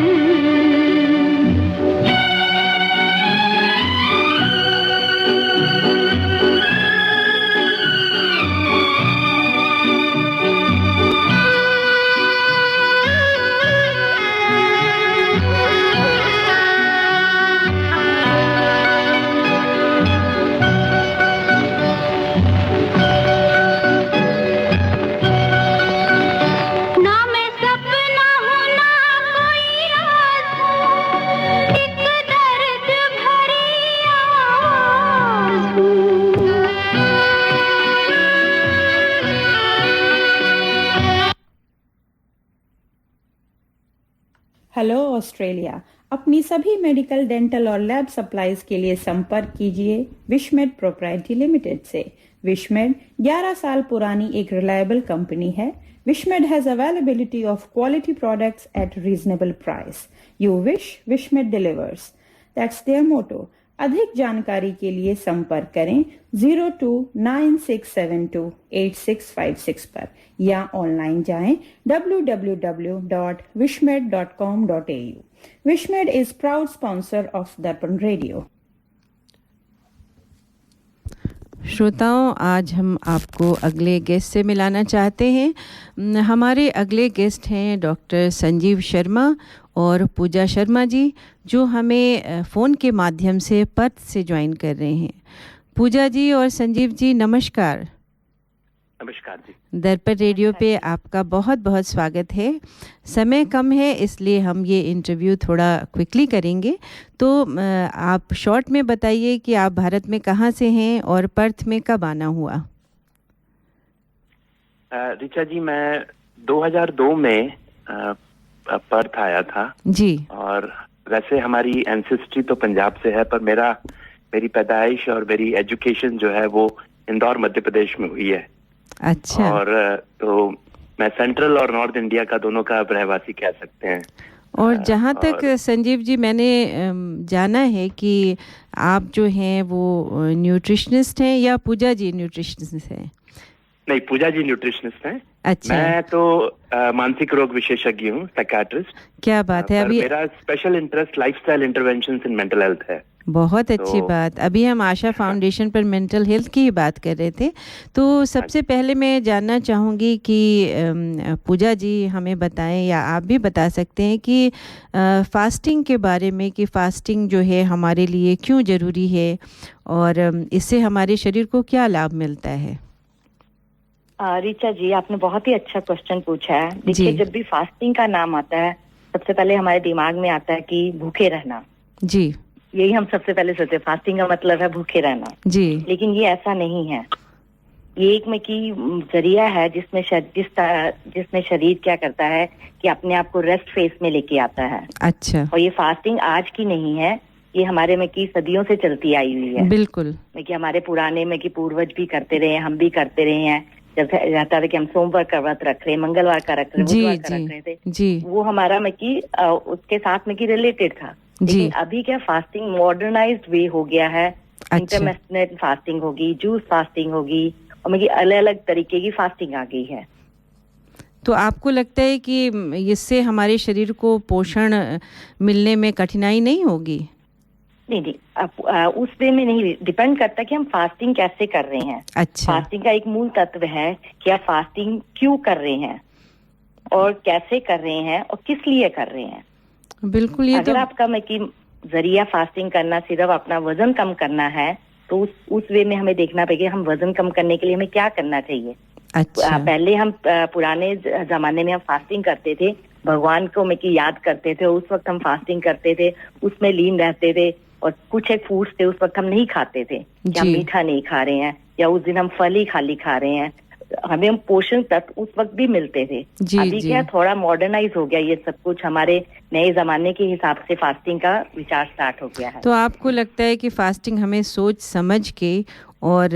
Hello Australia. अपनी सभी मेडिकल, डेंटल और लैब सप्लाईज के लिए संपर्क कीजिए विशमेड प्रोप्राइटरी लिमिटेड से। विशमेड 11 साल पुरानी एक रिलायबल कंपनी है। Wishmed has availability of quality products at reasonable price. You wish, Wishmed delivers. That's their motto. अधिक जानकारी के लिए संपर्क करें 0296728656 पर या ऑनलाइन जाएं www.wishmed.com.au। Wishmed is proud sponsor of Darpan radio. श्रोताओं, आज हम आपको अगले गेस्ट से मिलाना चाहते हैं। हमारे अगले गेस्ट हैं डॉक्टर संजीव शर्मा और पूजा शर्मा जी, जो हमें फ़ोन के माध्यम से पर्थ से ज्वाइन कर रहे हैं। पूजा जी और संजीव जी, नमस्कार। नमस्कार जी। दर्पण रेडियो पे आपका बहुत बहुत स्वागत है। समय कम है, इसलिए हम ये इंटरव्यू थोड़ा क्विकली करेंगे। तो आप शॉर्ट में बताइए कि आप भारत में कहाँ से हैं और पर्थ में कब आना हुआ? ऋचा जी, मैं 2002 में पर्थ आया था जी। और वैसे हमारी एंसेस्ट्री तो पंजाब से है, पर मेरी पैदाइश और मेरी एजुकेशन जो है वो इंदौर मध्य प्रदेश में हुई है। अच्छा। और तो मैं सेंट्रल और नॉर्थ इंडिया का दोनों का रहवासी कह सकते हैं। और जहाँ तक संजीव जी मैंने जाना है कि आप जो हैं वो न्यूट्रिशनिस्ट हैं, या पूजा जी न्यूट्रिशनिस्ट हैं? नहीं, पूजा जी न्यूट्रिशनिस्ट हैं। अच्छा। मैं तो मानसिक रोग विशेषज्ञ हूँ, साइकियाट्रिस्ट। क्या बात है। अभी मेरा special interest lifestyle interventions in mental health है। बहुत अच्छी बात। अभी हम आशा फाउंडेशन पर मेंटल हेल्थ की ही बात कर रहे थे। तो सबसे पहले मैं जानना चाहूँगी कि पूजा जी हमें बताएं, या आप भी बता सकते हैं कि फास्टिंग के बारे में, कि फास्टिंग जो है हमारे लिए क्यों ज़रूरी है और इससे हमारे शरीर को क्या लाभ मिलता है? रीचा जी, आपने बहुत ही अच्छा क्वेश्चन पूछा है। देखिए, जब भी फास्टिंग का नाम आता है, सबसे पहले हमारे दिमाग में आता है कि भूखे रहना। जी। यही हम सबसे पहले सोचते हैं, फास्टिंग का मतलब है भूखे रहना। जी। लेकिन ये ऐसा नहीं है। ये एक में की जरिया है जिसमें शरीर क्या करता है कि अपने आप को रेस्ट फेस में लेके आता है। अच्छा। और ये फास्टिंग आज की नहीं है, ये हमारे में की सदियों से चलती आई हुई है। बिल्कुल। में कि हमारे पुराने में कि पूर्वज भी करते रहे हैं, हम भी करते रहे हैं। जब रहता था कि हम सोमवार का व्रत रख रहे, मंगलवार का रख रहे, बुधवार का रख रहे थे जी। वो हमारा में की उसके साथ में की रिलेटेड था। लेकिन अभी क्या फास्टिंग मॉडर्नाइज्ड वे हो गया है। इंटरमिटेंट फास्टिंग होगी, जूस फास्टिंग होगी, और मेरी अलग अलग तरीके की फास्टिंग आ गई है। तो आपको लगता है कि इससे हमारे शरीर को पोषण मिलने में कठिनाई नहीं होगी? नहीं, उस वे में नहीं, डिपेंड करता कि हम फास्टिंग कैसे कर रहे हैं। अच्छा। फास्टिंग का एक मूल तत्व है कि आप फास्टिंग क्यों कर रहे हैं और कैसे कर रहे हैं और किस लिए कर रहे हैं। बिल्कुल। ये अगर आपका में कि जरिया फास्टिंग करना सिर्फ अपना वजन कम करना है, तो उस वे में हमें देखना पड़ेगा हम वजन कम करने के लिए हमें क्या करना चाहिए। अच्छा। पहले हम पुराने जमाने में हम फास्टिंग करते थे, भगवान को में की याद करते थे, उस वक्त हम फास्टिंग करते थे, उसमें लीन रहते थे, और कुछ एक फूड्स थे उस वक्त हम नहीं खाते थे, या मीठा नहीं खा रहे हैं, या उस दिन हम फल ही खाली खा रहे हैं। हमें हम पोषण तत्व उस वक्त भी मिलते थे। अभी क्या थोड़ा मॉडर्नाइज हो गया ये सब कुछ, हमारे नए जमाने के हिसाब से फास्टिंग का विचार स्टार्ट हो गया है। तो आपको लगता है कि फास्टिंग हमें सोच समझ के और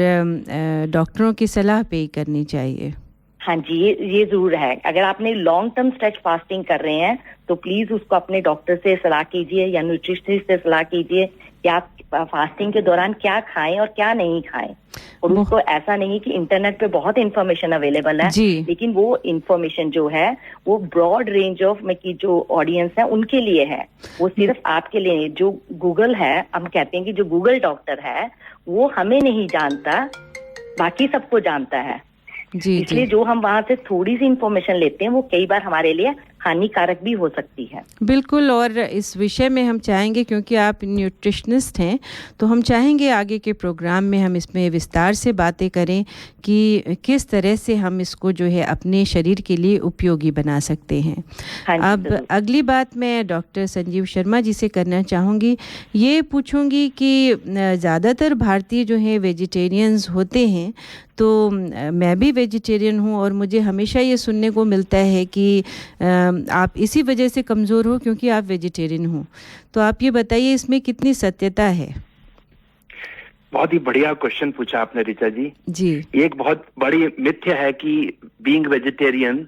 डॉक्टरों की सलाह पे ही करनी चाहिए? हाँ जी, ये जरूर है। अगर आपने लॉन्ग टर्म स्ट्रेच फास्टिंग कर रहे हैं तो प्लीज उसको अपने डॉक्टर से सलाह कीजिए या न्यूट्रिशनिस्ट से सलाह कीजिए कि आप फास्टिंग के दौरान क्या खाएं और क्या नहीं खाएं। और उसको ऐसा नहीं कि इंटरनेट पे बहुत इंफॉर्मेशन अवेलेबल है, लेकिन वो इंफॉर्मेशन जो है वो ब्रॉड रेंज ऑफ में की जो ऑडियंस है उनके लिए है, वो सिर्फ आपके लिए। जो गूगल है, हम कहते हैं कि जो गूगल डॉक्टर है वो हमें नहीं जानता, बाकी सबको जानता है। इसलिए जो हम वहां से थोड़ी सी इंफॉर्मेशन लेते हैं वो कई बार हमारे लिए हानिकारक भी हो सकती है। बिल्कुल। और इस विषय में हम चाहेंगे, क्योंकि आप न्यूट्रिशनिस्ट हैं, तो हम चाहेंगे आगे के प्रोग्राम में हम इसमें विस्तार से बातें करें कि किस तरह से हम इसको जो है अपने शरीर के लिए उपयोगी बना सकते हैं। अब अगली बात मैं डॉक्टर संजीव शर्मा जी से करना चाहूँगी। ये पूछूंगी कि ज़्यादातर भारतीय जो हैं वेजिटेरियंस होते हैं, तो मैं भी वेजिटेरियन हूँ, और मुझे हमेशा ये सुनने को मिलता है कि आप इसी वजह से कमज़ोर हो क्योंकि आप वेजिटेरियन हो। तो आप ये बताइए इसमें कितनी सत्यता है? बहुत ही बढ़िया क्वेश्चन पूछा आपने ऋचा जी। जी। ये एक बहुत बड़ी मिथ्य है कि बीइंग वेजिटेरियन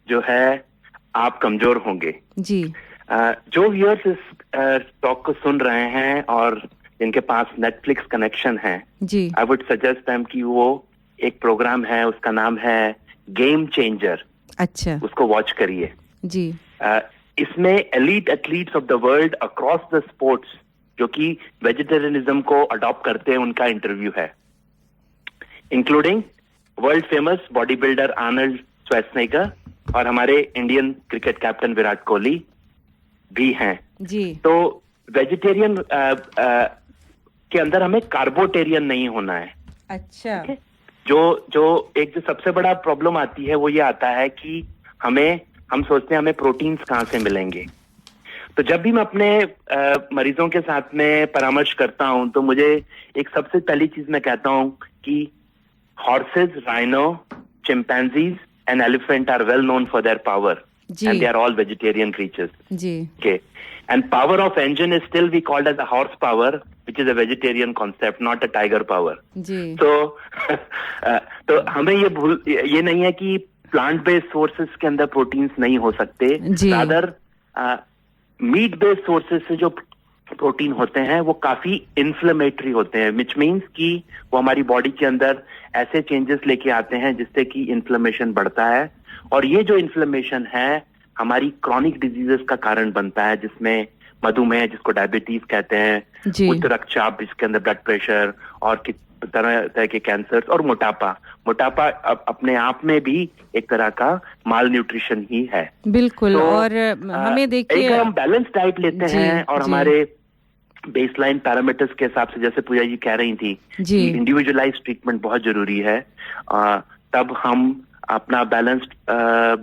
जो है आप कमजोर होंगे। जी। जो व्यूअर्स इस टॉक को सुन रहे हैं और जिनके पास नेटफ्लिक्स कनेक्शन है, जी, आई वुड सजेस्ट देम कि वो एक प्रोग्राम है, उसका नाम है गेम चेंजर। अच्छा। उसको वॉच करिए। जी। इसमें elite athletes of the world across the sports जो कि वेजिटेरियनिज्म को अडॉप्ट करते हैं उनका इंटरव्यू है, including world famous body builder Arnold Schwarzenegger और हमारे Indian cricket captain Virat Kohli भी हैं। जी। तो वेजिटेरियन के अंदर हमें कार्बोटेरियन नहीं होना है। अच्छा। जो सबसे बड़ा प्रॉब्लम आती है वो ये आता है कि हम सोचते हैं हमें प्रोटीन्स कहाँ से मिलेंगे। तो जब भी मैं अपने मरीजों के साथ में परामर्श करता हूं तो मुझे एक सबसे पहली चीज मैं कहता हूं कि horses, rhino, chimpanzees and elephant are well known for their power and they are all vegetarian creatures. जी। Okay. And power of engine is still we called as a horsepower, which is a vegetarian concept, not a tiger power. जी। तो हमें ये नहीं है कि प्लांट बेस्ड सोर्सेस के अंदर प्रोटीन्स नहीं हो सकते। रादर मीट बेस्ड सोर्सेस से जो प्रोटीन होते हैं वो काफी इन्फ्लेमेटरी होते हैं, विच मीन्स कि वो हमारी बॉडी के अंदर ऐसे चेंजेस लेके आते हैं जिससे कि इन्फ्लेमेशन बढ़ता है, और ये जो इन्फ्लेमेशन है हमारी क्रॉनिक डिजीजेस का कारण बनता है, जिसमें मधुमेह जिसको डायबिटीज कहते हैं, उच्च रक्तचाप जिसके अंदर ब्लड प्रेशर और तरह तरह के कैंसर्स, और मोटापा अपने आप में भी एक तरह का माल न्यूट्रिशन ही है। बिल्कुल। तो, और हमें देखिए हम बैलेंस डाइट लेते हैं और हमारे बेसलाइन पैरामीटर्स के हिसाब से, जैसे पूजा जी कह रही थी, इंडिविजुअलाइज ट्रीटमेंट बहुत जरूरी है, तब हम अपना बैलेंस्ड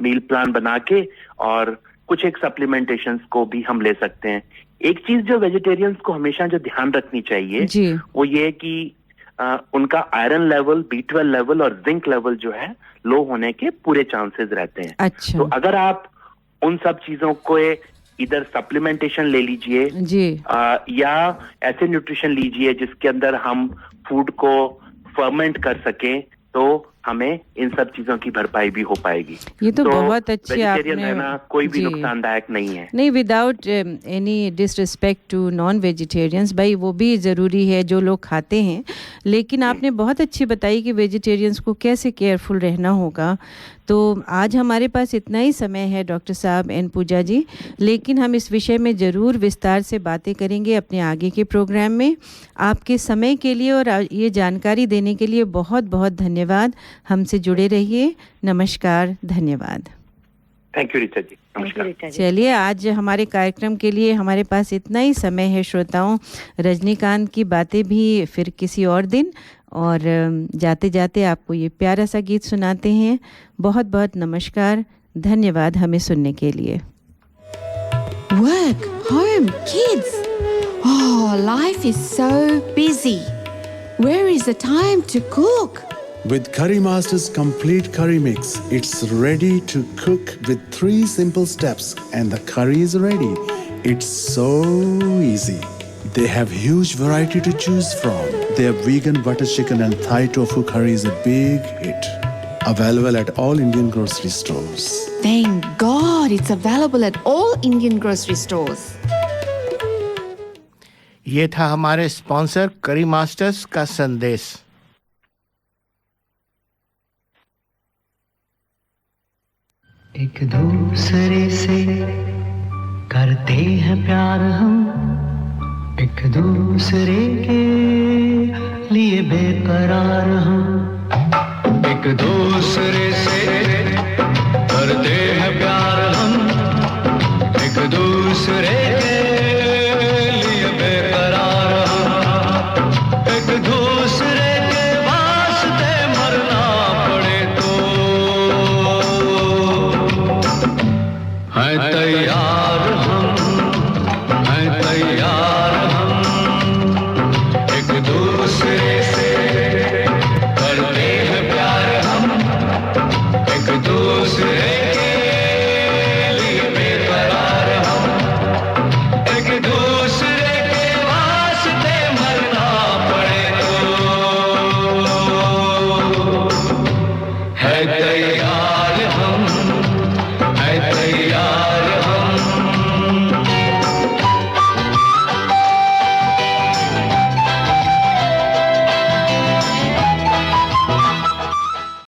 मील प्लान बना के और कुछ एक सप्लीमेंटेशंस को भी हम ले सकते हैं। एक चीज जो वेजिटेरियंस को हमेशा जो ध्यान रखनी चाहिए वो ये कि उनका आयरन लेवल, B12 लेवल और जिंक लेवल जो है लो होने के पूरे चांसेस रहते हैं। अच्छा। तो अगर आप उन सब चीजों को इधर सप्लीमेंटेशन ले लीजिए या ऐसे न्यूट्रिशन लीजिए जिसके अंदर हम फूड को फर्मेंट कर सकें, तो हमें इन सब चीजों की भरपाई भी हो पाएगी। ये तो बहुत अच्छी वेजिटेरियन आपने रहना कोई भी नुकसानदायक नहीं है। नहीं, without any disrespect to non vegetarians, भाई वो भी ज़रूरी है जो लोग खाते हैं, लेकिन आपने बहुत अच्छी बताई कि वेजिटेरियंस को कैसे केयरफुल रहना होगा। तो आज हमारे पास इतना ही समय है डॉक्टर साहब एंड पूजा जी, लेकिन हम इस विषय में ज़रूर विस्तार से बातें करेंगे अपने आगे के प्रोग्राम में। आपके समय के लिए और ये जानकारी देने के लिए बहुत बहुत धन्यवाद। हमसे जुड़े रहिए। नमस्कार, धन्यवाद। Thank you Rita ji. नमस्कार। चलिए, आज हमारे कार्यक्रम के लिए हमारे पास इतना ही समय है श्रोताओं। रजनीकांत की बातें भी फिर किसी और दिन, और जाते जाते आपको ये प्यारा सा गीत सुनाते हैं। बहुत बहुत नमस्कार, धन्यवाद हमें सुनने के लिए। Work, home, kids. Oh, life is so busy. Where is the time to cook? With Curry Master's complete curry mix, it's ready to cook with 3 simple steps and the curry is ready. It's so easy. They have huge variety to choose from. Their vegan butter chicken and Thai tofu curry is a big hit. Available at all Indian grocery stores. Thank God it's available at all Indian grocery stores. ये था हमारे स्पॉन्सर करी मास्टर्स का संदेश। एक दूसरे से करते हैं प्यार हम, एक दूसरे के लिए बेकरार हम। एक दूसरे से करते हैं प्यार हम, एक दूसरे के लिए बेकरार हम। एक दूसरे के वास्ते मरना पड़े तो है तैयार